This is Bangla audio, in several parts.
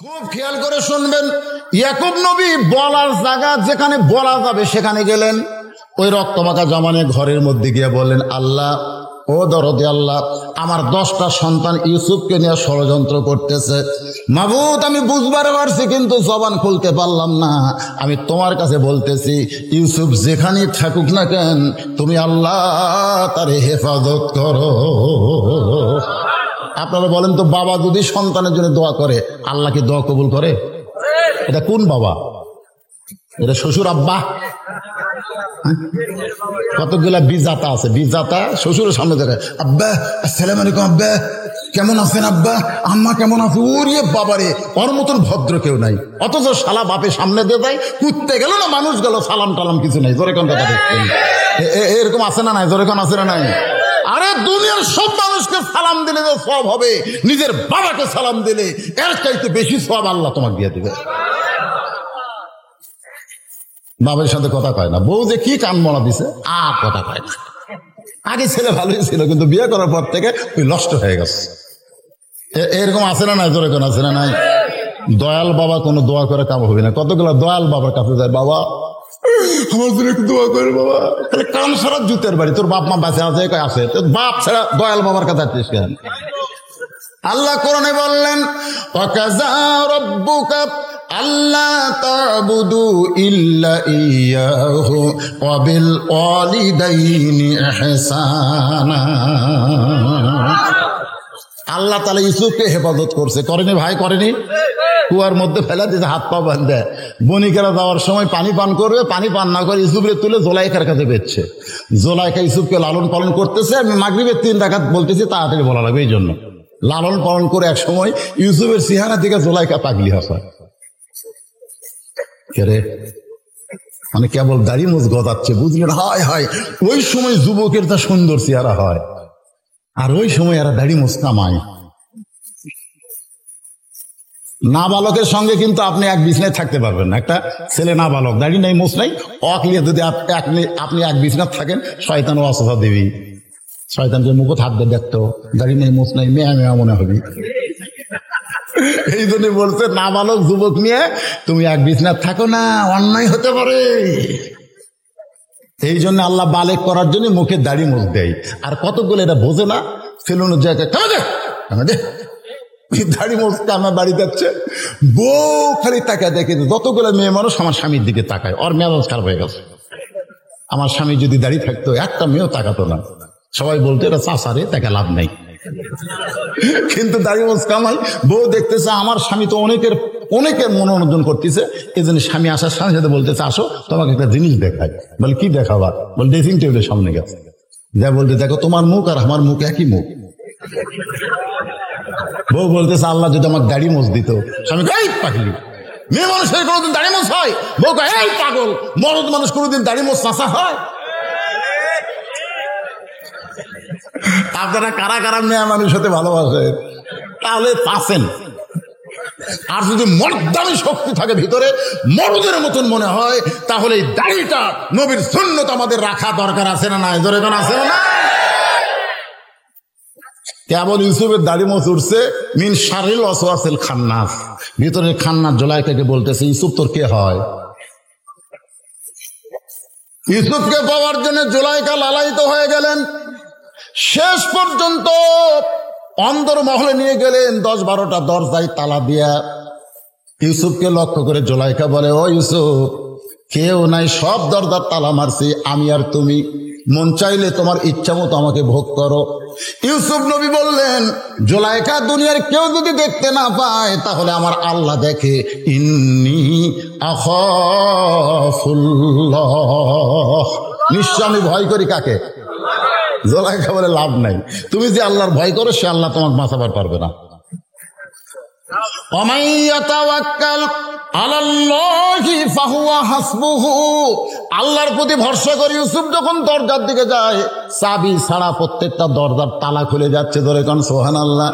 খুব খেয়াল করে শুনবেন, ইয়াকুব নবী বলার জায়গা যেখানে বলা যাবে সেখানে গেলেন। ওই রক্তমাখা জমানে ঘরের মধ্যে গিয়ে বললেন, আল্লাহ ও দরদে আল্লাহ, আমার 10টা সন্তান ইউসুফকে নিয়ে ষড়যন্ত্র করতেছে। মাবুদ, আমি বুঝবার পারছি কিন্তু জবান খুলতে পারলাম না। আমি তোমার কাছে বলতেছি, ইউসুফ যেখানেই থাকুক না কেন, তুমি আল্লাহ তারে হেফাজত করো। আপনারা বলেন তো, বাবা যদি সন্তানের জন্য দোয়া করে, আল্লাহ কি দোয়া কবুল করে? এটা কোন বাবা? এটা শ্বশুর আব্বা? কতগুলা বিজাতা আছে, বিজাতা শ্বশুরের সামনে দেখায়, আব্বা আসসালামু আলাইকুম, আব্বা কেমন আছেন, আব্বা আম্মা কেমন আছে। ওরে বাবারে, ওর মতন ভদ্র কেউ নাই। অথচ শালা বাপের সামনে দিয়ে দেয়, কুত্তে গেল না মানুষ গেল, সালাম টালাম কিছু নাই। জোরে কোন কথা দেখছেন? এরকম আছে না নাই? জোরে কোন আছে না নাই? আরে দুনিয়ার সব মানুষকে সালাম দিলে যে সওয়াব হবে, নিজের বাবাকে সালাম দিলে এর চাইতে বেশি সওয়াব আল্লাহ তোমাকে দিয়ে দিবে। বাবার সাথে কথা কয় না, বউ যে কি কান মরা দিছে আর কথা কয় না। আগে ছেলে ভালোই ছিল, কিন্তু বিয়ে করার পর থেকে ওই নষ্ট হয়ে গেছে। এরকম আছে না নাই? জোরে কোন আছে না নাই? দয়াল বাবা কোনো দোয়া করে কাম হবে না। কতগুলো দয়াল বাবার কাছে যায়, বাবা আমার জন্য একটু দোয়া করে বাবা। তাহলে কান সারা জুতের বাড়ি, তোর বাপ মা বাঁচে আছে আছে, তোর বাপ ছাড়া দয়াল বাবার কাছে আসছিস কেন? আল্লাহ কোরআনে বললেন, ওয়াকাযা রাব্বুকা আল্লা তা'বুদু ইল্লা ইয়্যাহু ওয়া বিল ওয়ালিদাইনি ইহসানা। আল্লাহ তাআলা ইউসুফকে হেফাজত করছে, করেনি ভাই? করেনি? কুয়ার মধ্যে ফেলে দিয়েছে, হাত পা বাঁধে। বণিকেরা যাওয়ার সময় পানি পান করবে, পানি পান না করে ইউসুফকে তুলে জোলাইখার কাছে বেচছে। জোলাইখা ইউসুফকে লালন পালন করতেছে। আমি মাগরিবের 3 রাকাত বলতেছি, তাড়াতাড়ি বলা লাগবে, এই জন্য লালন পালন করে এক সময় ইউসুফের চেহারা থেকে জোলাইখা পাগলি হাসা। কে মানে কেবল দাড়ি মুছ গজাচ্ছে, বুঝলেন? হয় হয়, ওই সময় যুবকের তা সুন্দর চেহারা হয়, আর ওই সময় এরা দাড়ি মুছ কামায়। নাবালকের সঙ্গে কিন্তু আপনি এক বিছনায় থাকতে পারবেন না। একটা ছেলে নাবালক, দাড়ি নাই মোছ নাই, অকলিয়ে যদি আপনি এক বিছনায় থাকেন, শয়তান ওয়াসওয়াসা দিবি। শয়তানকে মুখত হাত দিয়ে দেখতো, দাড়ি নেই মোছ নাই, মেয়া মেয়া মনে হবে। এই জন্য বলছে, নাবালক যুবক নিয়ে তুমি এক বিছনায় থাকো না, অন্যায় হতে পারে। এই জন্য আল্লাহ বালেক করার জন্য মুখে দাড়ি মোছ দেয়। আর কতগুলো এটা বোঝে না, ফেলুন জায়গায় দাড়ি মোছকে আমার বাড়ি যাচ্ছে, বউ খালি তাকায় দেখে। যতগুলো মেয়ে মানুষ আমার স্বামীর দিকে তাকায়, ওর মেজাজ খারাপ হয়ে গেছে। আমার স্বামী যদি দাড়ি থাকতো, একটা মেয়েও তাকাতো না। সবাই বলতো এটা চাষারে, তাকে লাভ নেই। কিন্তু দাড়ি মোছ কামাই, বউ দেখতেছে আমার স্বামী তো অনেকের মনোরঞ্জন করতেছে। এই জন্য স্বামী আসার সাথে সাথে বলতেছে, আসো তোমাকে একটা জিনিস দেখায়। বল কি দেখাবা? বল ড্রেসিং টেবিলের সামনে গেছে, যা বলতে, দেখো তোমার মুখ আর আমার মুখ একই মুখ। বউ বলতেছে, আল্লাহ যদি আমার দাড়ি মোছ দিত। স্বামী এই পাগলি, মেয়ে মানুষের কোনোদিন দাড়ি মোছ হয়? বউ এই পাগল, মরদ মানুষ কোনোদিন দাড়ি মোছ চাষা হয়? আপনারা কারা কারা মেয়ে মানুষ হতে ভালোবাসে? তাহলে পাচ্ছেন। আর যদি মর্দানি শক্তি থাকে ভিতরে, মরদের মতন মনে হয়, তাহলে এই দাড়িটা নবীর সুন্নত আমাদের রাখা দরকার আছে না নাই? জোরে কোন আছে না? কেবল ইউসুফের দাড়ি মোছ উঠছে, মিন শারিল ওয়াসওয়াসিল খান্নাস, ভিতরের খান্নাস জোলাইখাকে বলতেছে, ইউসুফ তোর কে হয়? ইউসুফকে পাওয়ার জন্য জোলাইখা লালায়িত হয়ে গেলেন। শেষ পর্যন্ত অন্দর মহলে নিয়ে গেলেন, 10-12টা দরজায় তালা দিয়া। ইউসুফকে লক্ষ্য করে জোলাইখা বলে, ও ইউসুফ, কেউ নাই, সব দরজার তালা মারছি আমি আর তুমি, মন চাইলে তোমার ইচ্ছা মতো আমাকে ভোগ করো। ইউসুফ নবী বললেন, জোলাইখা, দুনিয়ার কেউ যদি দেখতে না পায়, তাহলে আমার আল্লাহ দেখে। ইন্নী আখাফুল্লাহ, নিশ্চয় আমি ভয় করি কাকে? জোলাইখা বলে, লাভ নাই, তুমি যে আল্লাহর ভয় করো, সে আল্লাহ তোমাকে বাঁচাবার পারবে না। ওয়ামান ইয়াতাওয়াক্কাল আলাল্লাহি ফাহুয়া হাসবুহু, আল্লাহর প্রতি ভরসা করে ইউসুফ যখন দরজার দিকে যায়, চাবি ছাড়া প্রত্যেকটা দরজার তালা খুলে যাচ্ছে। ধরে কোন সুবহানাল্লাহ।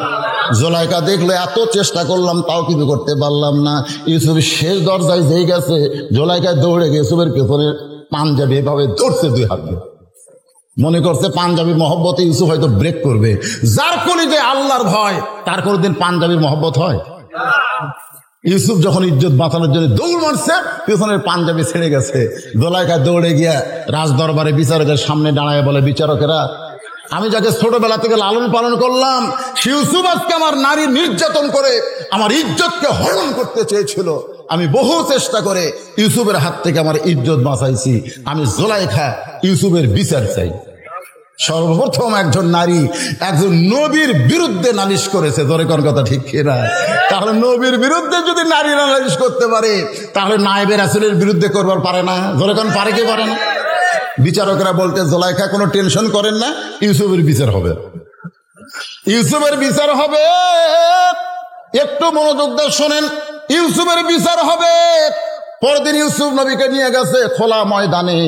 জোলাইখা দেখলে, এত চেষ্টা করলাম তাও কিছু করতে পারলাম না। ইউসুফ শেষ দরজায় যেই গেছে, জোলাইখা দৌড়ে গিয়ে ইউসুফের পেছনে পাঞ্জাবি এভাবে ধরছে 2 হাত দিয়ে। মনে করছে পাঞ্জাবির মহব্বতে ইউসুফ হয়তো ব্রেক করবে। যার কলিজায় আল্লাহর ভয়, তার কোনদিন পাঞ্জাবির মহব্বত হয়? ইউসুফ যখন ইজ্জত বাঁচানোর জন্য দৌড় মারছে, পিছনের পাঞ্জাবি ছেড়ে গেছে। জুলাইখা দৌড়ে গিয়া রাজ দরবারে বিচারকের সামনে দাঁড়ায় বলে, বিচারকেরা, আমি যাকে ছোটবেলা থেকে লালন পালন করলাম, সে ইউসুফ আজকে আমার নারী নির্যাতন করে আমার ইজ্জতকে হরণ করতে চেয়েছিল। আমি বহু চেষ্টা করে ইউসুফের হাত থেকে আমার ইজ্জত বাঁচাইছি। আমি জুলাইখা ইউসুফের বিচার চাই। সর্বপ্রথম একজন নারী একজন নবীর বিরুদ্ধে নালিশ করেছে। ধরে কোন কথা ঠিক কিনা? তাহলে নবীর বিরুদ্ধে যদি নারীরা নালিশ করতে পারে, তাহলে নায়েবে রাসূলের বিরুদ্ধে করবার পারে না? ধরে কোন পারে কি পারে না? বিচারকরা বলতে, জুলাইখা কোনো টেনশন করেন না, ইউসুফের বিচার হবে, ইউসুফের বিচার হবে। একটু মনোযোগ দিয়ে শোনেন, ইউসুফের বিচার হবে। পরদিন ইউসুফ নবীকে নিয়ে গেছে খোলা ময়দানে।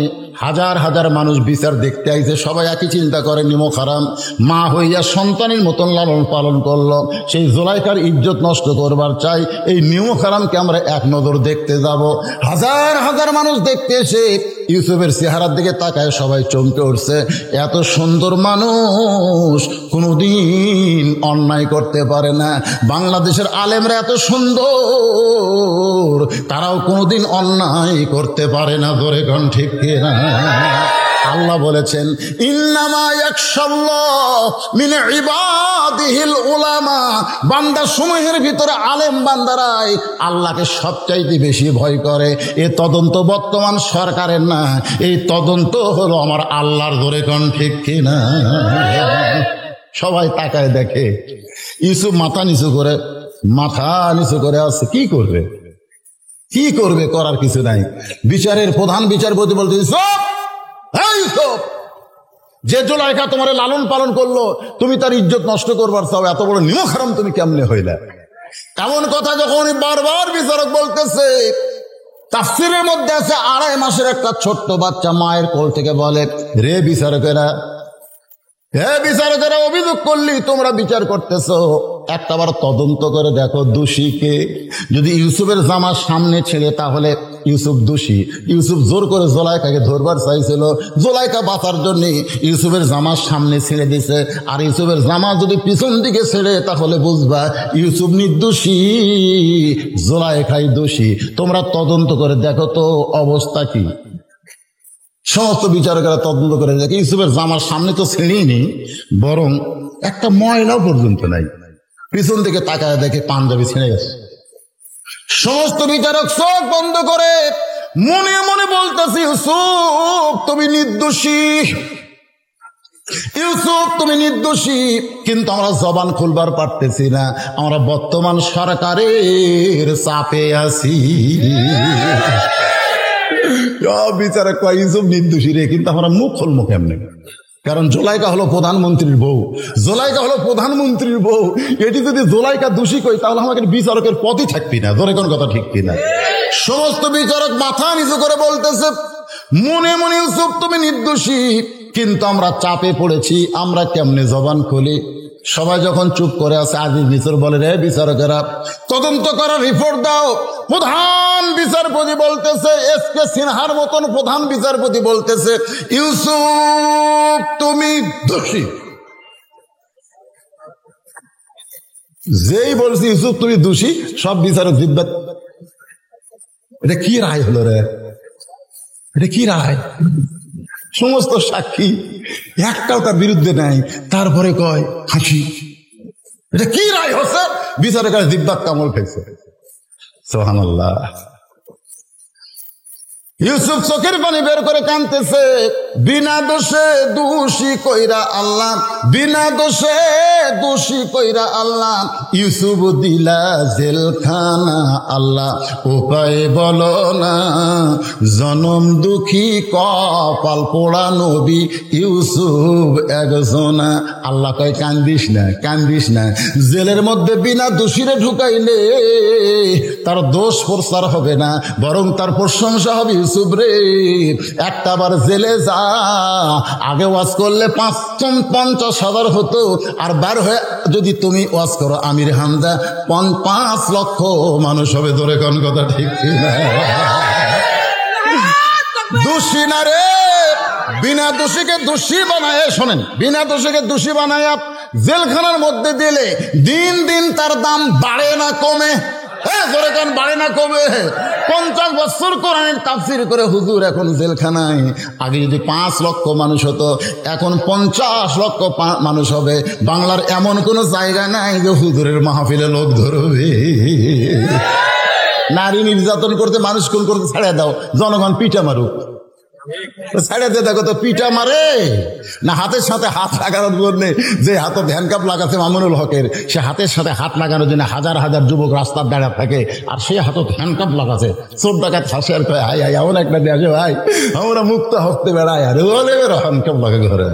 হাজার হাজার মানুষ বিচার দেখতে আইছে। সবাই একই চিন্তা করে, নিমক হারাম মা হইয়া সন্তানের মতন লালন পালন করলো, সেই জুলাইখার ইজ্জত নষ্ট করবার চাই, এই নিমক হারামকে আমরা এক নজর দেখতে যাব। হাজার হাজার মানুষ দেখতে এসে ইউসুফের চেহারার দিকে তাকায় সবাই চমকে উঠছে। এত সুন্দর মানুষ কোনোদিন অন্যায় করতে পারে না। বাংলাদেশের আলেমরা এত সুন্দর, তারাও কোনোদিন অন্যায় করতে পারে না। ধরে কোন ঠিক কিনা? আল্লাহ বলেছেন, ইন্নামা ইয়াখশাল্লাহ মিন ইবাদিহিল উলামা। বান্দা সমূহের ভিতরে আলেম বান্দারাই আল্লাহকে সবচাইতে বেশি ভয় করে। এ তদন্ত বর্তমান সরকারের না, এই তদন্ত হলো আমার আল্লাহর। ধরে কোন ঠিক কিনা? সবাই তাকায় দেখে ইউসুফ মাথা নিচু করে আছে। কি করবে? কি করবে? করার কিছু নাই। বিচারের প্রধান বিচারপতি বলতে, ইউসুফ, যে জুলাইখা তোমার লালন পালন করলো, তুমি তার ইজ্জত নষ্ট করবার চাও, এত বড় নিমক হারাম তুমি কেমনে হইলে? এমন কথা যখন বারবার বিচারক বলতেছে, তাফসীরের মধ্যে আছে 2.5 মাসের একটা ছোট্ট বাচ্চা মায়ের কোল থেকে বলে, হে বিচারকেরা, অভিযোগ করলি, তোমরা বিচার করতেছো, একটাবার তদন্ত করে দেখো দোষীকে। যদি ইউসুফের জামার সামনে ছেড়ে, তাহলে ইউসুফ দোষী। ইউসুফ জোর করে জুলাইখাকে ধরবার চাইছিল, জুলাইখা বাঁচার জন্য ইউসুফের জামার সামনে ছেড়ে দিছে। আর ইউসুফের জামা যদি পিছন দিকে ছেড়ে, তাহলে বুঝবা ইউসুফ নির্দোষী, জুলাইখাই দোষী। তোমরা তদন্ত করে দেখো তো অবস্থা কি। সমস্ত বিচারকেরা তদন্ত করে দেখে ইউসুফের জামার সামনে তো ছেড়েই নেই, বরং একটা ময়লাও পর্যন্ত নাই। পিছন থেকে তাকায় দেখে পাঞ্জাবি ছেড়ে গেছে। সমস্ত বিচারক চোখ বন্ধ করে মনে মনে বলতেছে, ইউসুফ তুমি নির্দোষী, ইউসুফ তুমি নির্দোষী। কিন্তু আমরা জবান খুলবার পারতেছি না, আমরা বর্তমান সরকারের চাপে আছি। বিচারক কয়, ইউসুফ নির্দোষী রে, কিন্তু আমরা মুখ খুলবো কেমনে? কারণ জুলাইখা হলো প্রধানমন্ত্রীর বউ, জুলাইখা হলো প্রধানমন্ত্রীর বউ। এটি যদি জুলাইখা দোষী কই, তাহলে আমাকে বিচারকের পদই থাকবি না। ধরে কোন কথা ঠিক কিনা? সমস্ত বিচারক মাথা নিচু করে বলতেছে মনে মনে, ইউসুফ তুমি নির্দোষী, কিন্তু আমরা চাপে পড়েছি, আমরা কেমনে জবান খুলি? সবাই যখন চুপ করে আছে, আজিজ মিশর বলে, রে বিচারকেরা তদন্ত করার রিপোর্ট দাও। প্রধান বিচারপতি বলতেছে, এসকে সিনহার মতন প্রধান বিচারপতি বলতেছে, ইউসুফ তুমি দোষী। যেই বলছি ইউসুফ তুমি দোষী, সব বিচারক জিব্বা। এটা কি রায় হলো রে? এটা কি রায়? সমস্ত সাক্ষী একটাও তার বিরুদ্ধে নাই, তারপরে কয় হাসি। এটা কি রায় হচ্ছে? বিচারকের জিব্বাত কামড় খাইছে। সুবহানাল্লাহ। ইউসুফ চোখের পানি বের করে কাঁদতেছে, বিনা দোষে দোষী কইরা আল্লাহ, বিনা দোষে দোষী কইরা আল্লাহ ইউসুফ দিলা জেলখানা। আল্লাহ উপায় বলো না, জনম দুঃখী কপাল পোড়া নবী ইউসুফ একজনা। আল্লাহ কয়, কান্দিস না, কান্দিস না। জেলের মধ্যে বিনা দোষীরে ঢুকাইলে তার দোষ প্রচার হবে না, বরং তার প্রশংসা হবে। ইউসুফ রে, একটাবার জেলে যা, আগে ওয়াজ করলে 50,000 হতো, আর বার হয়ে যদি তুমি ওয়াজ করো আমির হামজা, 5 লক্ষ মানুষ হবে। ধরে কোন কথা ঠিক না? দোষী না রে, বিনা দোষীকে দোষী বানায়, শোনেন, বিনা দোষীকে দোষী বানায় জেলখানার মধ্যে দিলে দিন দিন তার দাম বাড়ে না কমে? হ্যাঁ জোরে কোন বাড়ে না কবে? 50 বছর কোরআনের তাফসীর করে হুজুর এখন জেলখানায়। আগে যদি 5 লক্ষ মানুষ হতো, এখন 50 লক্ষ মানুষ হবে। বাংলার এমন কোন জায়গা নাই যে হুজুরের মাহফিলে লোক ধরবে। নারী নির্যাতন করতে, মানুষ খুন করতে ছাড়িয়ে দাও, জনগণ পিঠা মারুক। ছাড়িয়ে দিয়ে দেখো তো পিঠা মারে না হাতের সাথে হাত লাগানোর জন্য। যে হাতে হ্যান্ডকাপ লাগাচ্ছে মামুনুল হকের, সে হাতের সাথে হাত লাগানোর জন্য হাজার হাজার যুবক রাস্তার দাঁড়া থাকে, আর সে হাতে হ্যান্ডকাপ লাগাচ্ছে। চোর ডাকাত হাসে আর কয়, হাই হাই এমন একটা দেশে ভাই আমরা মুক্ত হতে বেড়াই, আর বলে হ্যান্ডকাপ লাগে ঘরে।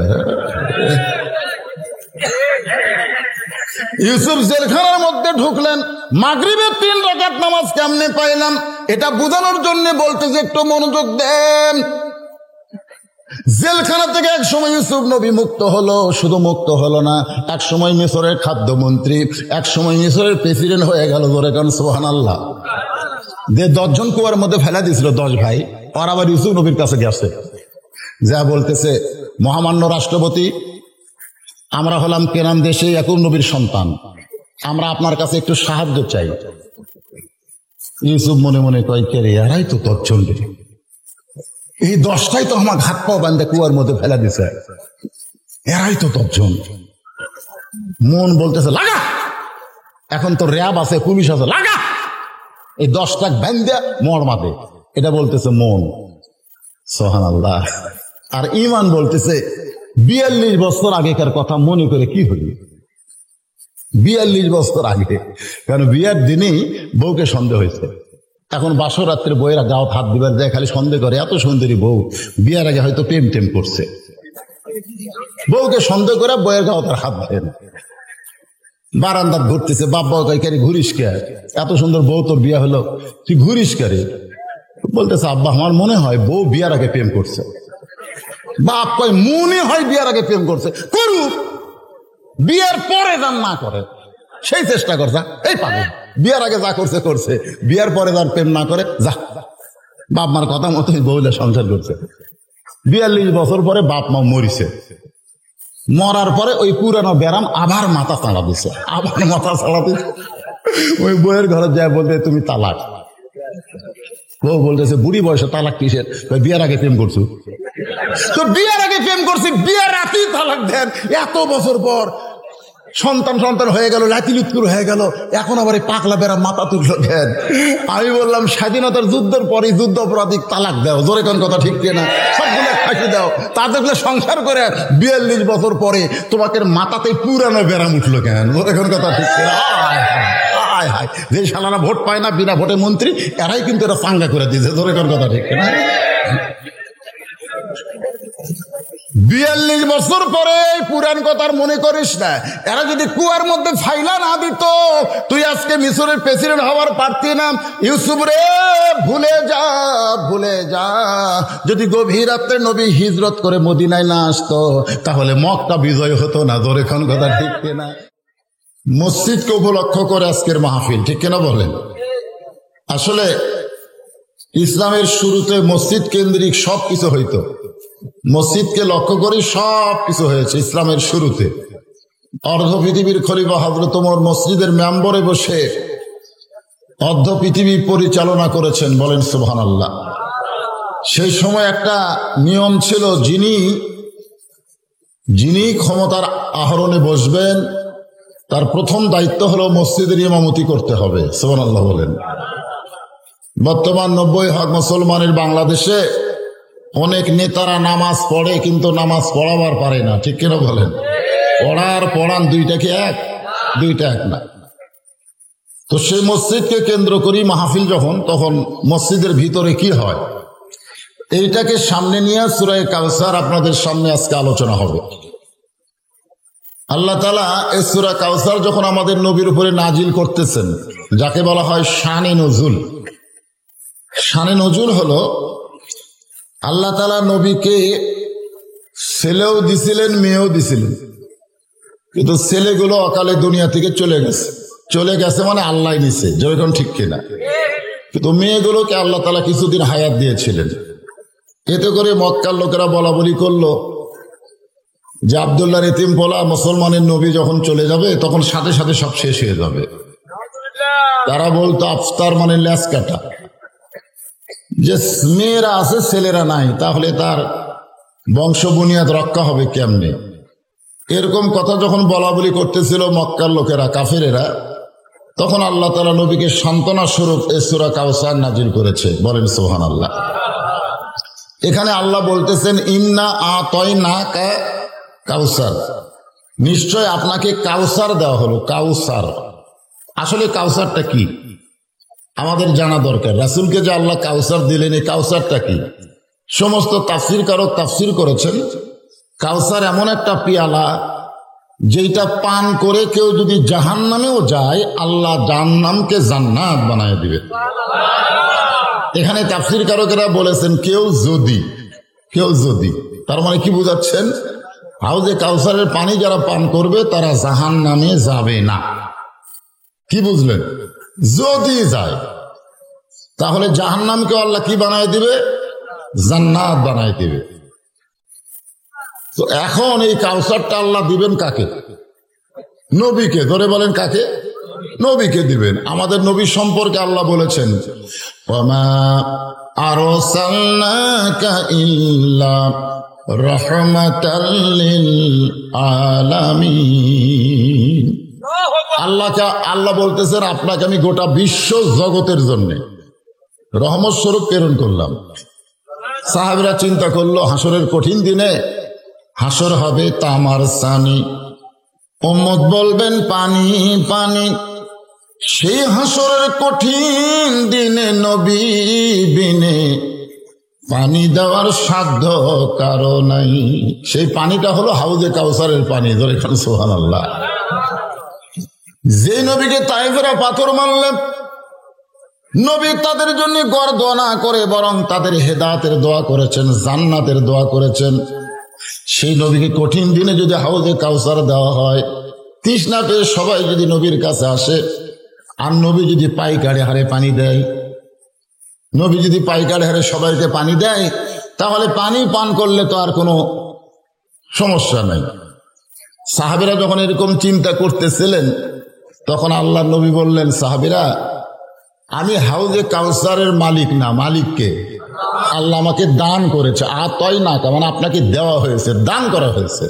ইউসুফ জেলখানার মধ্যে ঢুকলেন। মাগরিবের 3 রাকাত নামাজ কেমনে পাইলাম, এটা বোঝানোর জন্য বলতেছে, একটু মনোযোগ দেন। জেলখানা থেকে এক সময় ইউসুফ নবী মুক্ত হলো। শুধু মুক্ত হলো না, এক সময় মিশরের খাদ্যমন্ত্রী, এক সময় মিশরের প্রেসিডেন্ট হয়ে গেল। জোরে কারণ সুবহানাল্লাহ। যে 10 জন কুয়ার মধ্যে ফেলা দিয়েছিল 10 ভাই, আর আবার ইউসুফ নবীর কাছে গেছে, যা বলতেছে, মহামান্য রাষ্ট্রপতি, আমরা হলাম কেনান দেশে ইয়াকুব নবীর সন্তান, আমরা আপনার কাছে একটু সাহায্য চাই। ইউসুফ মনে মনে কয়, কে রে, এরাই তো 10 জন, এই 10টাই তো আমার হাত পাও বান্ধে কুয়ার মধ্যে ফেলা দিছে, এরাই তো 10 জন। মন বলতেছে লাগা, এখন তো র্যাব আছে, পুলিশ আছে, লাগা এই 10টা বান্ধে মর মাদে। এটা বলতেছে মন। সুবহানাল্লাহ। আর ঈমান বলতেছে 42 বছর আগেকার কথা মনে করে কি হলো। 42 বছর আগে, কারণ বিয়ের দিনই বউকে সন্দেহ হয়েছে। এখন বাসর রাত্রে বউয়েরা গাও হাত দিবার যায়, খালি সন্দেহ করে, এত সুন্দরী বউ, বিয়ের আগে হয়তো প্রেম টেম করছে। বউকে সন্দেহ করে বউয়ের গাও তার হাত দেয় না। বারান্দার ঘুরতেছে, বাবা কয়কারি ঘুরিস কে, এত সুন্দর বউ তোর বিয়ে হলো, তুই ঘুরিস কারে? বলতেছে, আব্বা আমার মনে হয় বউ বিয়ার আগে প্রেম করছে। বাপ কয়, মনে হয় বিয়ার আগে প্রেম করছে, করুক, বিয়ার পরে যান না করে সেই চেষ্টা করছে। এই পাগল, বিয়ার আগে যা করছে করছে, বিয়ার পরে যার প্রেম না করে যা। বাপ মার কথা মতো বউলে সংসার করছে। 42 বছর পরে বাপ মা মরিছে। মরার পরে ওই পুরানো ব্যারাম আবার মাথা চালা দিছে, আবার মাথা চালা দিছে। ওই বইয়ের ঘরে যায় বলতে, তুমি তালাক। বউ বলতেছে, বুড়ি বয়সে তালাক কিসের? বিয়ার আগে প্রেম করছো। তো বিয়ার আগে প্রেম করছি, বিয়ার রাতেই তালাক দেন। এত বছর পর সন্তান হয়ে গেল, লাতিলুৎকুর হয়ে গেল, এখন আবার এই পাকলা বেড়া মাথা তুললো দেন। আমি বললাম, স্বাধীনতার যুদ্ধের পরে যুদ্ধ অপরাধী তালাক দাও, জোরে কোন কথা ঠিক কিনা? সবগুলো ফাঁসি দাও, তাদেরগুলো সংসার করে 42 বছর পরে তোমাকে মাথাতে পুরানো বেড়াম উঠলো কেন? জোরে কোন কথা ঠিক কিনা? হায় হায়, যে শালারা ভোট পায় না, বিনা ভোটে মন্ত্রী, এরাই কিন্তু এটা চাঙ্গা করে দিয়েছে। জোরে কোন কথা ঠিক কিনা? 42 বছর পরে পুরান কথার মনে করিস না। এরা যদি কুয়ার মধ্যে ফাইলা না দিত, তুই আজকে মিশরের প্রেসিডেন্ট হওয়ার পারতি না। ইউসুফ রে, ভুলে যা, ভুলে যা। যদি গভীর রাত্রে নবী হিজরত করে মদিনায় না আসতো, তাহলে মক্কা বিজয় হতো না। জোরে কোন কথা ঠিক কিনা? মসজিদকে উপলক্ষ করে আজকের মাহফিল, ঠিক কিনা বলেন? আসলে ইসলামের শুরুতে মসজিদ কেন্দ্রিক সব কিছু হইতো, মসজিদকে লক্ষ্য করে সব কিছু হয়েছে ইসলামের শুরুতে। অর্ধ পৃথিবীর খলিফা হযরত ওমর মসজিদের মেম্বরে বসে অর্ধ পৃথিবী পরিচালনা করেছেন, বলেন সুবহানাল্লাহ। সেই সময় একটা নিয়ম ছিল, যিনি ক্ষমতার আহরণে বসবেন তার প্রথম দায়িত্ব হলো মসজিদের ইমামতি করতে হবে। সুবহানাল্লাহ বলেন। বর্তমান 90% মুসলমানের বাংলাদেশে অনেক নেতারা নামাজ পড়ে, কিন্তু নামাজ পড়াবার পারে না, ঠিক কিনা বলেন? পড়ান দুইটা কি এক? দুইটা এক না। তো সেই মসজিদকে কেন্দ্র করি মাহফিল যখন, তখন মসজিদের ভিতরে কি হয় এইটাকে সামনে নিয়ে সূরা কাউসার আপনাদের সামনে আজকে আলোচনা হবে। আল্লাহ তাআলা এই সূরা কাউসার যখন আমাদের নবীর উপরে নাজিল করতেছেন, যাকে বলা হয় শানে নজুল। শানে নজুল হলো আল্লাহ তাআলা নবীকে ছেলেও দিছিলেন, মেয়েও দিছিলেন, কিন্তু ছেলেগুলো অকালে দুনিয়া থেকে চলে গেছে মানে আল্লাহ নিছে, যেরকম ঠিক কিনা? কিন্তু মেয়েগুলোকে আল্লাহ তাআলা কিছুদিন হায়াত দিয়েছিলেন। এতে করে মক্কার লোকেরা বলা বলি করলো যে আব্দুল্লাহর এতিম বলা মুসলমানের নবী যখন চলে যাবে, তখন সাথে সাথে সব শেষ হয়ে যাবে। তারা বলতো আফতার মানে ল্যাস কাটা, যে মেয়েরা আছে ছেলেরা নাই, তাহলে তার বংশ বুনিয়াদ রক্ষা হবে কেমনে? এরকম কথা যখন বলা বলি করতেছিল মক্কার লোকেরা, কাফেরেরা, তখন আল্লাহ তাআলা নবীকে সান্ত্বনা স্বরূপ এই সূরা কাউসার নাজিল করেছে। বলেন সুবহানাল্লাহ। এখানে আল্লাহ বলতেছেন ইন্না আতাইনাকা কাউসার, নিশ্চয় আপনাকে কাউসার দেওয়া হলো। কাউসার, আসলে কাউসারটা কি আমাদের জানা দরকার। রাসূলকে যে আল্লাহ কাউসার দিলেন, এই কাউসারটা কি? সমস্ত তাফসীরকারক তাফসীর করেছেন, কাউসার এমন একটা পেয়ালা যেটা পান করে কেউ যদি জাহান্নামেও যায়, আল্লাহ জাহান্নামকে জান্নাত বানায় দিবে। এখানে তাফসীরকারকেরা বলেছেন কেউ যদি, তার মানে কি বুঝাচ্ছেন? হাউজে কাউসারের পানি যারা পান করবে তারা জাহান্নামে যাবে না। কি বুঝলেন? যদি যায়, তাহলে জাহান্নামকে আল্লাহ কি বানায় দিবে? জান্নাত বানায় দিবে। তো এখন এই কাউসারটা আল্লাহ দিবেন কাকে? নবীকে। ধরে বলেন কাকে? নবীকে দিবেন। আমাদের নবী সম্পর্কে আল্লাহ বলেছেন ওয়ামা আরসালনাকা ইল্লা রাহমাতাল লিল আলামিন। আল্লাহ বলতেছেন আপনাকে আমি গোটা বিশ্ব জগতের জন্য রহমত স্বরূপ প্রেরণ করলাম। সাহাবীরা চিন্তা করলো হাসরের কঠিন দিনে হাসর হবে তামার সানি, উম্মত বলবেন পানি পানি। সেই হাসরের কঠিন দিনে নবী বিনে পানি দেওয়ার সাধ্য কারো নাই। সেই পানিটা হলো হাউজে কাউসারের পানি। ধরে খান সুবহানাল্লাহ। যে নবীকে তায়েফেরা পাথর মারলেন, নবী তাদের জন্য গড় দোয়া না করে বরং তাদের হেদায়েতের দোয়া করেছেন, জান্নাতের দোয়া করেছেন। সেই নবীকে কঠিন দিনে যদি হাউজে কাউসার দেওয়া হয়, তৃষ্ণা পেয়ে সবাই যদি নবীর কাছে আসে, আর নবী যদি পাইকারি হারে পানি দেয়, নবী যদি পাইকারি হারে সবাইকে পানি দেয়, তাহলে পানি পান করলে তো আর কোনো সমস্যা নাই। সাহাবীরা যখন এরকম চিন্তা করতেছিলেন, তখন আল্লাহ নবী বললেন সাহাবীরা, আমি হাউজে কাউসারের মালিক না, মালিককে আল্লাহ আমাকে দান করেছে। আতই না, মানে আপনাকে দেওয়া হয়েছে, দান করা হয়েছে।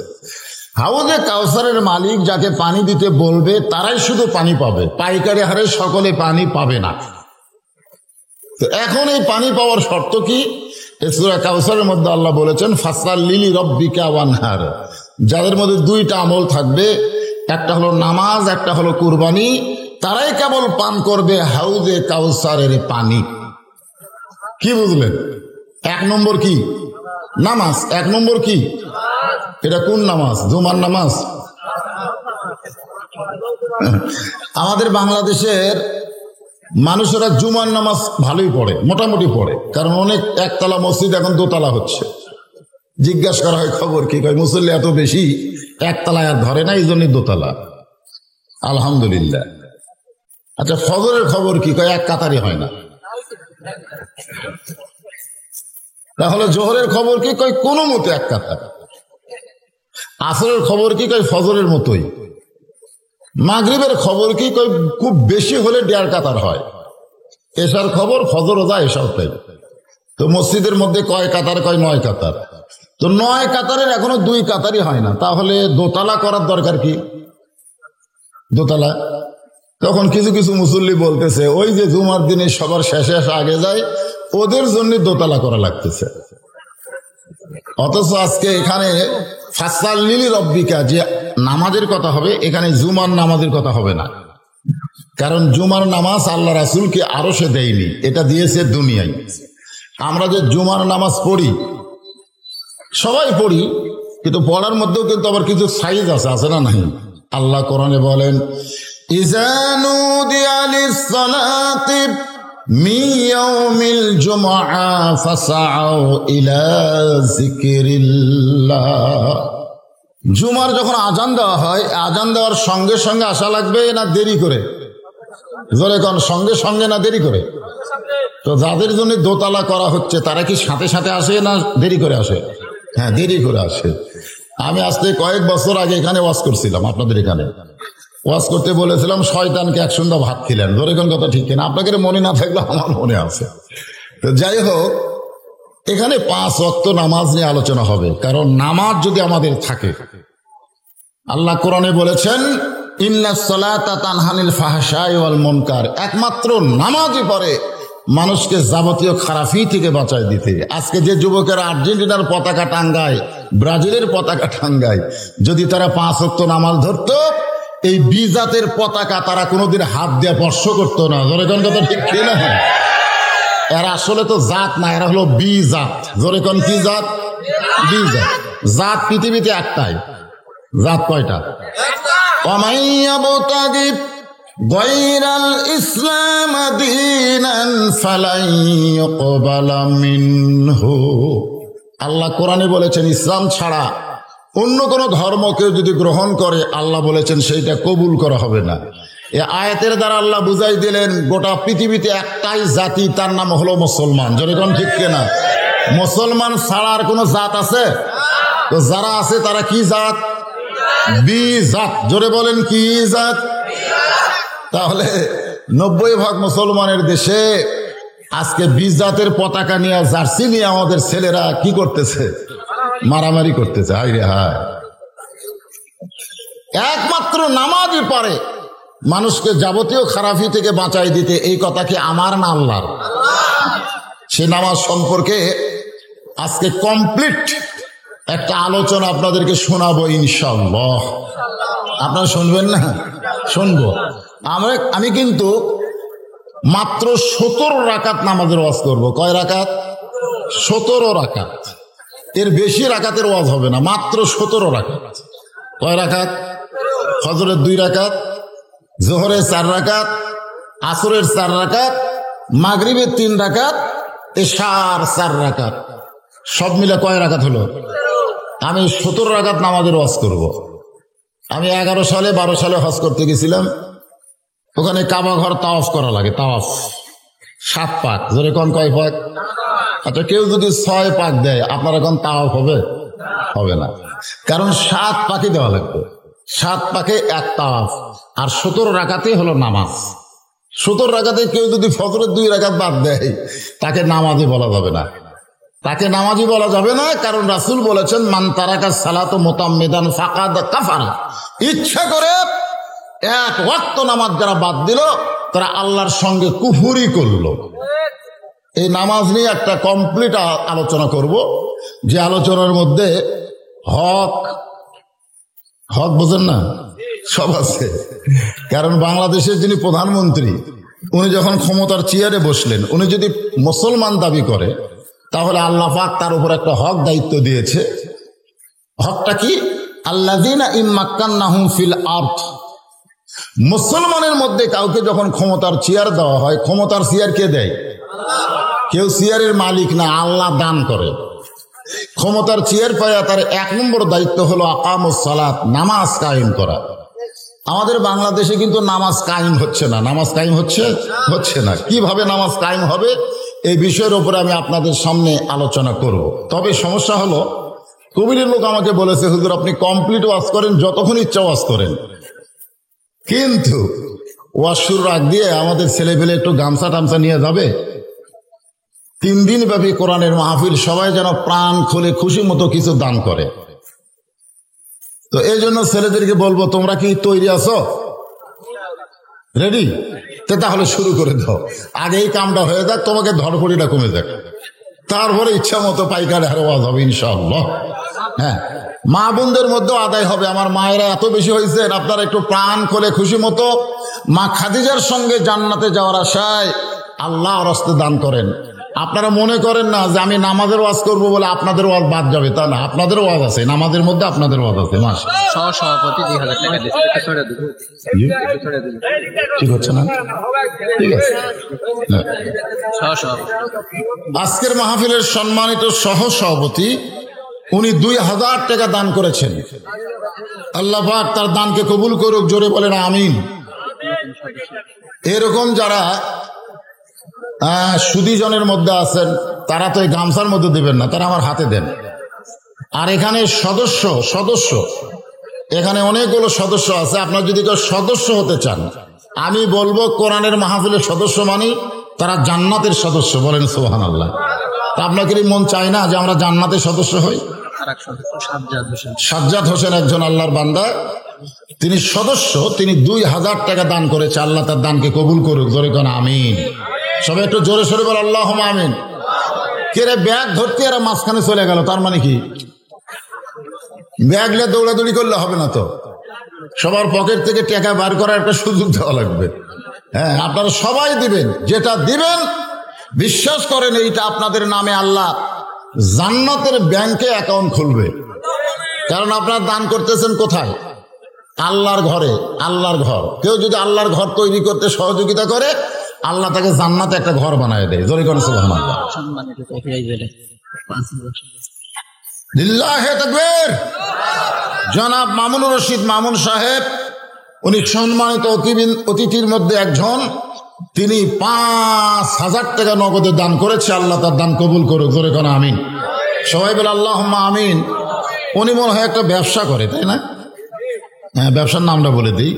হাউজে কাউসারের মালিক যাকে পানি দিতে বলবে তারাই শুধু পানি পাবে, পাইকারি হারে সকলে পানি পাবে না। তো এখন এই পানি পাওয়ার শর্ত কি? সূরা কাউসারের মধ্যে আল্লাহ বলেছেন ফাসাল্লি লিরাব্বিকা ওয়ানহার। যাদের মধ্যে দুইটা আমল থাকবে, একটা হলো নামাজ, একটা হলো কুরবানি, তারাই কেবল পান করবে হাউজে কাউসারের পানি। কি বুঝলেন? এক নম্বর কি? নামাজ। এক নম্বর কি? এটা কোন নামাজ? জুমার নামাজ। আমাদের বাংলাদেশের মানুষেরা জুমার নামাজ ভালোই পড়ে, মোটামুটি পড়ে, কারণ অনেক একতলা মসজিদ এখন দোতলা হচ্ছে। জিজ্ঞাসা করা হয় খবর কি, কয় মুসল্লি এত বেশি, একতলায় আর ধরে না, এই জন্যই দোতলা। আলহামদুলিল্লাহ। আচ্ছা, ফজরের খবর কি? কয় এক কাতারি হয় না। তাহলে জোহরের খবর কি? কয় কোনো মতে এক কাতার। আসরের খবর কি? কয় ফজরের মতোই। মাগরিবের খবর কি? কয় খুব বেশি হলে 1.5 কাতার হয়। এশার খবর ফজর যায়, এশাও তাই। তো মসজিদের মধ্যে কয় কাতার? কয় 9 কাতার। তো 9 কাতারের এখনো 2 কাতারই হয় না, তাহলে দোতলা করার দরকার কি? দোতলা। তখন কিছু কিছু মুসল্লি বলতেছে ওই যে জুমার দিনে সবার শেষে আগে যায়, ওদের জন্য দোতলা করা লাগতেছে। অথচ আজকে এখানে ফাসাল্লি লিরাব্বিকা যে নামাজের কথা হবে, এখানে জুমার নামাজের কথা হবে না। কারণ জুমার নামাজ আল্লাহ রাসূলকে আরশে দেয়নি, এটা দিয়েছে দুনিয়ায়। আমরা যে জুমার নামাজ পড়ি, সবাই পড়ি, কিন্তু পড়ার মধ্যেও কিন্তু আবার কিছু সাইজ আছে, আছে না নাই? আল্লাহ কোরআনে বলেন ইযা নুদিয়া লিস-সালাতি মিন ইয়াউমিল জুমআ ফাসআউ ইলা যিকরিল্লাহ। জুমার যখন আজান দেওয়া হয়, আজান দেওয়ার সঙ্গে সঙ্গে আসা লাগবে না দেরি করে? জোরে কোন, সঙ্গে সঙ্গে না দেরি করে? তো যাদের জন্য দোতলা করা হচ্ছে তারা কি সাথে সাথে আসে না দেরি করে আসে? হ্যাঁ, দেরি করে আসে। আমি আজ থেকে কয়েক বছর আগে এখানে ওয়াজ করছিলাম আপনাদের এখানে। ওয়াজ করতে বলেছিলাম, শয়তানকে এক সন্ধ্যা ভাত খেলেন। ধরে কোন কথা ঠিক কিনা? আপনাদের মনে না থাকলে আমার মনে আছে। তো যাই হোক, এখানে 5 ওয়াক্ত নামাজ নিয়ে আলোচনা হবে। কারণ নামাজ যদি আমাদের থাকে, আল্লাহ কোরআনে বলেছেন ইন্নাস সালাতা তানহা আনিল ফাহশাই ওয়াল মুনকার, একমাত্র নামাজই পারে মানুষকে যাবতীয় খারাপি থেকে বাঁচায় দিতে। আজকে যে যুবকেরা আর্জেন্টিনার পতাকা টাঙ্গায়, ব্রাজিলের পতাকা টাঙ্গায়, যদি তারা 5 ওয়াক্ত নামাজ ধরতো, এই বিজাতের পতাকা তারা কোনোদিন হাত দিয়ে স্পর্শ করতো না। জোরে কোন কথা ঠিক কিনা? এরা আসলে তো জাত না, এরা হলো বিজাত। জোরে কোন কি জাত? বিজাত। জাত পৃথিবীতে একটাই। জাত কয়টা? ওয়ামান ইয়াবতাগি গায়রাল ইসলাম দীনান ফালান ইউকবালা মিনহু। আল্লাহ কোরআনে বলেছেন ইসলাম ছাড়া অন্য কোন ধর্ম কেউ যদি গ্রহণ করে, আল্লাহ বলেছেন সেইটা কবুল করা হবে না। এই আয়াতের দ্বারা আল্লাহ বুঝাই দিলেন গোটা পৃথিবীতে একটাই জাতি, তার নাম হলো মুসলমান। যেরকম ঠিক কিনা? মুসলমান ছাড়া আর কোন জাত আছে? তো যারা আছে তারা কি জাত? বিজাত। জোরে বলেন কি জাত? তাহলে 90% মুসলমানের দেশে আজকে বিজাতের পতাকা নিয়ে, জার্সি নিয়ে আমাদের ছেলেরা কি করতেছে? মারামারি করতেছে। হায় রে হায়। একমাত্র নামাজই পারে মানুষকে যাবতীয় খারাপি থেকে বাঁচাই দিতে। এই কথা কি আমার না আল্লাহর? সে নামাজ সম্পর্কে আজকে কমপ্লিট একটা আলোচনা আপনাদেরকে শোনাবো ইনশাআল্লাহ। আপনারা শুনবেন না? শুনবো। আমি কিন্তু মাত্র 17 রাকাত নামাজের ওয়াজ করবো। কয় রাকাত? 17 রাকাত। এর বেশি রাকাতের ওয়াজ হবে না, মাত্র 17 রাকাত। কয় রাকাত? ফজরের 2 রাকাত, জোহরের 4 রাকাত, আসরের 4 রাকাত, মাগরিবের 3 রাকাত, এশার 4 রাকাত। সব মিলে কয় রাকাত হলো? আমি 17 রাকাত নামাজের ওয়াজ করব। আমি 11 সালে 12 সালে হজ করতে গেছিলাম। ওখানে কাবা ঘর তাওয়াফ করা লাগে। তাওয়াফ 7 পাক। জোরে কোন কয় পাক? আচ্ছা, কেউ যদি 6 পাক দেয়, আপনার এখন তাওয়াফ হবে? হবে না। কারণ 7 পাকই দেওয়া লাগবে। 7 পাকে 1 তাওয়াফ। আর 17 রাকাতে হলো নামাজ। 17 রাকাতে কেউ যদি ফজরের 2 রাকাত বাদ দেয়, তাকে নামাজি বলা যাবে না। তাকে নামাজি বলা যাবে না। কারণ রাসূল বলেছেন মান তারাকা সালাতু মুতাম্মিদান ফাকাদ কাফারা। ইচ্ছা করে 1 ওয়াক্ত নামাজ যারা বাদ দিল, তারা আল্লাহর সঙ্গে কুফরি করলো। এই নামাজ নিয়ে একটা কমপ্লিট আলোচনা করব, যে আলোচনার মধ্যে হক বোঝেন না? সব আছে। কারণ বাংলাদেশের যিনি প্রধানমন্ত্রী, উনি যখন ক্ষমতার চেয়ারে বসলেন, উনি যদি মুসলমান দাবি করে, তাহলে আল্লাহ পাক তার উপর একটা হক দায়িত্ব দিয়েছে। হকটা কি? আল্লাযীনা ইম্মাক্কান্নাহুম ফিল আরদ। মুসলমানের মধ্যে কাউকে যখন ক্ষমতার চেয়ার দেওয়া হয়, ক্ষমতার চেয়ার কে দেয়? কেউ চেয়ারের মালিক না, আল্লাহ দান করে। ক্ষমতার চেয়ার পায়া তার 1 নম্বর দায়িত্ব হলো আকামুস সালাত, নামাজ কায়েম করা। আমাদের বাংলাদেশে কিন্তু নামাজ কায়েম হচ্ছে না। নামাজ কায়েম হচ্ছে না। কিভাবে নামাজ কায়েম হবে, এই বিষয়ের উপরে আমি আপনাদের সামনে আলোচনা করব। তবে সমস্যা হলো, কবিরের লোক আমাকে বলেছে, হুজুর আপনি কমপ্লিট ওয়াজ করেন, যতক্ষণ ইচ্ছা ওয়াজ করেন, কিন্তু ওয়াজ শুরুর আগ দিয়ে আমাদের ছেলেপেলে একটু গামছা টামছা নিয়ে যাবে। 3 দিন ব্যাপী কোরআনের মাহফিল, সবাই যেন প্রাণ খুলে খুশি মতো কিছু দান করে। তো এই জন্য ছেলেদেরকে বলবো, তোমরা কি তৈরি আছো? রেডি? তাহলে শুরু করে দাও। আগে এই কামটা হয়ে যাক, তোমাকে ধরপড়িটা কমে যাক, তারপরে ইচ্ছা মতো পাইকারে হারে ওয়াজ হবে ইনশাআল্লাহ। হ্যাঁ, মা বোনদের মধ্যেও আদায় হবে। আমার মায়েরা এত বেশি হয়েছেন, আপনারা একটু প্রাণ খুলে খুশি মতো মা খাদিজার সঙ্গে জান্নাতে যাওয়ার আশায় আল্লাহর রাস্তে দান করেন। আপনারা মনে করেন না যে আমি নামাজের ওয়াজ করবো বলে আপনাদের ওয়াজ বাদ যাবে, তা না। আপনাদের ওয়াজ আছে, নামাজের মধ্যে আপনাদের ওয়াজ আছে। সভাপতি 2000 টাকা ঠিক হচ্ছে না? ঠিক আছে। আজকের মাহফিলের সম্মানিত সহ সভাপতি, উনি 2000 টাকা দান করেছেন। আল্লাহ পাক তার দানকে কবুল করুক। জোরে বলেন আমিন। এরকম যারা সুদীজনের মধ্যে আছেন, তারা তো এই গামছার মধ্যে দেবেন না, তারা আমার হাতে দেন। আর এখানে সদস্য এখানে অনেকগুলো সদস্য আছে। আপনার যদি কেউ সদস্য হতে চান, আমি বলবো কোরআনের মাহফিলের সদস্য মানে তারা জান্নাতের সদস্য। বলেন সুবহানাল্লাহ। তা আপনাকে মন চায় না যে আমরা জান্নাতের সদস্য হই? সাজ্জাদ হোসেন একজন আল্লাহর বান্দা, তিনি সদস্য, তিনি 2000 টাকা দান করেছে। আল্লাহ তার দানকে কবুল করুক। জোরে কোন আমিন। সবাই একটু জোরে সরে বল আল্লাহুম্মা আমিন। কে রে ব্যাগ ধরতে এরা মাঝখানে চলে গেল, তার মানে কি? ব্যাগ নিয়ে দৌড়াদৌড়ি করলে হবে না তো, সবার পকেট থেকে টাকা বার করার একটা সুযোগ দেওয়া লাগবে। হ্যাঁ, আপনারা সবাই দিবেন, যেটা দিবেন বিশ্বাস করেন এইটা আপনাদের নামে আল্লাহ জান্নাতের ব্যাংকে অ্যাকাউন্ট খুলবে। কারণ আপনারা দান করতেছেন কোথায়? আল্লাহর ঘরে। আল্লাহর ঘর, কেউ যদি আল্লাহর ঘর তৈরি করতে সহযোগিতা করে, আল্লাহ তাকে জান্নাতে একটা ঘর বানায় দেয়। জোরে কোন সুবহানাল্লাহ। লিল্লাহে তাকবীর। জনাব মামুনুর রশিদ মামুন সাহেব, উনি সম্মানিত অতিথির মধ্যে একজন। তিনি 5000 টাকা নগদে দান করেছে। আল্লাহ তার দান কবুল করুক। জোরে কোন আমিন। সবাই বলে আল্লাহুম্মা আমিন। উনি মনে হয় একটা ব্যবসা করে, তাই না? হ্যাঁ, ব্যবসার নামটা বলে দিই।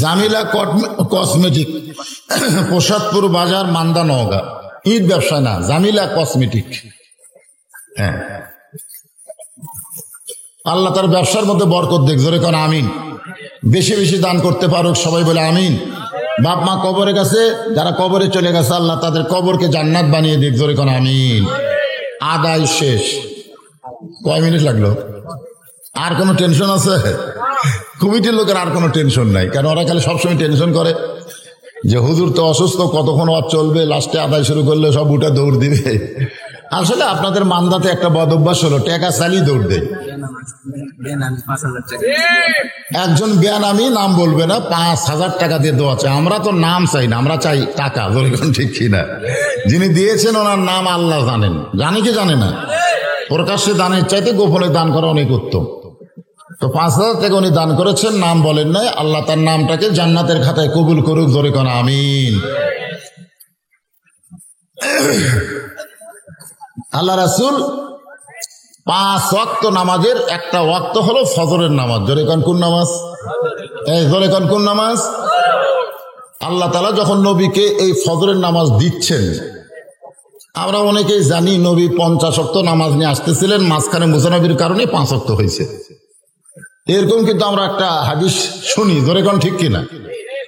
জামিলা কসমেটিক, প্রসাদপুর বাজার, মান্দা, নওগাঁ। ঈদ ব্যবসা না, জামিলা কসমেটিক। হ্যাঁ, আল্লাহ তার ব্যবসার মধ্যে বরকত দেখ। জোরে কোন আমিন। বেশি বেশি দান করতে পারুক। সবাই বলে আমিন। বাপ মা কবরের কাছে, যারা কবরে চলে গেছে, আল্লাহ তাদের কবরকে জান্নাত বানিয়ে দেখ। জোরে কোন আমিন। আদায় শেষ। কয় মিনিট লাগলো? আর কোনো টেনশন আছে? কমিটির লোকের আর কোনো টেনশন নাই, কারণ ওরা খালি সবসময় টেনশন করে যে হুজুর তো অসুস্থ, কতক্ষণ ওয়াজ চলবে, লাস্টে আদায় শুরু করলে সব উঠে দৌড় দিবে। আসলে আপনাদের মান্দাতে একটা বদ অভ্যাস হলো, টাকা চালিয়ে দৌড় দেয়। একজন বেয়ানামি, নাম বলবে না, 5000 টাকা দিয়ে দেওয়া চাই। আমরা তো নাম চাই না, আমরা চাই টাকা। বলবেন ঠিক কিনা? যিনি দিয়েছেন ওনার নাম আল্লাহ জানেন। জানি কি জানে না? প্রকাশ্যে দানের চাইতে গোপনে দান করা অনেক উত্তম। তো 5000 টাকা উনি দান করেছেন, নাম বলেন নাই। আল্লাহ তার নামটাকে জান্নাতের খাতায় কবুল করুক। জোরে কোন আমিন। আল্লাহ রাসূল 5 ওয়াক্ত নামাজের একটা ওয়াক্ত হলো ফজরের নামাজ। জোরে কোন কোন নামাজ? এই জোরে কোন কোন নামাজ? আল্লাহ তাআলা যখন নবীকে এই ফজরের নামাজ দিচ্ছেন, আমরা অনেকেই জানি নবী 50 ওয়াক্ত নামাজ নিয়ে আসতেছিলেন, মাঝখানে মুসানবীর কারণে 5 ওয়াক্ত হয়েছে। এরকম কিন্তু আমরা একটা হাদিস শুনি। জোরে কোন ঠিক কিনা?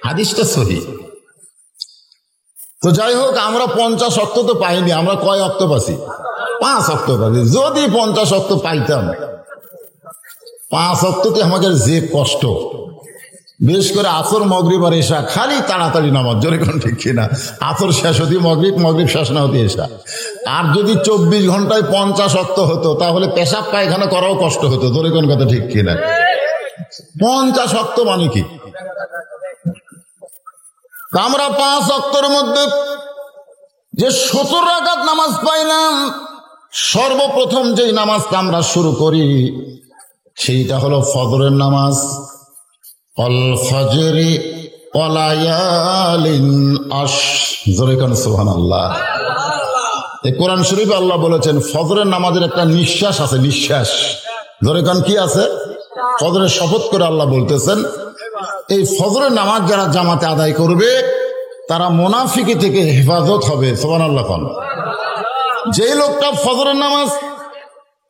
হাদিসটা সহিহ। তো যাই হোক, আমরা 50 ওয়াক্ত তো পাইনি। আমরা কয় ওয়াক্ত পাচ্ছি? 5 ওয়াক্ত পাচ্ছি। যদি 50 ওয়াক্ত পাইতাম, 5 ওয়াক্ততে আমাদের যে কষ্ট, বিশেষ করে আসর, মাগরিব আর এশা, খালি তাড়াতাড়ি নামাজ। জোরে কোন ঠিক কিনা? আসর শেষ হতে মাগরিব, মাগরিব শেষ না হতে এশা। আর যদি 24 ঘন্টায় 50 ওয়াক্ত হতো, তাহলে পেশাব পায়খানা করাও কষ্ট হতো। জোরে কোন কথা ঠিক কিনা? 50 ওয়াক্ত মানে কি? আমরা 5 ওয়াক্তের মধ্যে যে 17 রাকাত নামাজ পাইলাম, সর্বপ্রথম যেই নামাজটা আমরা শুরু করি সেইটা হলো ফজরের নামাজ। অল ফজরি ওয়ালায়ালিন আশর। জোরে কোন সুবহানাল্লাহ। এই কোরআন শরীফে আল্লাহ বলেছেন ফজরের নামাজের একটা নিঃশ্বাস আছে, নিঃশ্বাস। জোরে কোন কি আছে? ফজরের শপথ করে আল্লাহ বলতেছেন, এই ফজরের নামাজ যারা জামাতে আদায় করবে তারা মুনাফিকি থেকে হেফাজত হবে। সুবহানাল্লাহ। যে লোকটা ফজরের নামাজ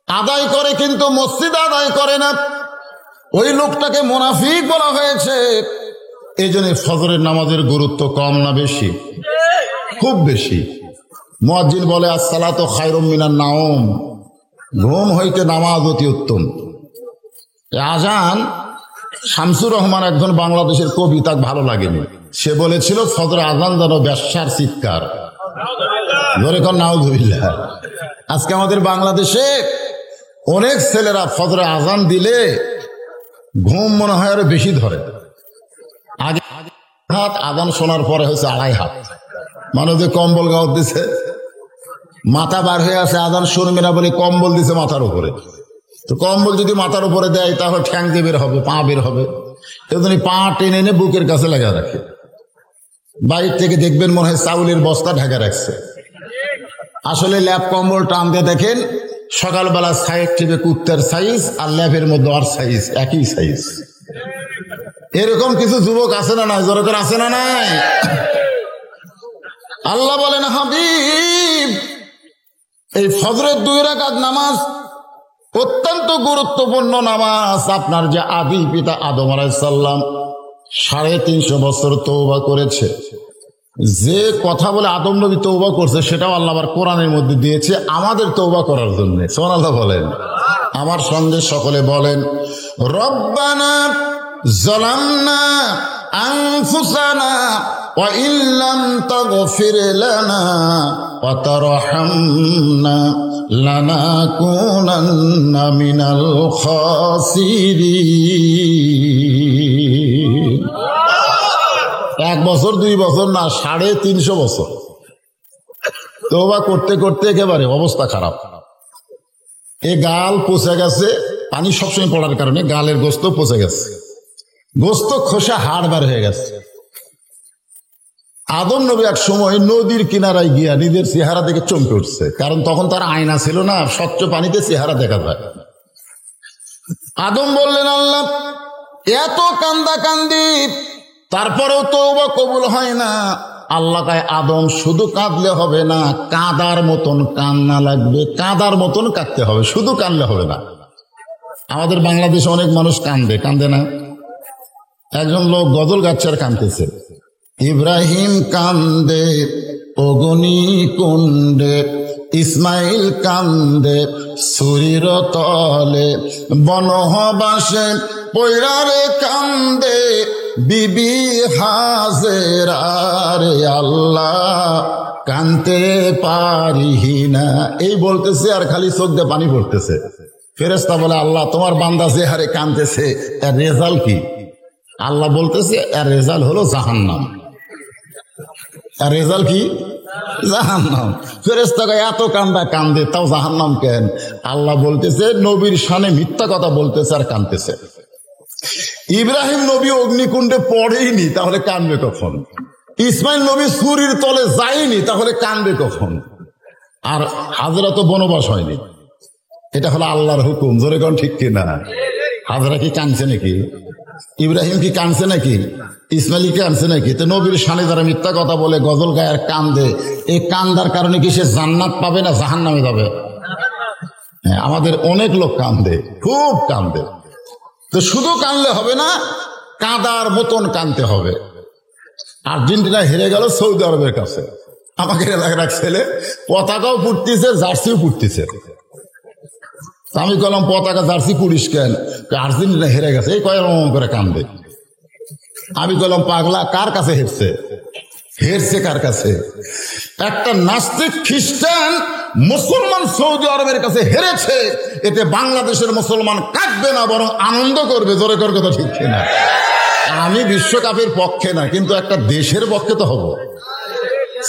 আদায় করে কিন্তু মসজিদ আদায় করে না, ওই লোকটাকে মুনাফিক বলা হয়েছে। এই জন্য ফজরের নামাজের গুরুত্ব কম না বেশি? খুব বেশি। মুয়াজ্জিন বলে আসসালাতু খায়রুম মিনান নাওম, ঘুম হইতে নামাজ অতি উত্তম। আজান, শামসুর রহমান একজন বাংলাদেশের কবি, তার ভালো লাগেনি। সে বলেছিল ফজরে আজান যেন বেশ্যার চিৎকার। ধরে কর নাউযুবিল্লাহ। আজকে আমাদের বাংলাদেশে অনেক ছেলেরা ফজরে আজান দিলে ঘুম মনে হয় আরো বেশি ধরে। আগে হাত, আজান শোনার পরে হচ্ছে 2.5 হাত। মানুষ যে কম্বল গাওয়ার দিছে, মাথা বার হয়ে আছে, আজান শুনবে না বলে কম্বল দিছে মাথার উপরে। তো কম্বল যদি মাথার উপরে দেয় তাহলে ঠ্যাং দিয়ে বের হবে, পা বের হবে। এজন্য পা টেনে এনে বুকের কাছে লাগা রাখে। বাইরে থেকে দেখবেন মনে হয় চাউলের বস্তা ঢাকা রাখছে। আসলে ল্যাপ কম্বল টানতে দেখেন সকালবেলা সাইড টিপে কুত্তার সাইজ আর ল্যাবের মধ্যে আর সাইজ একই সাইজ। এরকম কিছু যুবক আছে না নাই? জোরে করে আছে না নাই? আল্লাহ বলেন, হাবিব এই ফজরের 2 রাকাত নামাজ অত্যন্ত গুরুত্বপূর্ণ নামাজ। আপনার যে আদি পিতা আদম আলাইহিস সালাম 350 বছর তওবা করেছে, যে কথা বলে আদম নবী তওবা করছে সেটাও আল্লাহ আবার কোরআনের মধ্যে দিয়েছে আমাদের তওবা করার জন্য। সুবহানাল্লাহ বলেন। আমার সঙ্গে সকলে বলেন, রব্বানা যালামনা আনফুসানা ওয়া ইল্লাম তাগফির লানা ওয়া তারহামনা লানাকুনান্না মিনাল খাসিরিন। 1 বছর 2 বছর না, 350 বছর তওবা করতে করতে একেবারে অবস্থা খারাপ। এ গাল পচে গেছে, পানি সবসময় পড়ার কারণে গালের গোস্ত পচে গেছে, গোস্ত খোসা হাড় বার হয়ে গেছে। আদম নবী এক সময় নদীর কিনারায় গিয়া নিজের চেহারা দেখে চমকে উঠছে, কারণ তখন তার আয়না ছিল না, স্বচ্ছ পানিতে চেহারা দেখা যায়। আদম বললেন, আল্লাহ এত কান্দা কান্দি তারপরেও তওবা কবুল হয় না। আল্লাহ কয়, আদম শুধু কাঁদলে হবে না, কাঁদার মতন কান্না লাগবে, কাঁদার মতন কাঁদতে হবে, শুধু কাঁদলে হবে না। আমাদের বাংলাদেশে অনেক মানুষ কান্দে, কান্দে না? একজন লোক গজল গাচ্ছে আর কাঁদতেছে, ইব্রাহিম কান্দে অগ্নি কুণ্ডে, ইসমাইল কান্দে সুরির তলে, বনবাসে পৈরারে কান্দে বিবি হাজেরা রে, আল্লাহ কানতে পারি না। এই বলতেছে আর খালি চোখ দিয়ে পানি পড়তেছে। ফেরেশতা বলে, আল্লাহ তোমার বান্দা যে হারে কানতেছে এর রেজাল্ট কি? আল্লাহ বলতেছে, এর রেজাল্ট হলো জাহান্নাম। আর রেজাল্ট কি? জাহান্নাম। ফেরেশতা কয়, এত কান্দা কান্দে তাও জাহান্নাম কেন? আল্লাহ বলতেছে, নবীর শানে মিথ্যা কথা বলতেছে আর কানতেছে। ইব্রাহিম নবী অগ্নিকুণ্ডে পড়েইনি, তাহলে কানবে কখন? ইসমাইল নবী সুরির তলে যায়নি, তাহলে কানবে কখন? আর হাজরা তো বনবাস হয়নি। এটা হলো আল্লাহর হুকুম। জোরে কোন ঠিক কিনা? হাজরা কি কানছে নাকি? ইব্রাহিম কি কানছে নাকি? ইসমাইল কি কানছে নাকি? তো নবীর শানে যারা মিথ্যা কথা বলে, গজল গায়ে আর কান্দে, এই কান্দার কারণে কি সে জান্নাত পাবে না জাহান্নামে যাবে? হ্যাঁ, আমাদের অনেক লোক কান্দে, খুব কান্দে। তো শুধু কানলে হবে না, কাঁদার মতন কানতে হবে। আর্জেন্টিনা হেরে গেল সৌদি আরবের কাছে, আমাকে এলাকার এক ছেলে পতাকাও পুড়তেছে, জার্সিও পুড়তেছে। আমি বললাম, পতাকা জার্সি পুড়িস কেন? আর্জেন্টিনা হেরে গেছে, এই কয়েক করে কান্দে। আমি বললাম, পাগলা, কার কাছে হেরছে? হেরছে কার কাছে? একটা নাস্তিক খ্রিস্টান মুসলমান সৌদি আরবের কাছে হেরেছে, এতে বাংলাদেশের মুসলমান কাঁদবে না, বরং আনন্দ করবে। জোরে কর কথা ঠিক কিনা? আমি বিশ্বকাপের পক্ষে না, কিন্তু একটা দেশের পক্ষে তো হব।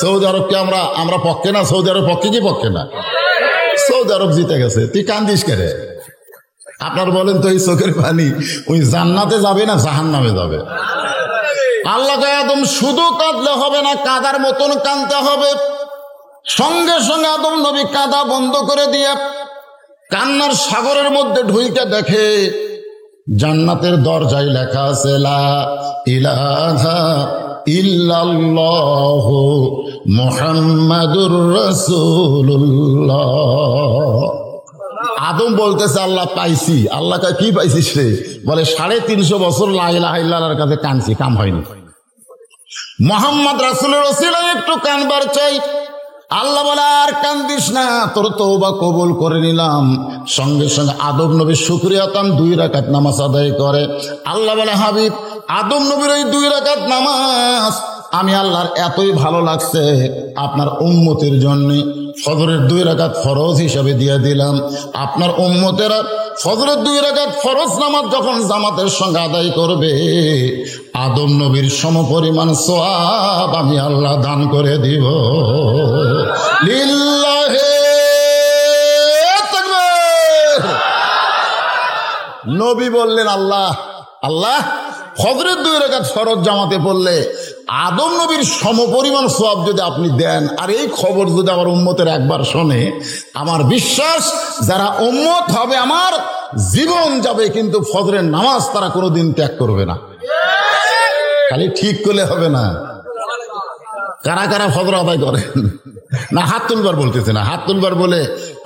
সৌদি আরবকে আমরা পক্ষে না? সৌদি আরব পক্ষে কি পক্ষে না? সৌদি আরব জিতে গেছে, তুই কান্দিস কেন? আপনার বলেন তো, এই চোখের পানি ওই জান্নাতে যাবে না জাহান্নামে যাবে? আল্লাহ কয়, আদম শুধু কাঁদলে হবে না, কাঁদার মতন কাঁদতে হবে। সঙ্গে সঙ্গে আদম নবী কাঁদা বন্ধ করে দিয়ে কান্নার সাগরের মধ্যে ঢুইকে দেখে জান্নাতের দরজায় লেখা আছে, লা ইলাহা ইল্লাল্লাহু মুহাম্মাদুর রাসূলুল্লাহ। আদম বলতেছে, আল্লাহ পাইছি। আল্লাহ কয়, কি পাইছিস রে? বলে, 350 বছর লা ইলাহা ইল্লাল্লাহর কাছে কানছি, কাম হয়নি। মুহাম্মদ রাসূলের ওসিলায় একটু কানবার চাই। আল্লাহ বলে, আর কান্দিস না, তোর তওবা কবুল করে নিলাম। সঙ্গে সঙ্গে আদম নবীর শুকরিয়া তান 2 রাকাত নামাজ আদায় করে। আল্লাহ বলে, হাবিব আদম নবীর ওই 2 রাকাত নামাজ আমি আল্লাহর এতই ভালো লাগছে, আপনার উম্মতের জন্য ফজরের 2 রাকাত ফরজ হিসাবে দিয়ে দিলাম। আপনার উম্মতেরা ফজরের 2 রাকাত ফরজ নামাজ যখন জামাতের সঙ্গে আদায় করবে, আদম নবীর সমপরিমাণ সওয়াব আমি আল্লাহ দান করে দিব। লিল্লাহি তাকবীর। নবী বললেন, আল্লাহ ফজরের 2 রাকাত ফরজ জামাতে পড়লে আদম নবীর সমপরিমাণ সওয়াব যদি আপনি দেন, আর এই খবর যদি আমার উম্মতের একবার শোনে, আমার বিশ্বাস যারা উম্মত হবে আমার জীবন যাবে, কিন্তু ফজরের নামাজ তারা কোনোদিন ত্যাগ করবে না। খালি ঠিক করলে হবে না। কারা কারা ফজর আদায় করেন? না হাত তুলবার বলতেছে না, হাত তুলবার বলে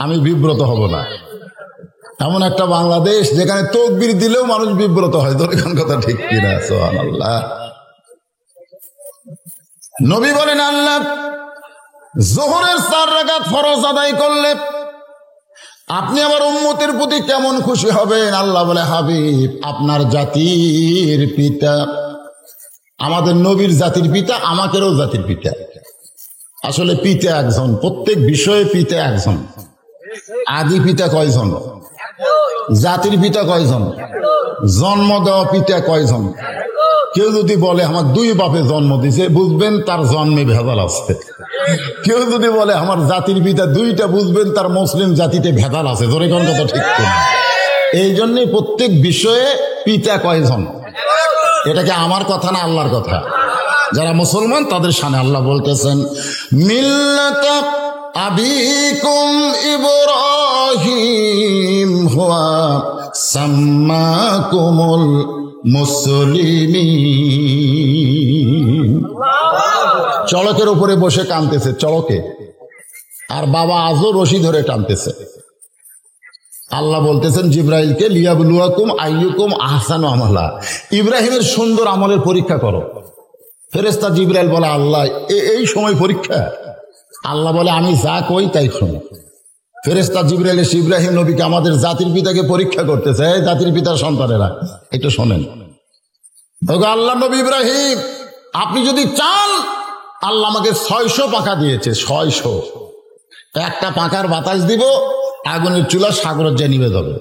আমি বিব্রত হব না। এমন একটা বাংলাদেশ যেখানে তাকবীর দিলেও মানুষ বিব্রত হয়। দরকার কথা ঠিক কিনা? সুবহানাল্লাহ। নবী বলেন, আল্লাহ যোহরের 4 রাকাত ফরজ আদায় করলে আপনি আমার উম্মতের প্রতি কেমন খুশি হবেন? আল্লাহ বলে, হাবিব আপনার জাতির পিতা, আমাদের নবীর জাতির পিতা, আমাদেরও জাতির পিতা। আসলে পিতা একজন, প্রত্যেক বিষয়ে পিতা একজন। আদি পিতা কয়জন? জাতির পিতা কয়জন? জন্ম দেওয়া পিতা কয়জন? কেউ যদি বলে আমার 2 বাপে জন্ম দিছে, বুঝবেন তার জন্মে ভেজাল আছে। কেউ যদি বলে আমার জাতির পিতা 2টা, বুঝবেন তার মুসলিম জাতিতে ভেজাল আছে। ধরে কোন কথা ঠিক কিনা? এই জন্যে প্রত্যেক বিষয়ে পিতা কয়জন? এটা কি আমার কথা না আল্লাহর কথা? যারা মুসলমান তাদের শানে আল্লাহ বলতেছেন, মিল্লাতা আবিকুম ইব্রাহিম হুয়া সাম্মাকুমুল মুসলিমিন। চড়কের উপরে বসে কাঁদতেছে, চড়কে, আর বাবা আজও রশি ধরে টানতেছে। আল্লাহ বলতেছেন জিব্রাইলকে, লিয়াবলুয়াকুম আইয়ুকুম আহসানু আমালা, ইব্রাহিমের সুন্দর আমলের পরীক্ষা করো। ফেরেশতা জিব্রাইল বলে, আল্লাহ এই সময় পরীক্ষা? আল্লাহ বলে, আমি যা কই তাই শোনো। ফেরেশতা জিব্রাইল এসে ইব্রাহিম নবীকে, আমাদের জাতির পিতাকে পরীক্ষা করতেছে। এই জাতির পিতার সন্তানেরা একটু শোনেন। আল্লাহ নবী ইব্রাহিম, আপনি যদি চান, আল্লাহ আমাকে 600 পাখা দিয়েছে, 600। একটা পাখার বাতাস দিব, আগুনের চুলা সাগরের যে নিবে যাবে।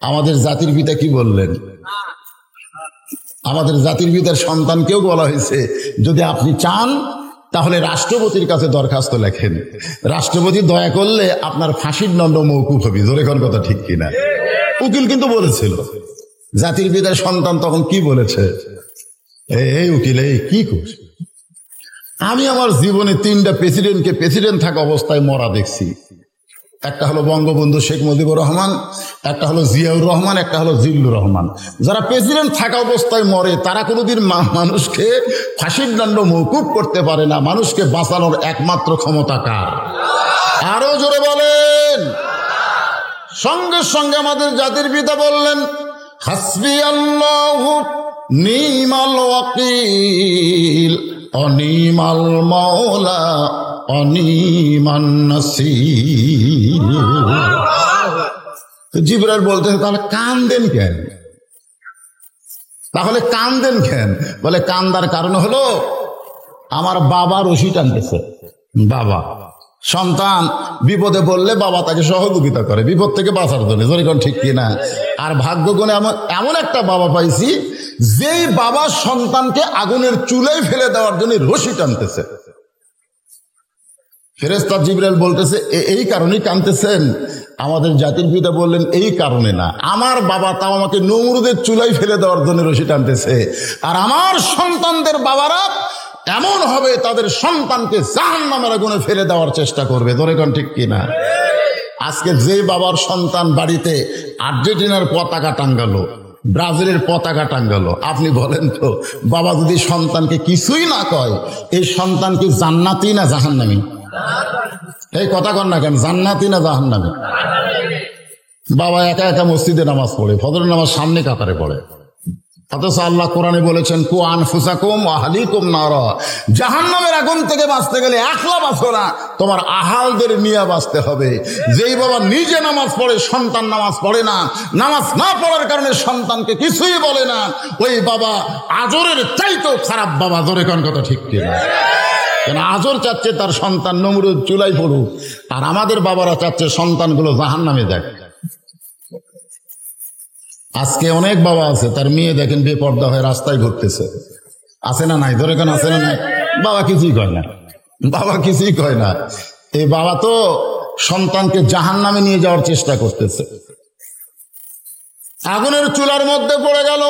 আমাদের জাতির পিতা কি বললেন? আমাদের জাতির পিতার সন্তানকেও বলা হয়েছে, যদি আপনি চান তাহলে রাষ্ট্রপতির কাছে দরখাস্ত লেখেন, রাষ্ট্রপতি দয়া করলে আপনার ফাঁসির দণ্ড মওকুফ হবে। ধরে কোন কথা ঠিক কিনা? উকিল কিন্তু বলেছিল। জাতির পিতার সন্তান তখন কি বলেছে? এই উকিল, এই কি করছে? আমি আমার জীবনে 3টা প্রেসিডেন্টকে প্রেসিডেন্ট থাকা অবস্থায় মরা দেখছি। একটা হলো বঙ্গবন্ধু শেখ মুজিবুর রহমান, একটা হলো জিয়াউর রহমান, একটা হলো জিল্লুর রহমান। যারা প্রেসিডেন্ট থাকা অবস্থায় মরে তারা কোনোদিন মানুষকে ফাঁসির দণ্ড মওকুফ করতে পারে না। মানুষকে বাঁচানোর একমাত্র ক্ষমতা কার? আরো জোরে বলেন। সঙ্গে সঙ্গে আমাদের জাতির পিতা বললেন, হাসবি আল্লাহু নিমাল ওয়াকিল অনিমাল মাওলা অনিমান নাসির। জিবরাইল বলতেছে, তাহলে কান্দেন কেন? তাহলে কান্দেন কেন? বলে, কান্দার কারণ হলো আমার বাবা রশি টানতেছে। বাবা, সন্তান বিপদে পড়লে বাবা তাকে সহযোগিতা করে বিপদ থেকে বাঁচার জন্য। যেরকম ঠিক কিনা? আর ভাগ্যগুণে এমন একটা বাবা পাইছি, যেই বাবা সন্তানকে আগুনের চুলায় ফেলে দেওয়ার জন্য রশি টানতেছে। ফেরেশতা জিবরাইল বলতেছে, এই কারণেই কাঁদতেছেন? আমাদের জাতির পিতা বললেন, এই কারণে না, আমার বাবা তাও আমাকে নমরুদের চুলায় ফেলে দেওয়ার জন্য রশি টানতেছে, আর আমার সন্তানদের বাবারা এমন হবে তাদের সন্তানকে জাহান্নামের আগুনে ফেলে দেওয়ার চেষ্টা করবে। ধরে কোন ঠিক কিনা? আজকে যে বাবার সন্তান বাড়িতে আর্জেন্টিনার পতাকা টাঙ্গালো, ব্রাজিলের পতাকা টাঙ্গালো, আপনি বলেন তো, বাবা যদি সন্তানকে কিছুই না কয়, এই সন্তান কি জান্নাতি না জাহান্নামী? এই কথা কন না কেন? জান্নাতি না জাহান্নামী? বাবা একা একা মসজিদে নামাজ পড়ে, ফজরের নামাজ সামনে কাতারে পড়ে, অথচ আল্লাহ কোরআনে বলেছেন, কু আনফুসাকুম ওয়া আহলিকুম নারা, জাহান্নামের আগুন থেকে বাঁচতে গেলে একলা বাঁচো না, তোমার আহালদের নিয়ে বাঁচতে হবে। যেই বাবা নিজে নামাজ পড়ে, সন্তান নামাজ পড়ে না, নামাজ না পড়ার কারণে সন্তানকে কিছুই বলে না, ওই বাবা আজরের চাইতেও খারাপ বাবা। ধরে কোন কথা ঠিক কিনা? কেন আজর চাচ্ছে তার সন্তান নমরুদ চুলাই পড়ুক, আর আমাদের বাবারা চাচ্ছে সন্তানগুলো জাহান্নামে যাক। আজকে অনেক বাবা আছে, তার মেয়ে দেখেন বেপর্দা হয়ে রাস্তায় ঘুরতেছে, আছে না নাই? ধরে কেন আছে না নাই? বাবা কিছুই কয় না, বাবা কিছুই কয় না। এই বাবা তো সন্তানকে জাহান্নামে নিয়ে যাওয়ার চেষ্টা করতেছে। আগুনের চুলার মধ্যে পড়ে গেল,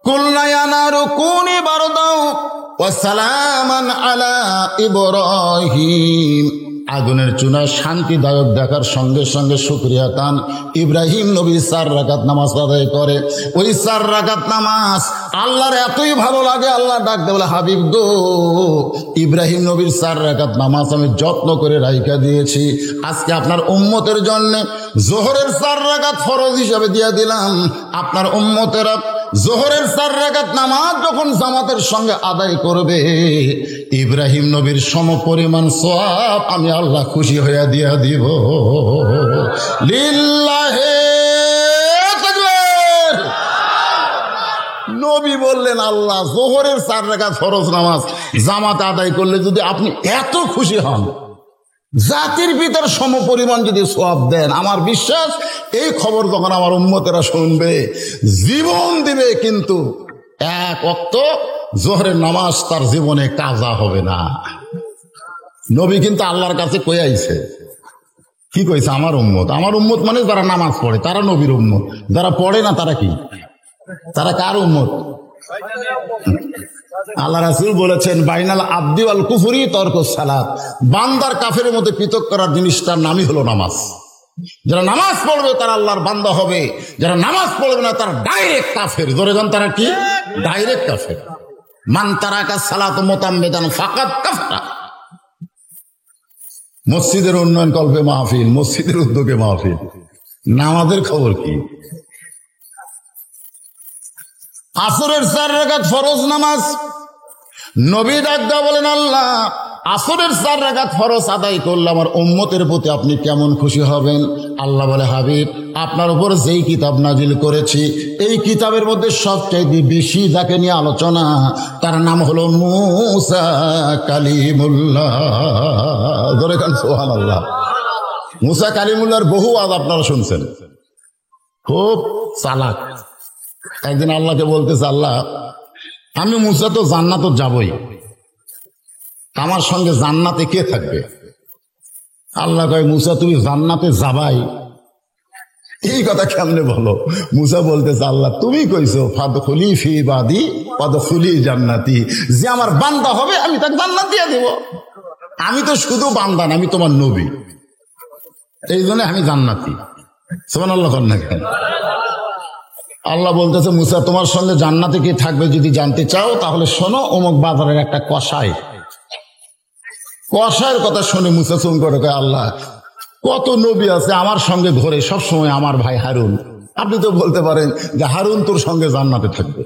কুলনা ইয়া নারু কুনি বারদাও ওয়া সালামান আলা ইব্রাহিম। আগুনের চুনায় শান্তিদায়ক দেখার সঙ্গে সঙ্গে শুকরিয়া খান ইব্রাহিম নবী 4 রাকাত নামাজ আদায় করে। ওই 4 রাকাত নামাজ আল্লাহর এতই ভালো লাগে, আল্লাহ ডাক দেয় বলে, হাবিব গো, ইব্রাহিম নবীর 4 রাকাত নামাজ আমি যত্ন করে রাইখা দিয়েছি, আজকে আপনার উম্মতের জন্য জোহরের 4 রাকাত ফরজ হিসাবে দিয়ে দিলাম। আপনার উম্মতেরা জোহরের 4 রাকাত নামাজ যখন জামাতের সঙ্গে আদায় করবে, ইব্রাহিম নবীর সমপরিমাণ সওয়াব আমি আল্লাহ খুশি হইয়া দিয়া দিব। লিল্লাহে তাকবীর। নবী বললেন, আল্লাহ জোহরের 4 রাকাত ফরজ নামাজ জামাতে আদায় করলে যদি আপনি এত খুশি হন, জাতির পিতার সমপরিমাণ যদি সওয়াব দেন, আমার বিশ্বাস এই খবর যখন আমার উম্মতেরা শুনবে জীবন দিবে, কিন্তু এক ওয়াক্ত জোহরের নামাজ তার জীবনে কাজা হবে না। নবী কিন্তু আল্লাহর কাছে কই আইছে, কি কইছে? আমার উম্মত মানে যারা নামাজ পড়ে তারা নবীর উম্মত, যারা পড়ে না তারা কি? তারা কার উম্মত? আল্লাহ রাসূল বলেছেন, বাইনাল আবদি ওয়াল কুফরি তরকুস সালাত। বান্দার কাফেরের মধ্যে পৃথক করার জিনিসটার নামই হলো নামাজ। যারা নামাজ পড়বে তারা আল্লাহর বান্দা হবে, যারা নামাজ পড়বে না তারা ডাইরেক্ট কাফের। ধরে যান, তারা কি? ডাইরেক্ট কাফের। মান তারাকা সালাত মুতাম্মিদান ফাকাদ কাফারা। মসজিদের উন্নয়ন কল্পে মাহফিল, মসজিদের উদ্যোগে মাহফিল, নামাজের খবর কি? আসরের 4 রাকাত ফরজ নামাজ নবী ডাকদা বলেন, আল্লাহ আসরের 4 রাকাত ফরজ আদায় করলে আমার উম্মতের প্রতি আপনি কেমন খুশি হবেন? আল্লাহ বলে, হাবিব, আপনার উপর যেই কিতাব নাজিল করেছি এই কিতাবের মধ্যে সবচাইতে বেশি যাকে নিয়ে আলোচনা তার নাম হলো মূসা কালিমুল্লাহ। ধরে খান সুবহানাল্লাহ। মূসা কালিমুল্লাহর বহু আজ আপনারা শুনছেন, খুব চালাক। একদিন আল্লাহকে বলতেছে, আল্লাহ আমি মূসা তো জান্নাতে যাবই, আমার সঙ্গে জান্নাতে কে থাকবে? আল্লাহ কয়, মূসা তুমি জান্নাতে যাবাই, এই কথা কেমনে বলো? মূসা বলতেছে, আল্লাহ তুমি কইছো ফাদখুলি ফি ইবাদি ওয়াদখুলি জান্নাতি, যে আমার বান্দা হবে আমি তাকে জান্নাত দিয়ে দেব। আমি তো শুধু বান্দা না, আমি তোমার নবী, এই জন্য আমি জান্নাতি। সুবহানাল্লাহ। আল্লাহ বলতেছে, মূসা তোমার সঙ্গে জান্নাতে কে থাকবে যদি জানতে চাও তাহলে শোনো, অমুক বাজারের একটা কসাইয়ের কথা শুনে মূসা চুম করে কয়, আল্লাহ কত নবী আছে আমার সঙ্গে ঘরে সবসময়, আমার ভাই হারুন, আপনি তো বলতে পারেন যে হারুন তোর সঙ্গে জান্নাতে থাকবে।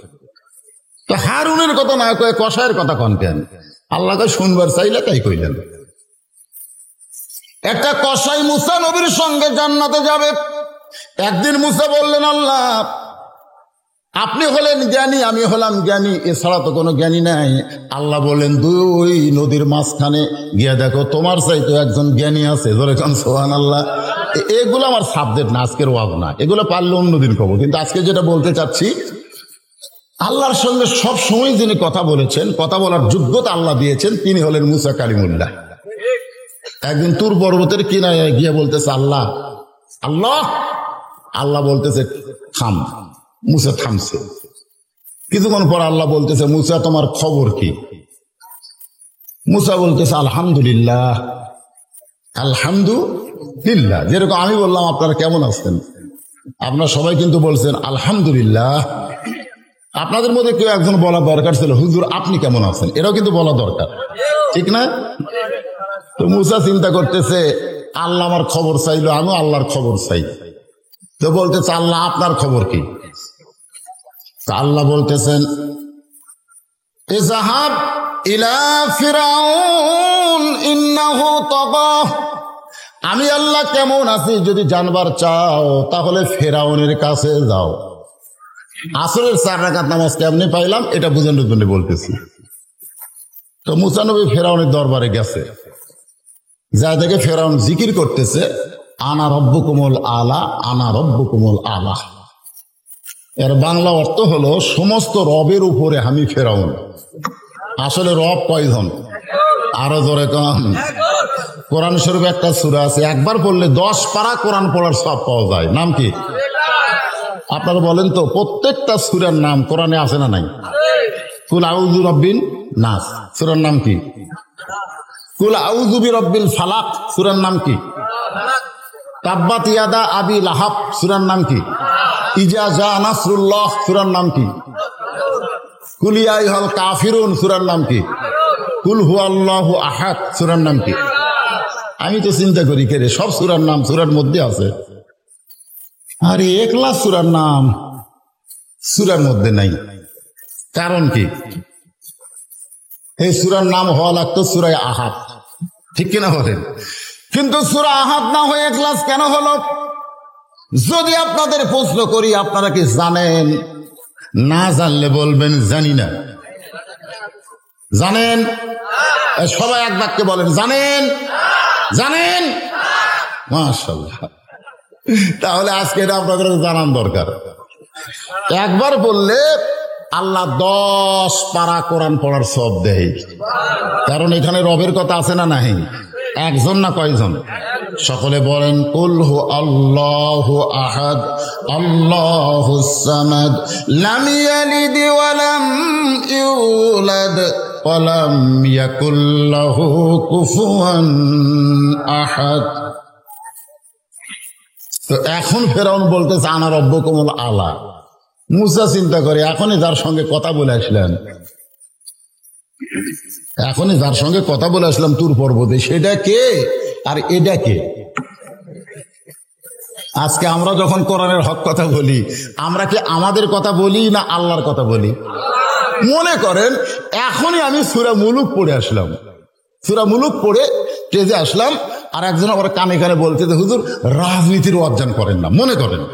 তো হারুনের কথা না কয়ে কসাইয়ের কথা কন কেন? আল্লাহকে শুনবার চাইলে তাই কইলেন। একটা কসাই মূসা নবীর সঙ্গে জান্নাতে যাবে। একদিন মূসা বললেন, আল্লাহ আপনি হলেন জ্ঞানী, আমি হলাম জ্ঞানী, এছাড়া তো কোনো জ্ঞানী নাই। আল্লাহ বলেন, 2 নদীর মাঝখানে গিয়ে দেখো তোমার চাইতে একজন জ্ঞানী আছে। ধরে কান সুবহানাল্লাহ। এগুলো আমার সাবজেক্ট না, আজকের ওয়াজ না, এগুলো পারলে অন্যদিন কব। কিন্তু আজকে যেটা বলতে চাচ্ছি, আল্লাহর সঙ্গে সব সময় যিনি কথা বলেছেন, কথা বলার যোগ্যতা আল্লাহ দিয়েছেন, তিনি হলেন মূসা কালিমুল্লাহ। একদিন তুর পর্বতের কিনারে গিয়ে বলতেছে, আল্লাহ আল্লাহ আল্লাহ বলতেছে থাম। মূসা থামছে। কিছুক্ষণ পর আল্লাহ বলতেছে, মূসা তোমার খবর কি? মূসা বলতেছে, আলহামদুলিল্লাহ আলহামদুলিল্লাহ। যেরকম আমি বললাম আপনারা কেমন আছেন, আপনারা সবাই কিন্তু বলছেন আলহামদুলিল্লাহ। আপনাদের মধ্যে কেউ একজন বলা দরকার ছিল, হুজুর আপনি কেমন আছেন, এটাও কিন্তু বলা দরকার, ঠিক না? তো মূসা চিন্তা করতেছে, আল্লাহ আমার খবর চাইলো, আমিও আল্লাহর খবর চাই। তো বলতেছে, আল্লাহ আপনার খবর কি? আল্লাহ বলতেছেন, ইযহাব ইলা ফিরাউন ইন্নাহু তাগা। আমি আল্লাহ কেমন আছি যদি জানবার চাও তাহলে ফেরাউনের কাছে যাও। আসরের 4 রাকাত নামাজ কেমনে পাইলাম এটা বুঝানোর জন্য বলতেছি। তো মূসা নবী ফেরাউনের দরবারে গেছে, যা দেখে ফেরাউন জিকির করতেছে, আনা রব্বুকুমুল আলা, আনা রব্বুকুমুল আলা। এর বাংলা অর্থ হলো, সমস্ত রবের উপরে আমি ফেরাউন। আসলে রব কয়জন? আরো জোরে কম। কোরআন শরীফে একটা সূরা আছে, একবার পড়লে 10 পারা কোরআন পড়ার সব পাওয়া যায়। নাম কি? আপনারা বলেন তো, প্রত্যেকটা সূরার নাম কোরআনে আছে না নাই? কুল আউযু রাব্বিন নাস সূরার নাম কি? কুল আউযু বিরাব্বিল ফালাক সূরার নাম কি? তাব্বাত ইয়াদা আবি লাহাব সূরার নাম কি? ইজা জা নাসরুল্লাহ সূরার নাম কি? কুল ইয়া আইয়ুহাল কাফিরুন সূরার নাম কি? কুল হুয়াল্লাহু আহাদ সূরার নাম কি? আমি তো চিন্তা করি কে রে, সব সূরার নাম সূরার মধ্যে আছে, আরে ইখলাস সূরার নাম সূরার মধ্যে নাই। কারণ কি? এই সূরার নাম হওয়া লাগতো সূরা আহাদ, ঠিক কিনা বলেন? কিন্তু সূরা আহাদ না হয়ে ইখলাস কেন হলো? যদি আপনাদের প্রশ্ন করি, আপনারা কি জানেন? না জানলে বলবেন জানি না। জানেন? সবাই এক বাক্যে বলেন জানেন। জানেন? মাশাআল্লাহ। তাহলে আজকে এটা আপনাদের জানান দরকার। একবার বললে আল্লাহ 10 পারা কোরআন পড়ার সওয়াব দেয়। কারণ এখানে রবের কথা আছে না নাই? একজন না কয়জন? সকলে বলেন কুল হু আল্লাহু আহাদ আল্লাহুস সামাদ লাম ইয়ালিদ ওয়া লাম ইউলাদ ওয়া লাম ইয়াকুল লাহু কুফুয়ান আহাদ। তো এখন ফেরাউন বলতেছে আনা রব্বুকুমুল আলা। মুসা চিন্তা করে, এখনই যার সঙ্গে কথা বলে আসলাম, এখনই যার সঙ্গে কথা বলে আসলাম তুর পর্বতে, সেটা কে আর এটা কে? আজকে আমরা যখন কোরআনের হক কথা বলি, আমরা কি আমাদের কথা বলি না আল্লাহর কথা বলি? মনে করেন এখনই আমি সূরা মুলুক পড়ে আসলাম, সূরা মুলুক পড়ে স্টেজে আসলাম, আর একজন আবার কানে কানে বলতে যে হুজুর রাজনীতির অর্জন করেন না। মনে করেন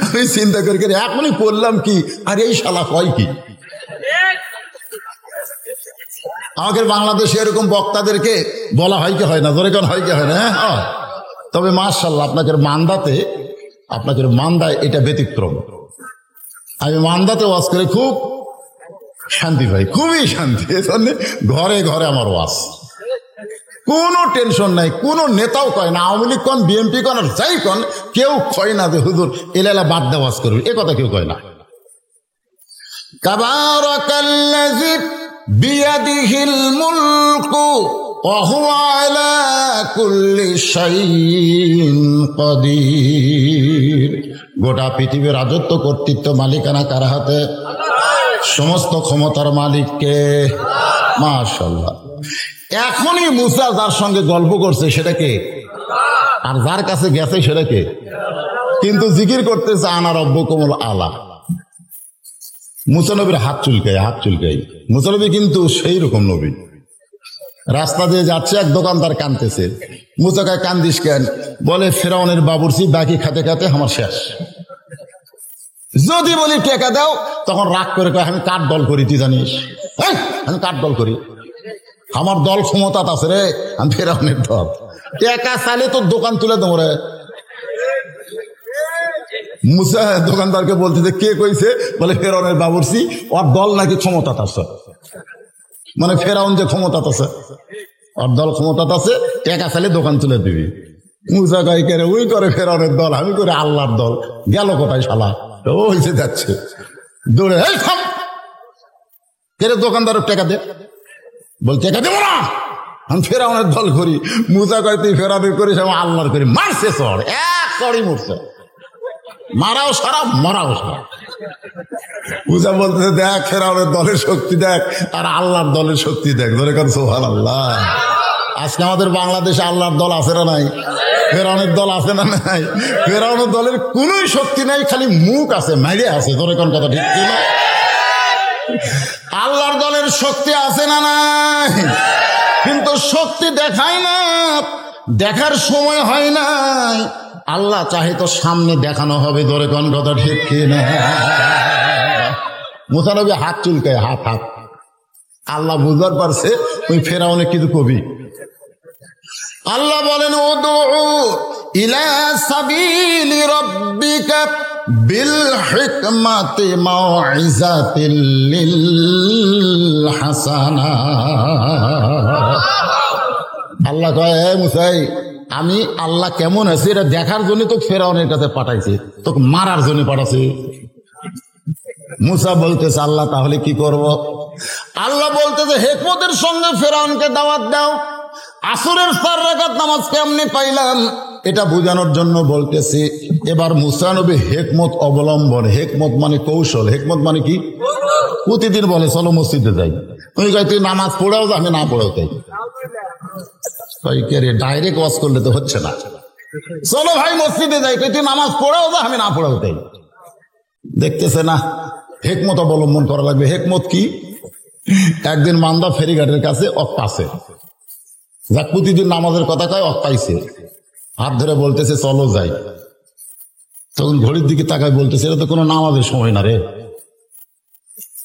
আমি চিন্তা করি এখনই পড়লাম কি, আর এই শালা হয় কি? আমাদের বাংলাদেশে এরকম বক্তাদেরকে বলা হয় কি হয় না? জোরে কোন হয় কি হয় না? হ্যাঁ, তবে মাশাআল্লাহ আপনাদের মান্দায় এটা ব্যতিক্রম। আমি মান্দাতে ওয়াজ করে খুব শান্তি পাই, খুবই শান্তি। এজন্য ঘরে ঘরে আমার ওয়াজ, কোনো টেনশন নাই। কোনো নেতাও কয় না, আওয়ামী লীগ কন বিএনপি কন আর যাই কন, কেউ কয় না যে হুজুর এলালা বাদ দেওয়া ওয়াজ করবে, এ কথা কেউ কয় না। তাবারাকাল্লাযী বিয়াদিহিল মুলকু ওয়া হুয়া আলা কুল্লি শাইইন কাদির। গোটা পৃথিবীর রাজত্ব কর্তৃত্ব মালিকানা কার হাতে? সমস্ত ক্ষমতার মালিককে। মাশাআল্লাহ। এখনই মুসা যার সঙ্গে গল্প করছে সেটা কে? আর যার কাছে গেছে সেটা কে? কিন্তু জিকির করতেছে আনা রব্বুকুমুল আলা। মুসা নবীর হাত চুলকাই। মুসা নবী কিন্তু সেই রকম নবী। রাস্তা দিয়ে যাচ্ছে, এক দোকানদার কানতেছে। মুসা কয় কান্দিস কেন? বলে ফেরাউনের বাবুর্চি বাকি খাতে খাতে আমার শেষ। যদি বলি টেকা দাও, তখন রাগ করে কয় আমি কার দল করি তুই জানিস? আমি কার দল করি? আমার দল ক্ষমতা আছে রে, আমি ফেরাউনের দল। টেকা চাইলে তোর দোকান তুলে দেবো রে। মুসা দোকানদারকে বলতেছে কে কইছে? বলে ফেরাউনের বাবুর্চি, ওর দল নাকি ক্ষমতা আছে। মানে ফেরাউন যে ক্ষমতা আছে, ওর দল ক্ষমতা আছে, টেকা চাইলে দোকান তুলে দিবি। মুসা কয় কে রে? ওই করে ফেরাউনের দল, আমি করে আল্লাহর দল। গেল কোথায় শালা? ও হয়েছে যাচ্ছে দৌড়ে, এই থাম, কে রে দোকানদারের টেকা দে। বল টেকা দেবো না, আমি ফেরাউনের দল করি। মুসা কয় তুই ফেরাউনের করিস, আমি আল্লাহর করি। মারছে চড়, এক চড়ই মরছে। মারাও সারা, মরাও সারা। মুসা বলতেছে দেখ ফেরাউনের দলের শক্তি দেখ আর আল্লাহর দলের শক্তি দেখ। ধরে কারণ সুবহানাল্লাহ। আজকে আমাদের বাংলাদেশে আল্লাহর দল আছে না নাই? ফেরাউনের দল আছে না নাই? ফেরাউনের দলের কোন শক্তি নাই, খালি মুখ আছে, মাইরে আছে। ধরে কোন কথা ঠিক ছিল? আল্লাহর দলের শক্তি আছে না নাই? কিন্তু শক্তি দেখায় না, দেখার সময় হয় নাই। আল্লাহ চাহে তো সামনে দেখানো হবে। ধরে কোন কথা ঠিক কিনা? মুসা নবী হাত চুলকায়, হাত। আল্লাহ বুঝবার পারছে ওই ফেরাউনে কিছু কবি। আল্লাহ বলেন উদউ ইলা সাবিলি রাব্বিকা বিল হিকমাতি মাউইজাতিল লিল হাসানা। আল্লাহ কয় হে মুসাই, আমি আল্লাহ কেমন আছে এটা দেখার জন্য তো ফেরাউনের কাছে পাঠাইছি, তোকে মারার জন্য পাঠাচ্ছি। মুসা বলতেছে আল্লাহ তাহলে কি করব? আল্লাহ বলতেছে হিকমতের সঙ্গে ফেরাউনকে দাওয়াত দাও। আসরের 4 রাকাত নামাজ কেমনে পাইলাম এটা বোঝানোর জন্য বলতেছি। এবার মুসা নবী হিকমত অবলম্বন, হিকমত মানে কৌশল, হিকমত মানে কি? প্রতিদিন বলে চলো মসজিদে যাই, তুমি কয় তুই নামাজ পড়েও যা, আমি না পড়েও তাই। ডাইরেক্ট ওয়াজ করলে তো হচ্ছে না, চলো ভাই মসজিদে যাই, তুই নামাজ পড়েও যা, আমি না পড়েও তাই। দেখতেছে না হিকমত অবলম্বন করা লাগবে। হিকমত কি? একদিন মান্দা ফেরিঘাটের কাছে পাশে যাক প্রতিদিন নামাজের কথা কয়, পাইছে, হাত ধরে বলতেছে চলো যাই। তখন ঘড়ির দিকে তাকায় বলতেছে এটা তো কোনো নামাজের সময় না রে,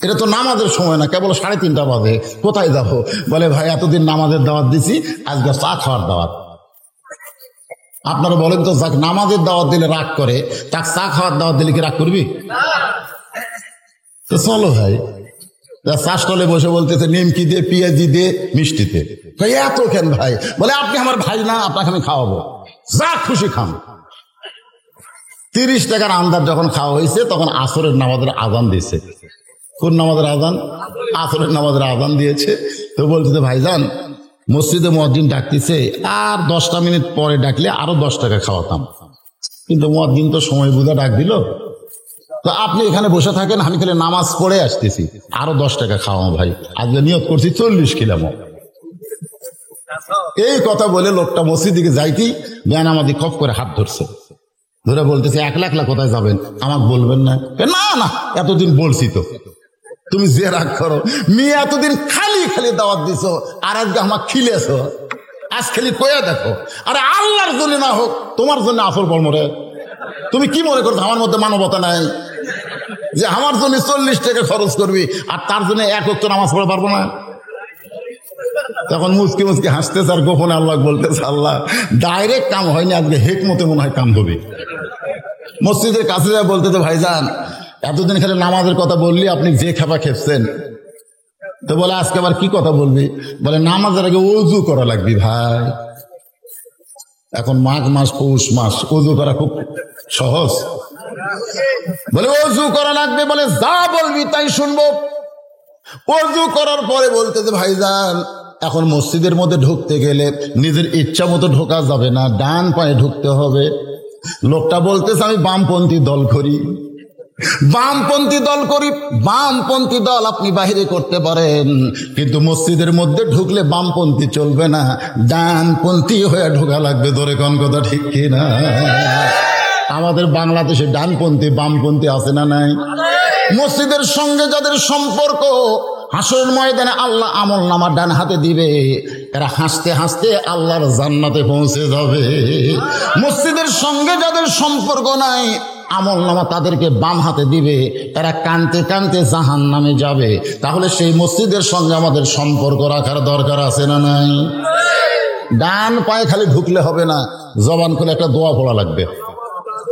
এটা তো নামাজের সময় না, কেবল 3:30 বাজে, কোথায় যাবো? বলে ভাই এতদিন নামাজের দাওয়াত দিছি, আজকে চা খাওয়ার দাওয়াত। আপনারা বলেন তো, যাক নামাজের দাওয়াত দিলে রাগ করে, তাক চা খাওয়ার দাওয়াত দিলে কি রাগ করবি? তো চলো ভাই। চা স্টলে বসে বলতেছে নিমকি দে, পেঁয়াজি দে, মিষ্টিতে। এত কেন ভাই? বলে আপনি আমার ভাই না, আপনাকে আমি খাওয়াবো, যা খুশি খান। 30 টাকার আন্দাজ যখন খাওয়া হয়েছে তখন আসরের নামাজের আজান দিয়েছে। কোন নামাজের আজান? আসরের নামাজের আজান দিয়েছে। তো বলতেছে ভাইজান মসজিদে মুয়াজ্জিন ডাকতেছে, আর 10টা মিনিট পরে ডাকলে আরো 10 টাকা খাওয়াতাম, কিন্তু মুয়াজ্জিন তো সময় বুঝা ডাক দিল, তো আপনি এখানে বসে থাকেন, আমি খালি নামাজ পড়ে আসতেছি, আরো 10 টাকা খাওয়াও ভাই, আজকে নিয়ত করছি 40 কিলাম। এই কথা বলে লোকটা মসজিদ দিকে যাইতেই বেনামাজি খপ করে হাত ধরছে, ধরে বলতেছে 1 লাখ কোথায় যাবেন, আমাকে বলবেন না? না না এতদিন বলছি তো, তুমি যে রাগ করো, মেয়ে এতদিন খালি খালি দাওয়াত দিছো, আর আজকে আমাকে খিলেছো, আজ খালি কয়ে দেখো। আরে আল্লাহর জন্য না হোক, তোমার জন্য আসর পড় রে। তুমি কি মনে করছো আমার মধ্যে মানবতা নাই যে আমার জন্য 40 টাকা খরচ করবি আর তার জন্য 1 ওয়াক্ত নামাজ পড়ে পারবো না? তখন মুচকি মুচকি হাসতেছে আর গোপনে আল্লাহ বলতেছে আল্লাহ ডাইরেক্ট কাম হয়নি, আজকে হিকমতে মনে হয় কাম হবে। মসজিদের কাছে যা বলতেছে ভাইজান এতদিন খালি নামাজের কথা বললি, আপনি যে খেপা খেপছেন। তো বলে আজকে আবার কি কথা বলবি? বলে নামাজের আগে ওযু করা লাগবে ভাই। এখন মাঘ মাস, পৌষ মাস, ওযু করা খুব সহজ। বলে ওযু করা লাগবে, বলে যা বলবি তাই শুনবো। ওযু করার পরে বলতেছে ভাইজান এখন মসজিদের মধ্যে ঢুকতে গেলে নিজের ইচ্ছা মতো ঢোকা যাবে না, ডান পায়ে ঢুকতে হবে। লোকটা বলতেছে আমি বামপন্থী দল করি, বামপন্থী দল করি। বামপন্থী দল আপনি বাহিরে করতে পারেন, কিন্তু মসজিদের মধ্যে ঢুকলে বামপন্থী চলবে না, ডানপন্থী হয়ে ঢোকা লাগবে। ধরে কোন কথা ঠিক কিনা? আমাদের বাংলাদেশে ডানপন্থী বামপন্থী আছে না নাই? মসজিদের সঙ্গে যাদের সম্পর্ক, হাসরের ময়দানে আল্লাহ আমল নামা ডান হাতে দিবে, এরা হাসতে হাসতে আল্লাহর জান্নাতে পৌঁছে যাবে। মসজিদের সঙ্গে যাদের সম্পর্ক নাই, আমল নামা তাদেরকে বাম হাতে দিবে, এরা কানতে কানতে জাহান্নামে যাবে। তাহলে সেই মসজিদের সঙ্গে আমাদের সম্পর্ক রাখার দরকার আছে না নাই? ডান পায়ে খালি ঢুকলে হবে না, জবান খুলে একটা দোয়া পড়া লাগবে,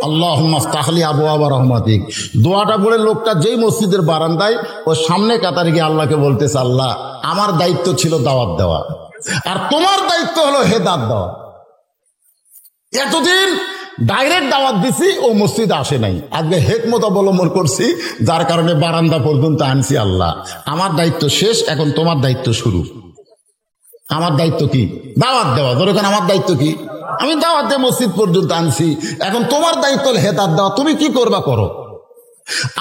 আল্লাহুম্মা ইফতাহলি আবওয়াবা রাহমাতিক। দোয়াটা পড়ে লোকটা যেই মসজিদের বারান্দায় ও সামনে কাতারে গিয়ে আল্লাহকে বলতেছে আল্লাহ আমার দায়িত্ব ছিল দাওয়াত দেওয়া, আর তোমার দায়িত্ব হলো হেদায়েত দেওয়া। এতদিন ডাইরেক্ট দাওয়াত দিছি, ও মসজিদে আসে নাই, আজকে হিকমত অবলম্বন করছি, যার কারণে বারান্দা পর্যন্ত আনছি। আল্লাহ আমার দায়িত্ব শেষ, এখন তোমার দায়িত্ব শুরু। আমার দায়িত্ব কি? দাওয়াত দেওয়া। ধরো এখন আমার দায়িত্ব কি? আমি দাওয়াত দিয়ে মসজিদ পর্যন্ত আনছি, এখন তোমার দায়িত্ব হেদায়েত দেওয়া, তুমি কি করবা করো।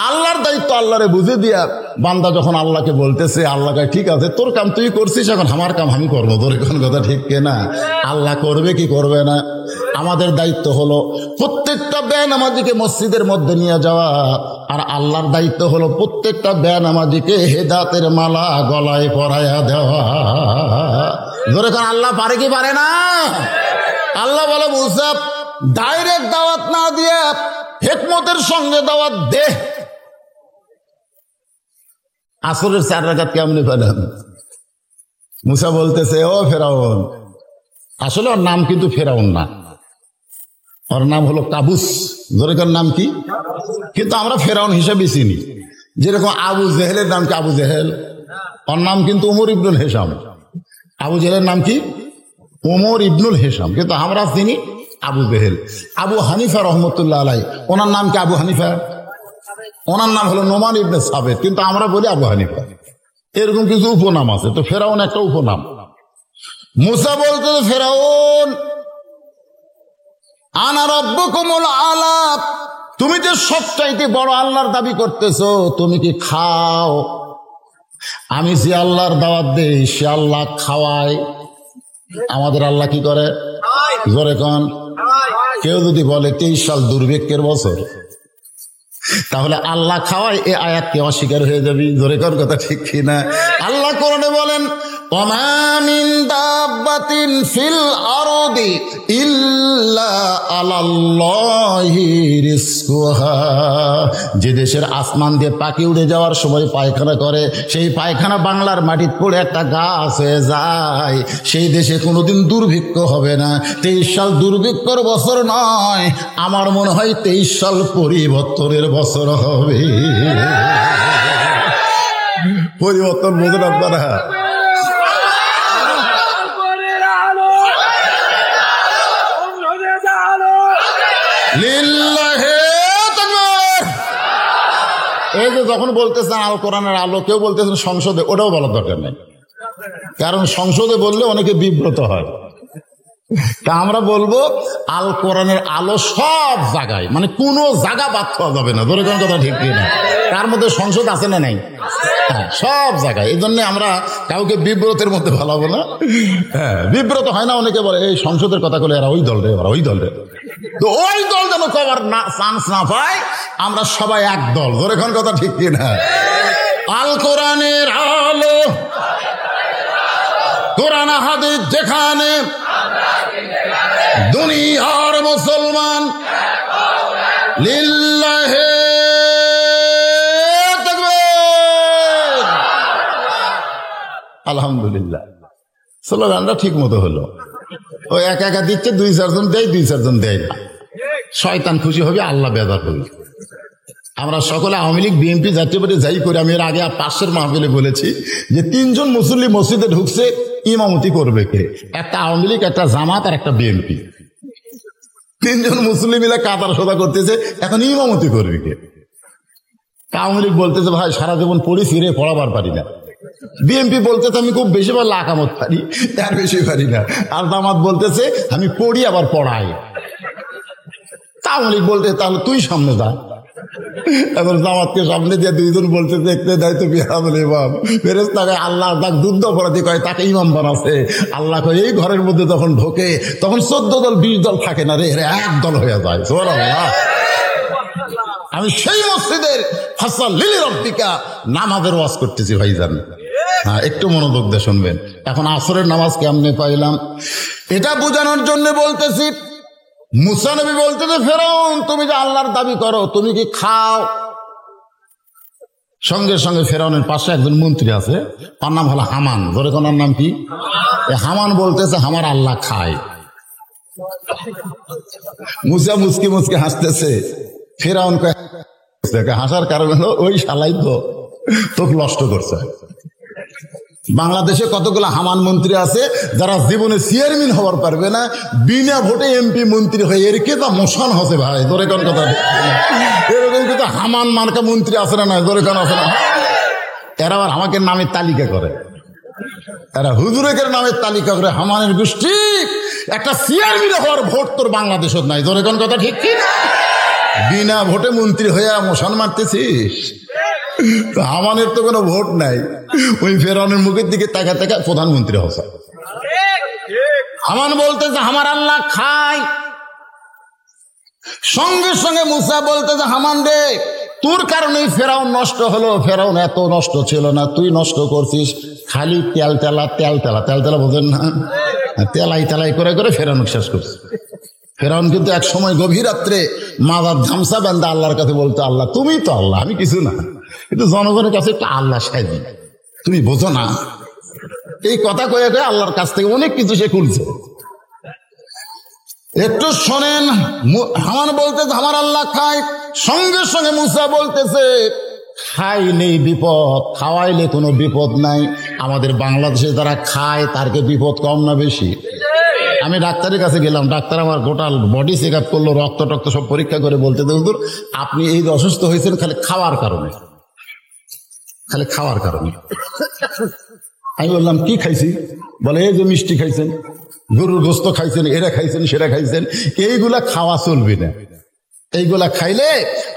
আল্লাহর দায়িত্ব আল্লাহরে বুঝে দিয়া বান্দা যখন আল্লাহকে বলতেছে, আল্লাহ কয় ঠিক আছে তোর কাম তুই করছিস, এখন আমার কাম আমি করবো। ধরে কোন কথা ঠিক কিনা? আল্লাহ করবে কি করবে না? আমাদের দায়িত্ব হলো প্রত্যেকটা বেনামাজিকে মসজিদের মধ্যে নিয়ে যাওয়া, আর আল্লাহর দায়িত্ব হলো প্রত্যেকটা বেনামাজিকে হেদায়েতের মালা গলায় পরাইয়া দেওয়া। ধরে কোন আল্লাহ পারে কি পারে না? আল্লাহ বলে মুসা ডাইরেক্ট দাওয়াত না দিয়ে হিকমতের সঙ্গে দাওয়াত দে। আসরের 4 রাকাত কেমনে পেলেন? মুসা বলতেছে ও ফেরাউন, আসলে ওর নাম কিন্তু ফেরাউন না, ওর নাম হলো কাবুস। জোরেকার নাম কি? কিন্তু আমরা ফেরাউন হিসেবে চিনি। যেরকম আবু জেহেলের নাম কি? আবু জেহেল। ওর নাম কিন্তু উমর ইবনুল হিশাম। আবু জেহেলের নাম কি? ওমর ইবনুল হিসাম, কিন্তু আমরা চিনি আবু জেহেল। আবু হানিফা রহমতুল্লাহ আলাই, ওনার নাম কি আবু হানিফা? ওনার নাম হলো নোমান ইবনে সাবেত, কিন্তু আমরা বলি আবু হানিফা। এরকম কিছু উপনাম আছে। তো ফেরাউন একটা উপনাম। মুসা বলতে ফেরাউন, আনা রাব্বুকুমুল আলা, তুমি যে সবচাইতে বড় আল্লাহর দাবি করতেছো, তুমি কি খাও? আমি যে আল্লাহর দাওয়াত দেই সে আল্লাহ খাওয়ায়। আমাদের আল্লাহ কি করে? জোরে কন। কেউ যদি বলে 23 সাল দুর্ভিক্ষের বছর, তাহলে আল্লাহ খাওয়ায় এ আয়াতকে অস্বীকার হয়ে যাবি। জোরে কর কথা ঠিক কিনা? আল্লাহ কোরআনে বলেন, ওমা মিন দাব্বাতিন ফিল আরদি ইল্লা আলাল্লাহি রিজকুহা। যে দেশের আসমান দিয়ে পাখি উড়ে যাওয়ার সময় পায়খানা করে, সেই পায়খানা বাংলার মাটিতে পড়ে একটা গাছ হয়ে যায়, সেই দেশে কোনোদিন দুর্ভিক্ষ হবে না। 23 সাল দুর্ভিক্ষর বছর নয়, আমার মনে হয় 23 সাল পরিবর্তনের বছর হবে। পরিবর্তন বোঝেন আপনারা? এই যে যখন বলতেছেন আল কোরআনের আলো, কেউ বলতেছেন সংসদে, ওটাও বলার দরকার নেই, কারণ সংসদে বললে অনেকে বিব্রত হয়। তা আমরা বলবো আল কোরআনের আলো সব জায়গায়, মানে কোনো জায়গা বাদ খাওয়া যাবে না। ধরে কোন কথা ঠিক না? তার মধ্যে সংসদ আছে না নাই? হ্যাঁ, সব জায়গায়। এই জন্য আমরা কাউকে বিব্রতের মধ্যে ভালাবো না। হ্যাঁ, বিব্রত হয় না। অনেকে বলে এই সংসদের কথা বলে এরা ওই দল রে, ওরা ওই দল রে। তো ওই দল যেন কবার না, চান্স না পায়। আমরা সবাই এক দল। ধরে কোন কথা ঠিক কিনা? আল কোরআনের আলো, কোরআন হাদিস যেখানে, দুনিয়ার মুসলমান লিল্লাহে তাকবীর। আলহামদুলিল্লাহ, স্লোগানটা ঠিক মতো হলো। ও একা একা দিচ্ছে, 2-4 জন দেয়, 2-4 জন দেয় না। শয়তান খুশি হবে, আল্লাহ বেজার হবে। আমরা সকলে আওয়ামী লীগ, বিএনপি, জাতীয় পার্টি যাই করি। আমি এর আগে পাশের মাহফিলে বলেছি যে 3 জন মুসল্লি মসজিদে ঢুকছে, ইমামতি করবে কে? একটা আওয়ামী লীগ, একটা জামাত আর একটা বিএনপি। 3 জন মুসল্লি মিলে কাতার সোদা করতেছে, এখন ইমামতি করবে কে? আওয়ামী লীগ বলতেছে ভাই সারা জীবন পড়ি, ফিরে পড়াবার পারি না। বিএনপি বলতেছে আমি খুব বেশি বার লাকামত পারি, তার বেশি পারি না। আর জামাত বলতেছে আমি পড়ি আবার পড়াই। আওয়ামী লীগ বলতে তাহলে তুই সামনে যা। এখন জামাতকে সামনে দিয়ে 2 জন বলছে দেখতে দেয় তো বিহাবুল ইমাম, ফেরেশতাকে আল্লাহ তাকে দুধ অপরাধী কয়, তাকে ইমাম বানাচ্ছে। আল্লাহ কয় এই ঘরের মধ্যে যখন ঢোকে তখন 14 দল 20 দল থাকে না রে, এরা এক দল হয়ে যায়। সুবহানাল্লাহ। আমি সেই মসজিদের ফাসাল লিলি রব্বিকা নামাজের ওয়াজ করতেছি ভাইজান। হ্যাঁ, একটু মনোযোগ দিয়ে শুনবেন। এখন আসরের নামাজ কেমনে পাইলাম এটা বোঝানোর জন্য বলতেছি। মুসা নবী বলতেছে ফেরাউন, তুমি যে আল্লাহর দাবি করো, তুমি কি খাও? সঙ্গে সঙ্গে ফেরাউনের পাশে একজন মন্ত্রী আছে, তার নাম হলো হামান। ধরে কোনার নাম কি? হামান বলতেছে আমার আল্লাহ খায়। মুসা মুসকি মুসকি হাসতেছে। ফেরাউন হাসার কারণ হলো ওই শালাই তো তোকে নষ্ট করছে। বাংলাদেশে কতগুলো হামান মন্ত্রী আছে যারা জীবনে চেয়ারম্যান হওয়ার পারবে না, বিনা ভোটে এমপি মন্ত্রী হয়ে এর কে তা মোশন হচ্ছে ভাই। ধরে কোন কথা? এরকম কিন্তু হামান মার্কা মন্ত্রী আছে না? ধরে কোন আছে না? এরা আবার আমাকে নামের তালিকা করে, এরা হুজুরের নামের তালিকা করে। হামানের গোষ্ঠী একটা চেয়ারম্যান হওয়ার ভোট তোর বাংলাদেশে নাই। ধরে কোন কথা ঠিক কি? বিনা ভোটে মন্ত্রী হয়ে মোশন মারতেছিস। হামানের তো কোনো ভোট নাই, ওই ফেরাউনের মুখের দিকে তাকা তাকা প্রধানমন্ত্রী হসা। হামান বলতেছে আমার আল্লাহ খায়। সঙ্গে সঙ্গে মুসা বলতেছে হামান রে, তোর কারণেই ফেরাউন নষ্ট হলো। ফেরাউন এত নষ্ট ছিল না, তুই নষ্ট করছিস। খালি তেল তেলা তেল তেলা তেল তেলা বোঝেন না? তেলাই তেলাই করে করে ফেরাউন শেষ করছে। ফেরাউন কিন্তু এক সময় গভীর রাত্রে মাথার ধামসা বেঁধে আল্লাহর কাছে বলতো, আল্লাহ তুমি তো আল্লাহ, আমি কিছু না, কিন্তু জনগণের কাছে একটা আল্লাহ সাইদি, তুমি বোঝো না? এই কথা কয়ে কয়ে আল্লাহর কাছ থেকে অনেক কিছু সে খুলছে। একটু শোনেন, হামান বলতেছে আমার আল্লাহ খায়। সঙ্গে সঙ্গে মুসা বলতেছে খাইলেই বিপদ, খাওয়াইলে কোনো বিপদ নাই। আমাদের বাংলাদেশে যারা খায় তার কি বিপদ কম না বেশি? আমি ডাক্তারের কাছে গেলাম, ডাক্তার আমার গোটা বডি চেক আপ করলো, রক্ত টক্ত সব পরীক্ষা করে বলতে হুজুর আপনি এই যে অসুস্থ হয়েছেন খালি খাওয়ার কারণে, খালি খাওয়ার কারণে। আমি বললাম কি খাইছি? বলে এই যে মিষ্টি খাইছেন, গরুর গোস্ত খাইছেন, এরা খাইছেন, সেরা খাইছেন, এইগুলা খাওয়া চলবে না। এইগুলা খাইলে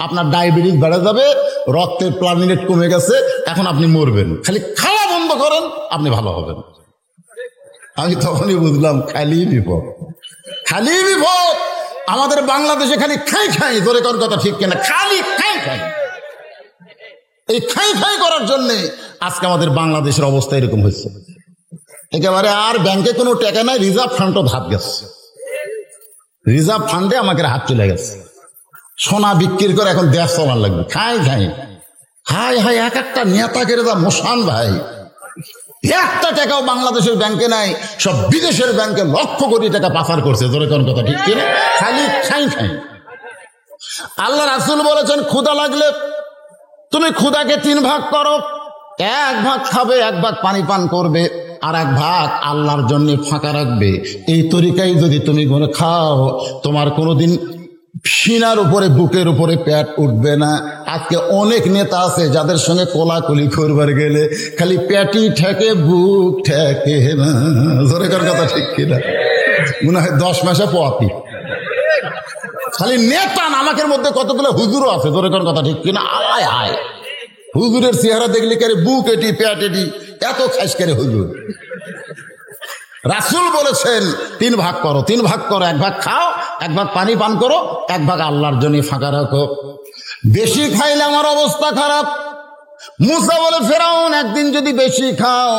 আপনার ডায়াবেটিস বেড়ে যাবে, রক্তের প্লামিনেট কমে গেছে, এখন আপনি মরবেন। খালি খাওয়া বন্ধ করেন, আপনি ভালো হবেন। আমি তখনই বুঝলাম খালি বিপদ, খালি বিপদ। আমাদের বাংলাদেশে খালি খাই খাই, ধরে কোন কথা ঠিক কিনা, খালি খাই খাই। এই খাই খাই করার জন্য আজকে আমাদের বাংলাদেশের অবস্থা এরকম হয়েছে। একেবারে আর ব্যাংকে কোনো টাকা নাই, রিজার্ভ ফান্ডও ভাত গেছে, রিজার্ভ ফান্ডে আমাকে হাত চলে গেছে। সোনা বিক্রি করে এখন দেশ চলার লাগবে, খাই খাই। হাই হাই, এক একটা নেতাকে যা মোশান ভাই, একটা টাকাও বাংলাদেশের ব্যাংকে নাই, সব বিদেশের ব্যাংকে লক্ষ কোটি টাকা পাচার করছে। ধরে কোন কথা ঠিক কিনা, খালি খাই খাই। আল্লাহ রাসূল বলেছেন ক্ষুধা লাগলে তুমি ক্ষুধাকে 3 ভাগ করো, 1 ভাগ খাবে, 1 ভাগ পানি পান করবে, আর 1 ভাগ আল্লাহর জন্য ফাঁকা রাখবে। এই তরিকায় যদি তুমি করে খাও, তোমার কোনোদিন সিনার উপরে বুকের উপরে পেট উঠবে না। আজকে অনেক নেতা আছে যাদের সঙ্গে কোলাকুলি করবার গেলে খালি পেটি ঠেকে, বুক ঠেকে না। জোরে কর কথা ঠিক কিনা, মনে হয় 10 মাসে পোয়াতি। খালি নেতা নামাকের মধ্যে কতগুলো হুজুরও আছে, জোরে কর কথা ঠিক কিনা। আয় আয়, হুজুরের চেহারা দেখলে কারে বুক এটি পেট এটি, এত খাইস করে হুজুর। রাসূল বলেছেন 3 ভাগ করো, 3 ভাগ করো, 1 ভাগ খাও, 1 ভাগ পানি পান করো, 1 ভাগ আল্লাহর জন্য ফাঁকা রাখো। বেশি খাইলে আমার অবস্থা খারাপ। মুসা বলে ফেরাউন একদিন যদি বেশি খাও,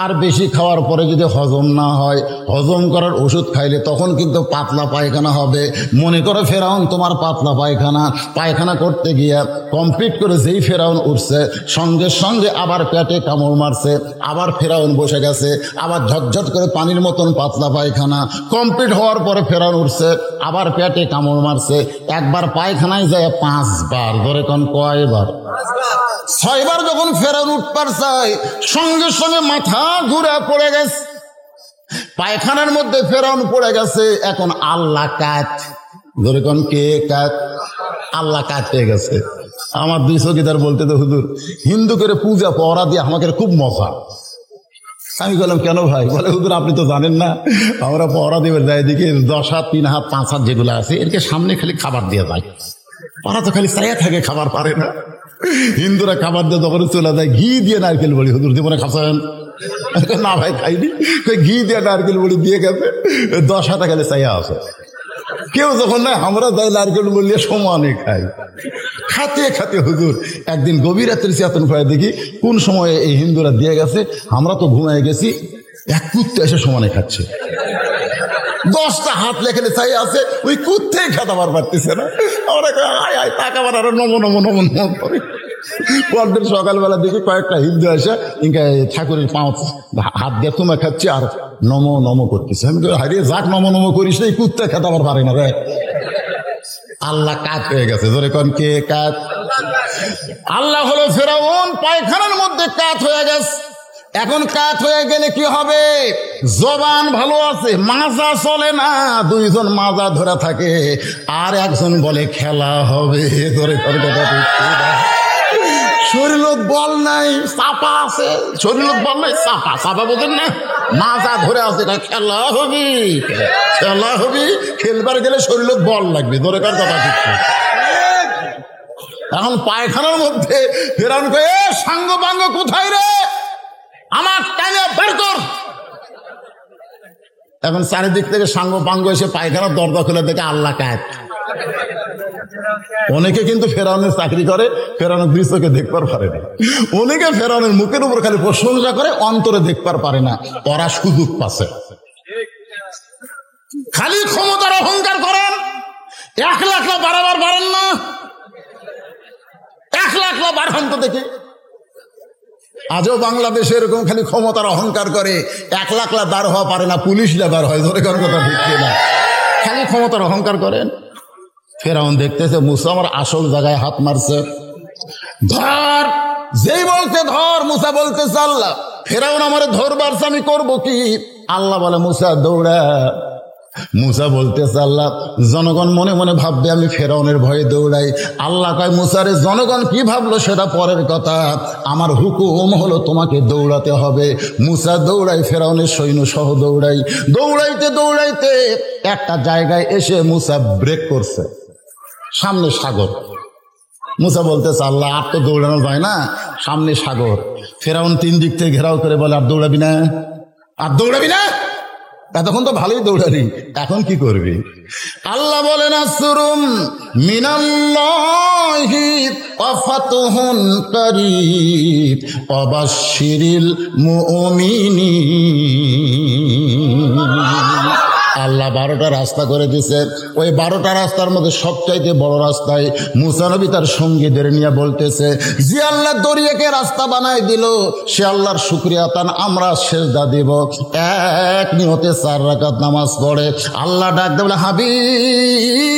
আর বেশি খাওয়ার পরে যদি হজম না হয়, হজম করার ওষুধ খাইলে তখন কিন্তু পাতলা পায়খানা হবে। মনে করো ফেরাউন তোমার পাতলা পায়খানা করতে গিয়া কমপ্লিট করে যেই ফেরাউন উঠছে, সঙ্গে সঙ্গে আবার পেটে কামড় মারছে, আবার ফেরাউন বসে গেছে, আবার ঝটঝট করে পানির মতন পাতলা পায়খানা কমপ্লিট হওয়ার পরে ফেরাউন উঠছে, আবার পেটে কামড় মারছে। একবার পায়খানায় যায় 5 বার, ধরে কোন কয়বার? 6 বার যখন ফেরাউন উঠবার চাই, সঙ্গে সঙ্গে মাথা ঘুরে পড়ে গেছে, পায়খানার মধ্যে ফেরাউন পড়ে গেছে। এখন আল্লাহ কাত, ধরে কোন কে কাত? আল্লাহ কাত হয়ে গেছে। আমার 2 চকিদার বলতে তো হুজুর হিন্দু করে পূজা পড়া দিয়ে আমাকে খুব মজা। আমি বললাম কেন ভাই? বলে হুজুর আপনি তো জানেন না, আমরা পড়া দেবের যাই দিকে 10 হাত 3 হাত 5 হাত যেগুলো আছে এরকে সামনে খালি খাবার দিয়ে যায়। ওরা তো খালি চাইয়া থাকে, খাবার পারে না। হিন্দুরা খাবার দিয়ে যখন চলে যায় ঘি দিয়ে নারকেল বড়ি, হুজুর জীবনে খাচ্ছেন? না ভাই খাইনি। ঘি দিয়ে নারকেল বড়ি দিয়ে গেছে, 10 হাতে খালি চাইয়া আছে। কেউ যখন না আমরা যাই নারকেল বড়ি সমানে খাই, খাতে খাতে হুজুর একদিন গভীর রাত্রে চেতন পায় দেখি কোন সময় এই হিন্দুরা দিয়ে গেছে, আমরা তো ঘুমায় গেছি, এক কুত্তে এসে সমানে খাচ্ছে। 10টা হাত লেখালে চাই আছে, ওই কুত্তেই খাতাবার পারতেছে না। আমরা আয় আয় তাকাবার আরো নমো নমো নমো নমো করে। পরদিন সকালবেলা দেখি কয়েকটা হিন্দু এসে ইনকা ঠাকুরের পাঁচ হাত দিয়ে তোমার খাচ্ছে আর নমো নমো করতেছে। আমি হারিয়ে যাক নমো নমো করিস, এই কুত্তে খাতাবার পারে না রে। আল্লাহ কাত হয়ে গেছে, ধরে কোন কে কাত? আল্লাহ হলো ফেরাউন, পায়খানার মধ্যে কাত হয়ে গেছে। এখন কাত হয়ে গেলে কি হবে? জবান ভালো আছে, মাজা চলে না, 2 জন মাজা ধরে থাকে, আর একজন বলে খেলা হবে। ধরে শরীরত বল নাই, চাপা আছে, শরীরত বল নাই, চাপা চাপা বোঝেন না, মাজা ধরে আছে, খেলা হবি খেলা হবি। খেলবার গেলে শরীরত বল লাগবে, ধরে কার কথা ঠিক। এখন পায়খানার মধ্যে ফেরাউন কয়ে সাঙ্গ পাঙ্গ কোথায় রে, আমার টাইমে বের কর। এখন চারিদিক থেকে সাঙ্গ পাঙ্গ এসে পায়খানার দরজা খুলে দেখে আল্লাহ কাত। অনেকে কিন্তু ফেরাউনের চাকরি করে, ফেরাউনের দৃশ্যকে দেখবার পারে না। অনেকে ফেরাউনের মুখের উপর খালি প্রশংসা করে, অন্তরে দেখবার পারে না। ওরা সুযোগ পাচ্ছে, খালি ক্ষমতার অহংকার করেন। 1 লাখ বাড়াবার পারেন না, 1 লাখ বাড়ান তো দেখে। আজও বাংলাদেশে এরকম খালি ক্ষমতার অহংকার করে, 1 লাখ দাঁড় হওয়া পারে না, পুলিশ দাঁড় হয়। ধরে কোন কথা ঠিক না, খালি ক্ষমতার অহংকার করেন। ফেরাউন দেখতেছে মুসা আমার আসল জায়গায় হাত মারছে, ধর। যেই বলতে ধর, মুসা বলতেছে আল্লাহ ফেরাউন আমারে ধরবার, আমি করবো কি? আল্লাহ বলে মুসা দৌড়া। মুসা বলতেছে আল্লাহ, জনগণ মনে মনে ভাববে আমি ফেরাউনের ভয়ে দৌড়াই। আল্লাহ কয় মুসারে, জনগণ কি ভাবলো সেটা পরের কথা, আমার হুকুম হলো তোমাকে দৌড়াতে হবে। মুসা দৌড়াই, ফেরাউনের সৈন্য সহ দৌড়াই। দৌড়াইতে দৌড়াইতে একটা জায়গায় এসে মুসা ব্রেক করছে, সামনে সাগর। মুসা বলতেছে আল্লাহ, আর তো দৌড়ানো যায় না, সামনে সাগর। ফেরাউন 3 দিক থেকে ঘেরাও করে বলে, আর দৌড়াবি না, আর দৌড়াবি না। এতক্ষণ তো ভালোই দৌড়ালি, এখন কি করবি? আল্লাহ বলেন আসরুম মিনাল্লাহি ওয়া ফাতহুন কারীব ওয়া বাশশিরিল মুমিনিন। আল্লাহ 12টা রাস্তা করে দিছে। ওই 12টা রাস্তার মধ্যে সবচাইতে বড় রাস্তায় মুসা নবী তার সঙ্গীদের নিয়ে বলতেছে, যে আল্লাহ দরিয়াকে রাস্তা বানাই দিল সে আল্লাহর শুকরিয়া তান আমরা সেজদা দিব। এক নিয়তে 4 রাকাত নামাজ পড়ে আল্লাহ ডাক দেয় বলে, হাবিব,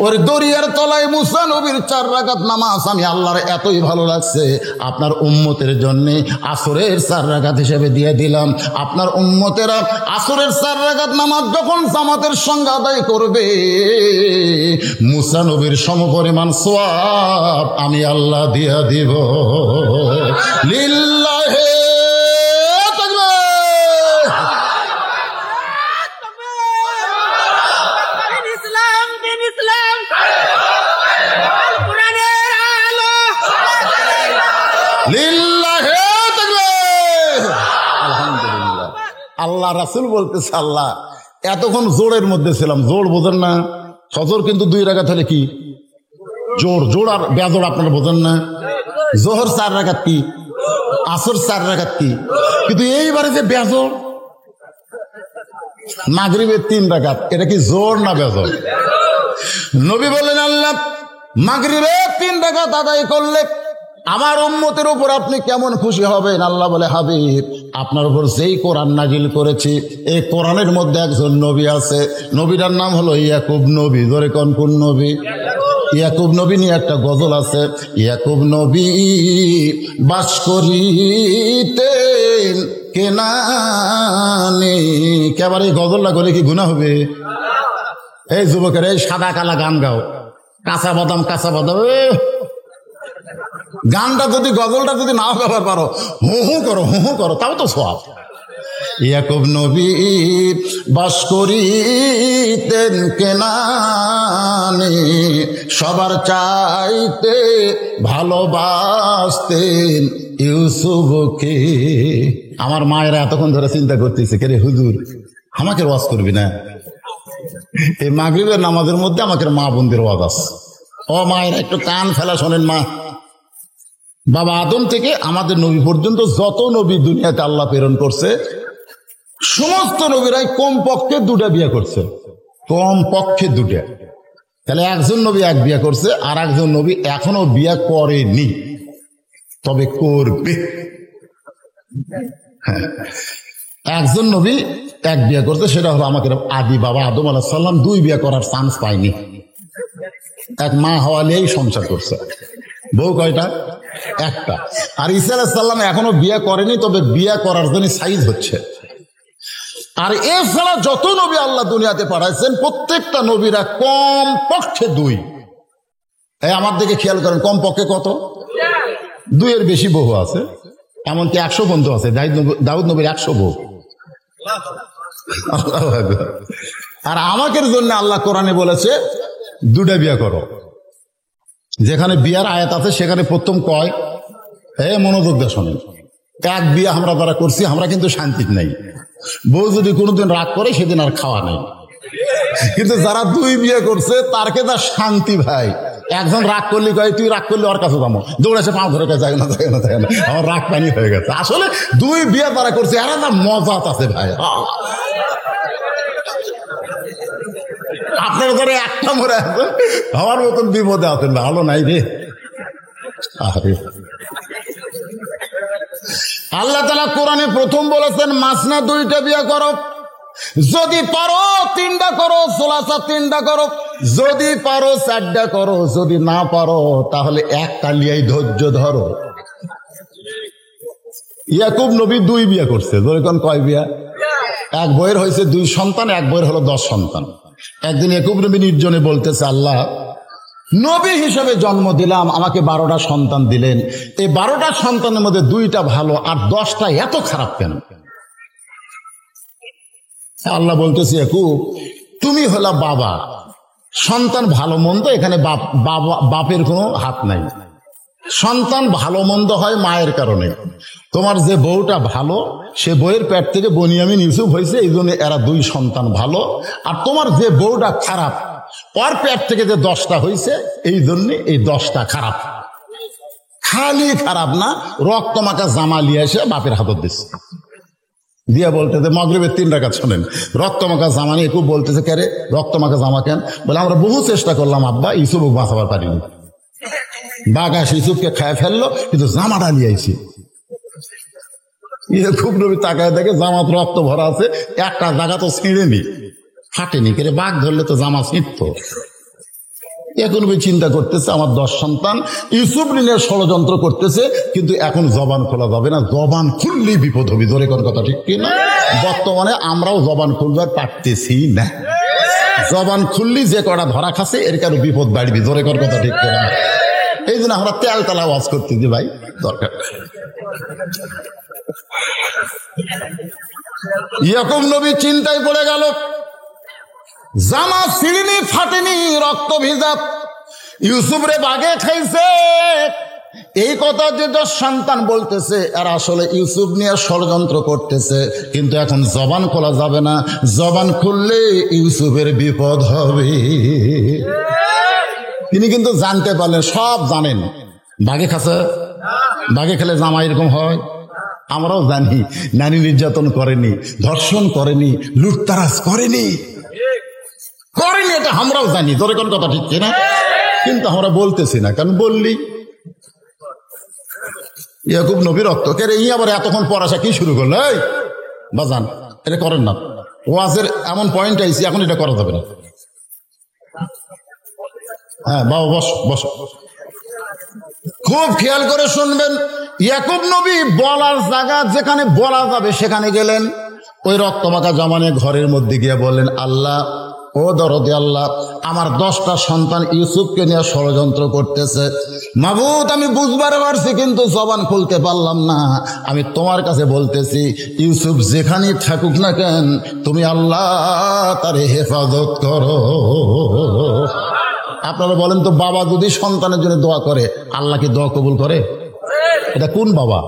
ওর দরিয়ার তলায় মুসা নবীর 4 রাকাত নামাজ আমি আল্লাহর এতই ভালো লাগছে, আপনার উম্মতের জন্য আসরের 4 রাকাত হিসেবে দিয়ে দিলাম। আপনার উম্মতেরা আসরের 4 রাকাত নামাজ যখন জামাতের সঙ্গে আদায় করবে, মুসা নবীর সমপরিমাণ সওয়াব আমি আল্লাহ দিয়া দিব। লিল্লাহি আলহামদুলিল্লাহ। আল্লাহ রাসূল বলতেছে, আল্লাহ এতক্ষণ জোরের মধ্যে ছিলাম, জোর বোঝেন না? ফজর কিন্তু 2 রাকাত হলে কি জোর, জোর আর বেজোর আপনারা বোঝেন না? জোহর 4 রাকাত কি, আসর 4 রাকাত কি, কিন্তু এইবারে যে বেজোর, মাগরিবের 3 রাকাত, এটা কি জোর না বেজোর? নবী বললেন, আল্লাহ মাগরিবের 3 রাকাত আদায় করলে আমার উম্মতের উপর আপনি কেমন খুশি হবেন? আল্লাহ বলে, হাবিব, আপনার উপর যেই কোরআন নাজিল করেছি এই কোরআনের মধ্যে একজন নবী আছে, নবীটার নাম হলো ইয়াকুব নবী। ধরে কোন নবী? ইয়াকুব নবী নিয়ে একটা গজল আছে, ইয়াকুব নবী বাস করিতেন কেনানে। কেবার এই গজলটা করলে কি গুনাহ হবে? এই যুবকের এই সাদা কালা গান গাও, কাঁচা বাদাম কাঁচা বাদাম, গানটা যদি গজলটা যদি নাও গাবার পারো, হু হু করো, হু হু করো, তাও তো সওয়াব। ইয়াকুব নবী বাস করিতেন কেনানে, সবার চাইতে ভালোবাসতেন ইউসুফকে। আমার মায়েরা এতক্ষণ ধরে চিন্তা করতেছে, কে রে হুজুর আমাকে ওয়াজ করবি না? এই মাগরিবের নামাজের মধ্যে আমাকে মা বোনদের ওয়াজ আছে। ও মায়েরা একটু কান ফেলা শোনেন। মা বাবা আদম থেকে আমাদের নবী পর্যন্ত যত নবী দুনিয়াতে আল্লাহ প্রেরণ করছে, সমস্ত নবীরাই কমপক্ষে 2টা বিয়ে করছে, কমপক্ষে 2টা। তাহলে একজন নবী 1 বিয়ে করছে, আর একজন নবী এখনো বিয়ে করেনি, তবে করবে। হ্যাঁ, একজন নবী 1 বিয়ে করছে, সেটা হলো আমাদের আদি বাবা আদম আলাইহিস সালাম 2 বিয়ে করার চান্স পায়নি। 1 মা হওয়ালেই সংসার করছে। বউ কয়টা? 1টা। আর ঈসা আলাইহিস সালাম এখনো বিয়ে করেনি, তবে বিয়ে করার জন্য সাইজ হচ্ছে। আর এছাড়া যত নবী আল্লাহ দুনিয়াতে পাঠাইছেন, প্রত্যেকটা নবীরা কম পক্ষে 2। এই আমার দিকে খেয়াল করেন, কম পক্ষে কত? 2-এর বেশি বহু আছে, এমনকি 100 বন্ধু আছে। দাউদ নবীর 100 বউ। আর আমাদের জন্য আল্লাহ কোরআনে বলেছে 2টা বিয়ে করো। যেখানে বিয়ার আয়াত আছে সেখানে প্রথম কয়, মনোযোগ দিয়ে শোনেন, 1 বিয়ে আমরা যারা করছি আমরা কিন্তু শান্তি নাই। বউ যদি কোনোদিন রাগ করে সেদিন আর খাওয়া নাই। কিন্তু যারা 2 বিয়ে করছে তারকে তার শান্তি ভাই। একজন রাগ করলে কয়, তুই রাগ করলে ওর কাছে যাবো, দৌড়েছে পাও ধরে যায় না, যায় না, যায় না, আমার রাগ পানি হয়ে গেছে। আসলে 2 বিয়ে তারা করছে, আর একটা মজা আছে ভাই। আপনার ঘরে একটা মরে আছে, আমার মতন বিপদে আছেন, ভালো নাই রে। আল্লাহ তাআলা কোরআনে প্রথম বলেছেন মাসনা 2টা বিয়ে করো, যদি পারো 3টা করো, সোলাসা 3টা করো, যদি পারো 4টা করো, যদি না পারো তাহলে 1টা লিয়াই ধৈর্য ধরো। ইয়াকুব নবী 2 বিয়ে করছে, ধরে কোন কয় বিয়া? এক বইয়ের হয়েছে 2 সন্তান, এক বইয়ের হলো 10 সন্তান। একদিন ইয়াকুব নবী নির্জনে বলতেছে, আল্লাহ, নবী হিসেবে জন্ম দিলাম, আমাকে 12টা সন্তান দিলেন, এই 12টা সন্তানের মধ্যে 2টা ভালো আর 10টা এত খারাপ কেন? আল্লাহ বলতেছে, ইয়াকুব, তুমি হলা বাবা, সন্তান ভালো মন্দ এখানে বাপের কোনো হাত নাই। সন্তান ভালো মন্দ হয় মায়ের কারণে। তোমার যে বউটা ভালো, সে বউয়ের পেট থেকে বনিয়ামিন ইউসুফ হয়েছে, এই জন্য এরা 2 সন্তান ভালো। আর তোমার যে বউটা খারাপ, ওর পেট থেকে যে 10টা হয়েছে, এই জন্য এই 10টা খারাপ। খালি খারাপ না, রক্ত মাখা জামা লিয়ে এসে বাপের হাতত দিচ্ছে, দিয়া বলতেছে, মাগরিবের 3 রাকাত শোনেন, রক্ত মাখা জামা নিয়ে খুব বলতেছে, কে রে রক্ত মাখা জামা কেন? বলে, আমরা বহু চেষ্টা করলাম আব্বা, ইউসুফ বাঁচাবার পারিনি। বাঘা ইউসুফকে খায় ফেললো, কিন্তু জামাটা নিয়ে আইছি। খুব নবী তাকায় দেখে জামাত রক্ত ভরা আছে, একটা জায়গা তো ছিঁড়েনি, ফাটেনি, কেরে বাঘ ধরলে তো জামা ছিঁড়তো। এখন চিন্তা করতেছে, আমার 10 সন্তান ইউসুফ নিয়ে ষড়যন্ত্র করতেছে, কিন্তু এখন জবান খোলা যাবে না, জবান খুললেই বিপদ হবে। জোরে কোন কথা ঠিক কিনা? বর্তমানে আমরাও জবান খুলবার পারতেছি না। জবান খুললি যে কটা ধরা খাচ্ছে, এর কারো বিপদ বাড়বে। জোরে কোন কথা ঠিক কিনা? এই জন্য আমরা তেল তালা ওয়াজ করতেছি, ভাই দরকার। ইয়াকুব নবী চিন্তায় পড়ে গেল, জামা ছিঁড়িনি, ফাটেনি, রক্ত ভিজা, ইউসুফ রে বাগে খাইছে। এই কথা যে 10 সন্তান বলতেছে, এরা আসলে ইউসুফ নিয়ে ষড়যন্ত্র করতেছে, কিন্তু এখন জবান খোলা যাবে না, জবান খুললে ইউসুফের বিপদ হবে। তিনি কিন্তু জানতে পারলেন, সব জানেন, বাগে খাচ্ছে, বাগে খেলে জামা এরকম হয়। আমরাও জানি, নারী নির্যাতন করেনি, ধর্ষণ করেনি, লুটতারাজ করেনি, এটা আমরাও জানি। তোর কোন কথা ঠিক কিনা? কিন্তু আমরা বলতেছি না, কারণ বললি ইয়াকুব নবী রক্ত কেরে ই আবার এতক্ষণ পড়াশা কি শুরু করলো? এই বাজান, এটা করেন না, ওয়াজের এমন পয়েন্ট আইছি, এখন এটা করা যাবে না। হ্যাঁ বাবা, বস। খুব খেয়াল করে শুনবেন, ইয়াকুব নবী বলার জায়গা যেখানে বলা যাবে সেখানে গেলেন। ওই রক্তমাখা জামানে ঘরের মধ্যে গিয়ে বললেন, আল্লাহ, ও দরদে আল্লাহ, আমার 10টা সন্তান ইউসুফকে নিয়ে ষড়যন্ত্র করতেছে। মাবুদ, আমি বুঝবার পারছি, কিন্তু জবান খুলতে পারলাম না। আমি তোমার কাছে বলতেছি, ইউসুফ যেখানে থাকুক না কেন, তুমি আল্লাহ তারে হেফাজত করো। আপনারা বলেন তো, বাবা যদি সন্তানের জন্য দোয়া করে, আল্লাহ কি দোয়া কবুল করে? এটা কোন বাবা?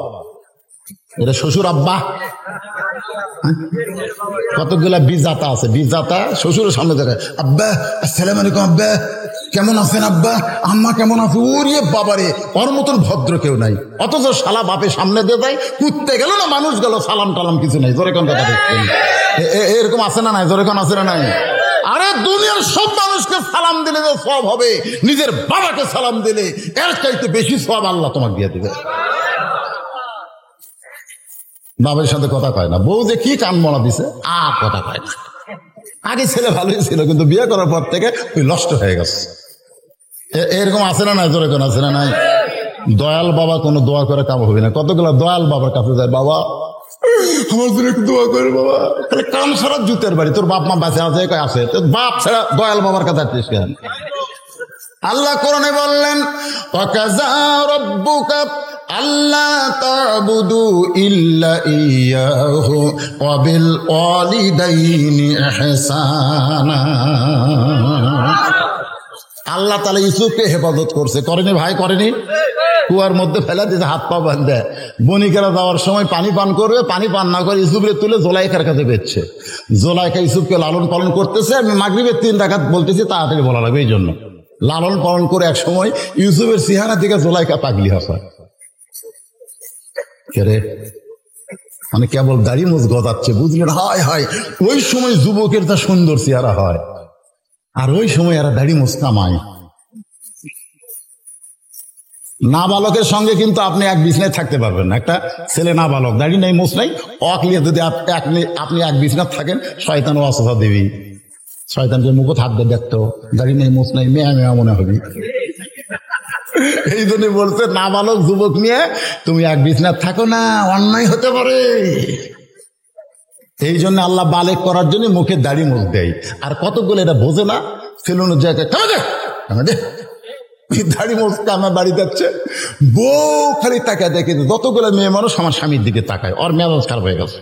এটা শ্বশুর আব্বা? কতগুলা বিজাতা আছে, বিজাতা শ্বশুরের সামনে দেখে, আব্বা আসসালামু আলাইকুম, আব্বা কেমন আছেন, আব্বা আম্মা কেমন আছে, ওরে বাবারে, ওর মতন ভদ্র কেউ নাই। অথচ শালা বাপের সামনে দিয়ে যায়, কুত্তে গেল না মানুষ গেল, সালাম টালাম কিছু নাই। জোরে কোন কথা দেখছেন? এরকম আছে না নাই? জোরে কোন আছে না নাই? আরে দুনিয়ার সব মানুষকে সালাম দিলে যে সওয়াব হবে, নিজের বাবাকে সালাম দিলে এর চাইতে বেশি সওয়াব আল্লাহ তোমাকে দিয়ে দিবে। বাবার সাথে কথা কয় না, বউ যে কি কান মরা দিছে, আর কথা কয় না। আগে ছেলে ভালোই ছিল, কিন্তু বিয়ে করার পর থেকে ওই নষ্ট হয়ে গেছে। এরকম আছে না নাই? জোরে কোন আছে না নাই? দয়াল বাবা কোনো দোয়া করে কাম হবে না। কতগুলো দয়াল বাবার কাছে যায়, বাবা আমার জন্য একটু দোয়া করে বাবা। তাহলে কাম ছাড়া জুতের বাড়ি, তোর বাপ মা বাঁচে আছে, তোর বাপ ছাড়া দয়াল বাবার কাছে আসছিস কেন? আল্লাহ কোরআনে বললেন, ওয়াকাযা রাব্বুকা আল্লা তা'বুদু ইল্লা ইয়াহু ওয়া বিল ওয়ালিদাইনি ইহসানা। আল্লাহ তাআলা ইউসুফকে হেফাজত করছে, করেনি ভাই? করেনি? কুয়ার মধ্যে ফেলে দিতে, হাত পা বাঁধে, বণিকেরা যাওয়ার সময় পানি পান করবে, পানি পান না করে ইউসুফকে তুলে জোলাইখার কাছে বেচছে। জোলাইখা ইউসুফকে লালন পালন করতেছে। আমি মাগরিবের 3 রাকাত বলতেছি, তাড়াতাড়ি বলা লাগবে, এই জন্য লালন পালন করে এক সময় ইউসুফের চেহারা দিকে জোলাইখা পাগলি হাসা, মানে কেবল দাড়ি মুছ গজাচ্ছে, বুঝলেন? হায় হায়, ওই সময় যুবকের তা সুন্দর চেহারা হয়, আর ওই সময় এরা দাড়ি মুছ কামায়। নাবালকের সঙ্গে কিন্তু আপনি এক বিছনায় থাকতে পারবেন না। একটা ছেলে নাবালক, দাড়ি নাই, মুছ নাই, অকলিয়ে যদি আপনি এক বিছনায় থাকেন, শয়তান ওয়াসওয়াসা দেবী। শয়তানকে মুখত হাত দিয়ে দেখতো, দাড়ি নেই, মুছ নাই, মেয়া মেয়া মনে হবে। এই জন্য বলছে, নাবালক যুবক নিয়ে তুমি এক বিছনায় থাকো না, অন্যায় হতে পারে। এই জন্য আল্লাহ বালেক করার জন্য মুখে দাড়ি মুখ দেয়। আর কতগুলো এটা বোঝে না, ফেলুনের জায়গায় দাড়ি মুখ আমার বাড়ি যাচ্ছে, বউ খালি তাকায় দেখে। যতগুলো মেয়ে মানুষ আমার স্বামীর দিকে তাকায়, ওর মেজাজ খারাপ হয়ে গেছে।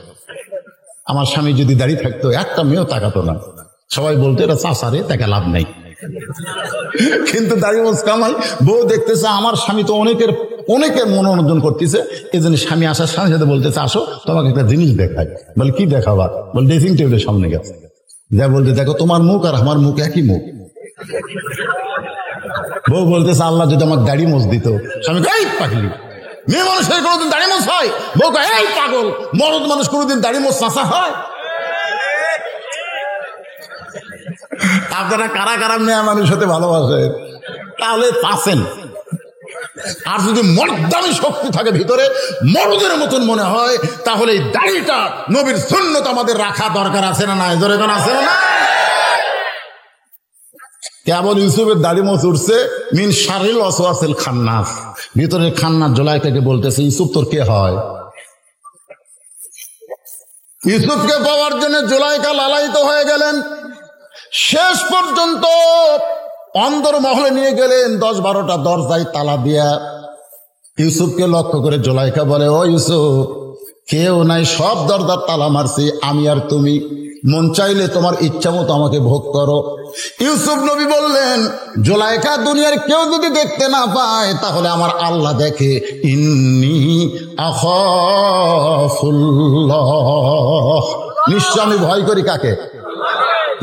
আমার স্বামী যদি দাঁড়িয়ে থাকতো একটা মেয়েও তাকাতো না, সবাই বলতো এটা চাষারে, তাকে লাভ নেই। কিন্তু দাড়ি মোজ কামাই, বউ দেখতেছে আমার স্বামী তো অনেকের মনোরঞ্জন করতেছে, এই জন্য স্বামী আসার সাথে সাথে বলতেছে আসো তোমাকে একটা জিনিস দেখায়। বলে কি দেখাবা? বলে ড্রেসিং টেবিলের সামনে গেছে, যা বলতে দেখো তোমার মুখ আর আমার মুখ একই মুখ। বউ বলতেছে আল্লাহ যদি আমার দাড়ি মোজ দিত। স্বামী এই পাগলি, মেয়ে মানুষের কোনোদিন দাড়ি মোজ হয়? বউ এই পাগল, মরদ মানুষ কোনোদিন দাড়ি মোজ চাষা হয়? আপনারা কারা কারা মেয়ে মানুষ হতে ভালোবাসে তাহলে পাচ্ছেন। আর যদি মর্দানি শক্তি থাকে ভিতরে, মরদের মতন মনে হয়, তাহলে এই দাড়িটা নবীর সুন্নত আমাদের রাখা দরকার আছে না নাই? জোরে কোন আছে না? কেবল ইউসুফের দাড়ি মোচ উঠছে, মিন শারিল ওয়াসওয়াসিল খান্নাস, ভিতরের খান্নাস জুলাইখাকে বলতেছে ইউসুফ তোর কে হয়? ইউসুফকে পাওয়ার জন্য জুলাইখা লালায়িত হয়ে গেলেন। শেষ পর্যন্ত অন্দর মহলে নিয়ে গেলেন, 10-12টা দরজায় তালা দিয়া। ইউসুফকে লক্ষ্য করে জুলাইখা বলে ও ইউসুফ, কেউ নাই, সব দরজার তালা মারছি আমি আর তুমি, মন চাইলে তোমার ইচ্ছা মতো আমাকে ভোগ করো। ইউসুফ নবী বললেন জুলাইখা দুনিয়ার কেউ যদি দেখতে না পায় তাহলে আমার আল্লাহ দেখে, ইন্নী আখাফুল্লাহ, নিশ্চয় আমি ভয় করি কাকে?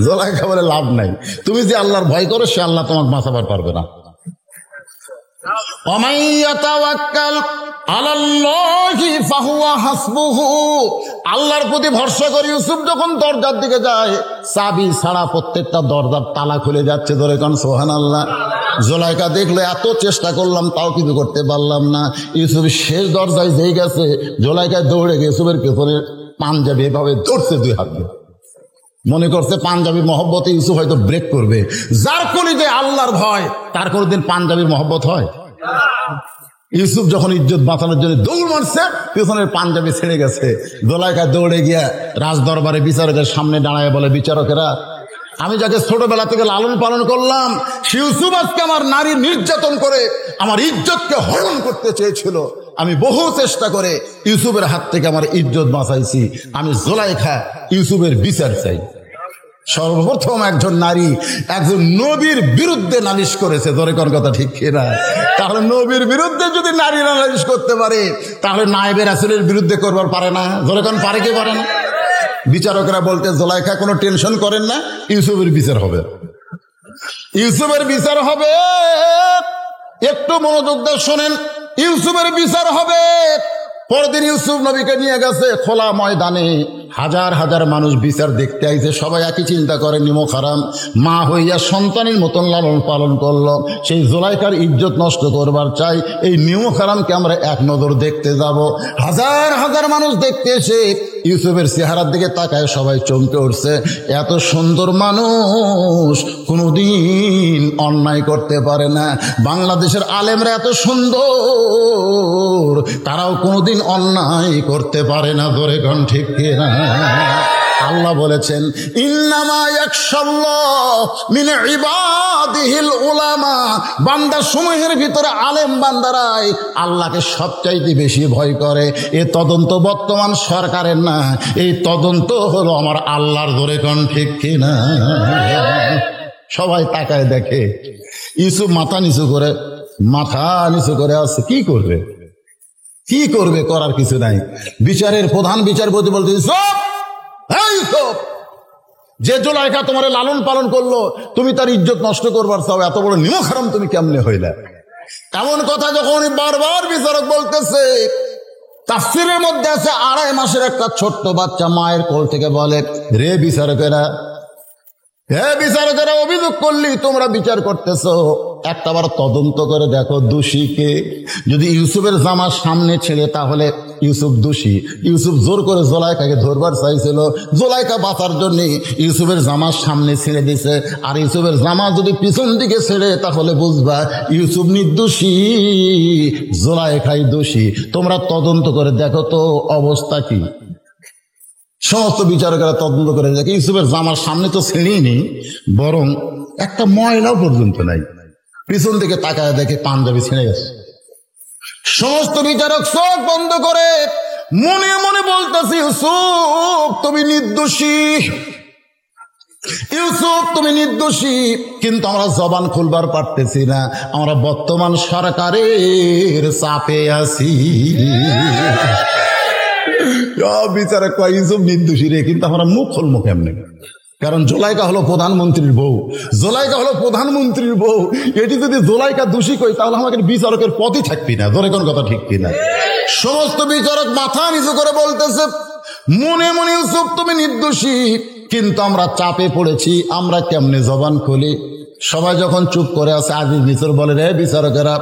জুলাইখা বলে লাভ নাই, তুমি যে আল্লাহর ভয় করো সে আল্লাহ তোমাকে বাঁচাবার পারবে না। আল্লাহর প্রতি ভরসা করে ইউসুফ যখন দরজার দিকে যায়, চাবি ছাড়া প্রত্যেকটা দরজার তালা খুলে যাচ্ছে। ধরে কোন সুবহানাল্লাহ। জুলাইখা দেখলে এত চেষ্টা করলাম তাও কিছু করতে পারলাম না। ইউসুফ শেষ দরজায় যেই গেছে, জুলাইখা দৌড়ে গিয়ে ইউসুফের পেছনে পাঞ্জাবি এভাবে ধরছে দুই হাত দিয়ে। মনে করছে পাঞ্জাবির মহব্বতে ইউসুফ হয়তো ব্রেক করবে। যার কলিজায় আল্লাহর ভয় তার কোনদিন পাঞ্জাবির মহব্বত হয়? ইউসুফ যখন ইজ্জত বাঁচানোর জন্য দৌড় মারছে, পিছনের পাঞ্জাবি ছেড়ে গেছে। জুলাইখা দৌড়ে গিয়া রাজ দরবারে বিচারকের সামনে দাঁড়ায় বলে, বিচারকেরা, আমি যাকে ছোটবেলা থেকে লালন পালন করলাম, সে ইউসুফ আজকে আমার নারী নির্যাতন করে আমার ইজ্জতকে হরণ করতে চেয়েছিল। আমি বহু চেষ্টা করে ইউসুফের হাত থেকে আমার ইজ্জত বাঁচাইছি। আমি জুলাইখা ইউসুফের বিচার চাই। সর্বপ্রথম একজন নারী একজন নবীর বিরুদ্ধে নালিশ করেছে। ধরে কোন কথা ঠিক কিনা? তাহলে নবীর বিরুদ্ধে যদি নারী নালিশ করতে পারে, তাহলে নায়েবে রাসূলের বিরুদ্ধে করবার পারে না? ধরে কোন পারে কি পারে না? বিচারকরা বলতে জুলাইখা কোনো টেনশন করেন না, ইউসুফের বিচার হবে, ইউসুফের বিচার হবে। একটু মনোযোগ দিয়ে শোনেন, ইউসুফের বিচার হবে। পরদিন ইউসুফ নবীকে নিয়ে গেছে খোলা ময়দানে, হাজার হাজার মানুষ বিচার দেখতে আইছে। সবাই একই চিন্তা করে, নিমক হারাম মা হইয়া সন্তানের মতন লালন পালন করলো, সেই জুলাইখার ইজ্জত নষ্ট করবার চাই, এই নিমক হারামকে আমরা এক নজর দেখতে যাব। হাজার হাজার মানুষ দেখতে এসে ইউসুফের চেহারার দিকে তাকায় সবাই চমকে উঠছে। এত সুন্দর মানুষ কোনোদিন অন্যায় করতে পারে না। বাংলাদেশের আলেমরা এত সুন্দর, তারাও কোনোদিন অন্যায় করতে পারে না। ধরে কোন ঠিক কিনা? আল্লাহ বলেছেন ইন্নামা ইয়াখশাল্লাহ মিন ইবাদিহিল উলামা, বান্দা সমূহের ভিতরে আলেম বান্দারাই আল্লাহকে সবচাইতে বেশি ভয় করে। এ তদন্ত বর্তমান সরকারের না, এই তদন্ত হলো আমার আল্লাহর। ধরে কোন ঠিক কিনা? সবাই তাকায় দেখে ইউসুফ মাথা নিচু করে আছে। কি করবে? কি করবে? করার কিছু নাই। বিচারের প্রধান বিচারপতি বলতে, যে জুলাইখা তোমার লালন পালন করলো, তুমি তার ইজ্জত নষ্ট করবার চাও, এত বড় নিমক হারাম তুমি কেমনে হইলে? এমন কথা যখন বারবার বিচারক বলতেছে, তাফসীরের মধ্যে আছে 2.5 মাসের একটা ছোট্ট বাচ্চা মায়ের কোল থেকে বলে, রে বিচারকেরা, অভিযোগ করলি, তোমরা বিচার করতেছো, একটাবার তদন্ত করে দেখো দোষীকে। যদি ইউসুফের জামার সামনে ছেড়ে তাহলে ইউসুফ দোষী। ইউসুফ জোর করে জুলাইখাকে ধরবার চাইছিল, জুলাইখা বাঁচার জন্য ইউসুফের জামার সামনে ছেড়ে দিছে। আর ইউসুফের জামা যদি পিছন দিকে ছেড়ে তাহলে বুঝবা ইউসুফ নির্দোষী, জুলাইখাই দোষী। তোমরা তদন্ত করে দেখো তো অবস্থা কি। সমস্ত বিচারকেরা তদন্ত করে দেখে ইউসুফের জামার সামনে তো ছিঁড়িনি, বরং একটা ময়লাও পর্যন্ত নাই। পিছন থেকে তাকায় দেখে পাঞ্জাবি ছিঁড়ে গেছে। সমস্ত বিচারক চোখ বন্ধ করে মনে মনে বলতেছে, ইউসুফ তুমি নির্দোষী, ইউসুফ তুমি নির্দোষী। কিন্তু আমরা জবান খুলবার পারতেছি না, আমরা বর্তমান সরকারের চাপে আছি। বিচারক কয় ইউসুফ নির্দোষী রে, কিন্তু আমরা মুখ খুলবো কেমনে? কারণ জোলাইকা হলো প্রধানমন্ত্রীর বউ, জোলাইকা হলো প্রধানমন্ত্রীর বউ। এটি যদি জোলাইকা দোষী কই তাহলে আমাকে বিচারকের পদই থাকবি না। ধরে কোন কথা ঠিক কিনা? সমস্ত বিচারক মাথা নিচু করে বলতেছে মনে মনে, ইউসুফ তুমি নির্দোষী, কিন্তু আমরা চাপে পড়েছি, আমরা কেমনে জবান খুলি? সবাই যখন চুপ করে আছে, আজিজ মিশর বলে, রে বিচারকেরা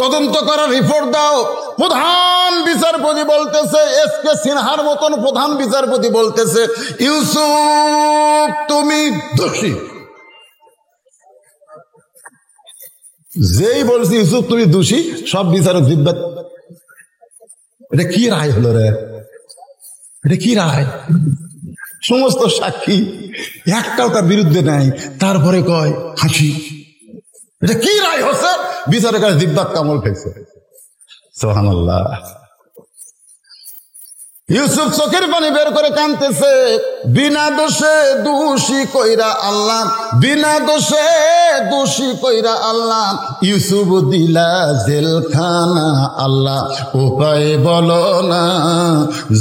তদন্ত করার রিপোর্ট দাও। প্রধান বিচারপতি বলতেছে, এসকে সিনহার মতন প্রধান বিচারপতি বলতেছে, ইউসুফ তুমি দোষী। যেই বলছি ইউসুফ তুমি দোষী, সব বিচারক জিব্বা। এটা কি রায় হলো রে? এটা কি রায়? সমস্ত সাক্ষী একটাও তার বিরুদ্ধে নাই, তারপরে কয় হাসি। এটা কি রায় হচ্ছে? বিচারকের জিব্বাত কামড় খেয়েছে। সুবহানাল্লাহ। ইউসুফ চোখের পানি বের করে কাঁদতেছে, বিনা দোষে দোষী কইরা আল্লাহ, বিনা দোষে দোষী কইরা আল্লাহ ইউসুফ দিলা জেলখানা। আল্লাহ উপায় বলো না,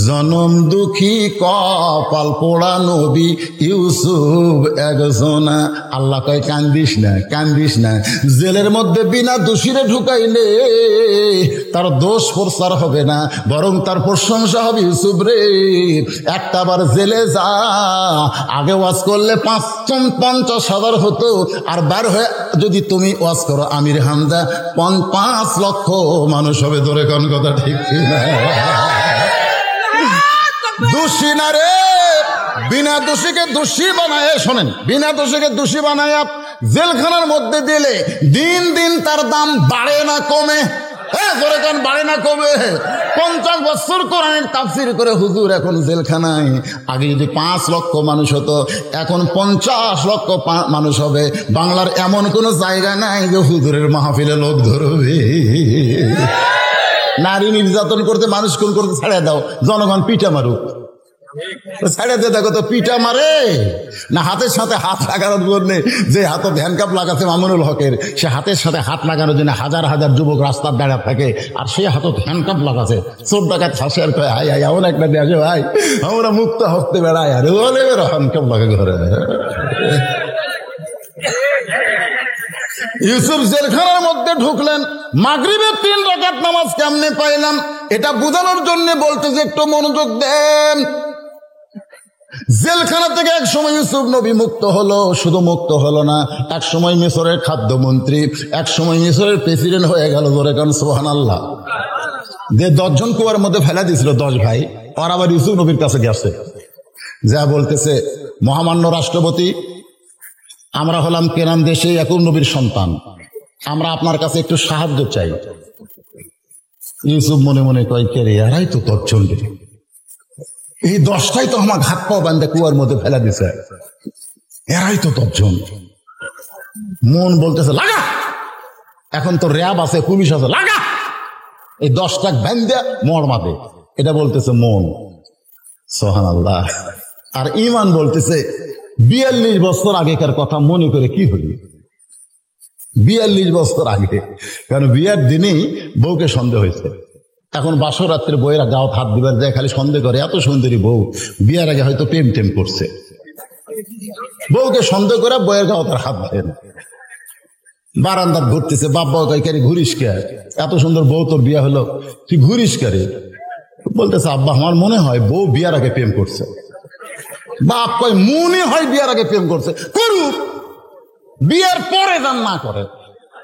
জনম দুঃখী কপাল পোড়া নবী ইউসুফ একজনা। আল্লাহ কয় কান্দিস না, কান্দিস না। জেলের মধ্যে বিনা দোষীরে ঢুকাইলে তার দোষ প্রচার হবে না, বরং তার প্রশংসা হবে। ইউসুফ রে, একটা বার জেলে যা, আগে ওয়াজ করলে ৫,৫০,০০০ হতো, আর বার হয়ে যদি তুমি ওয়াজ করো আমির হামজা ৫ লক্ষ মানুষ হবে। ধরে কোন কথা ঠিক না? দোষী না রে, বিনা দোষীকে দোষী বানায়, শোনেন, বিনা দোষীকে দোষী বানায় জেলখানার মধ্যে দিলে দিন দিন তার দাম বাড়ে না কমে? বাড়ে না কমে? 50 বছর কোরআনের তাফসীর করে হুজুর এখন জেলখানায়। আগে যদি 5 লক্ষ মানুষ হতো, এখন 50 লক্ষ মানুষ হবে। বাংলার এমন কোন জায়গা নাই যে হুজুরের মাহফিলে লোক ধরবে। নারী নির্যাতন করতে, মানুষ খুন করতে ছাড়িয়ে দাও, জনগণ পিঠা মারুক। ছাড়িয়ে দিয়ে দেখো তো পিঠা মারে না হাতের সাথে হাত লাগানোর জন্য। যে হাতে হ্যান্ডকাপ লাগাচ্ছে মামুনুল হকের, সে হাতের সাথে হাত লাগানোর জন্য হাজার হাজার যুবক রাস্তার দাঁড়া থাকে, আর সে হাতত হ্যান্ডকাপ লাগাচ্ছে। চোর ডাকাত হাসে আর কয়, হাই হাই এমন একটা দেশে ভাই আমরা মুক্ত হতে বেড়াই, আর বলে হ্যান্ডকাপ লাগা ঘরে। ইউসুফ জেলখানার মধ্যে ঢুকলেন। মাগরিবের 3 রাকাত নামাজ কেমনে পাইলাম, এটা বোঝানোর জন্য বলতে যে একটু মনোযোগ দেন। জেলখানা থেকে এক সময় ইউসুফ নবী মুক্ত হলো। শুধু মুক্ত হলো না, এক সময় মিশরের খাদ্যমন্ত্রী, এক সময় মিশরের প্রেসিডেন্ট হয়ে গেল। ধরে কারণ সুবহানাল্লাহ। যে 10 জন কুয়ার মধ্যে ফেলা দিয়েছিল 10 ভাই, আর আবার ইউসুফ নবীর কাছে গেছে, যা বলতেছে, মহামান্য রাষ্ট্রপতি, আমরা হলাম কেনান দেশে ইয়াকুব নবীর সন্তান, আমরা আপনার কাছে একটু সাহায্য চাই। ইউসুফ মনে মনে কয়, কে রে, এরাই তো 10 জন, এই 10টাই তো আমার হাত পাও বান্ধে কুয়ার মধ্যে ফেলা দিছে, এরাই তো 10 জন। মন বলতেছে লাগা, এখন তো র্যাব আছে, পুলিশ আছে, লাগা এই 10টা বান্ধে মর মাদে। এটা বলতেছে মন। সুবহানাল্লাহ। আর ঈমান বলতেছে 42 বছর আগেকার কথা মনে করে কি হলি। 42 বছর আগে, কারণ বিয়ের দিনেই বউকে সন্দেহ হয়েছে। এখন বাসর রাত্রে বউয়েরা গাও হাত দিবার যায়, খালি সন্দেহ করে, এত সুন্দরী বউ, বিয়ের আগে হয়তো প্রেম টেম করছে। বউকে সন্দেহ করে বউয়ের গাও তার হাত দেয় না। বারান্দার ঘুরতেছে, বাবা কয়, ঘুরিস কে, এত সুন্দর বউ তোর বিয়ে হলো, তুই ঘুরিস কে? বলতেছে, আব্বা আমার মনে হয় বউ বিয়ার আগে প্রেম করছে। বাপ কয়, মনে হয় বিয়ার আগে প্রেম করছে, করুক, বিয়ার পরে যান না করে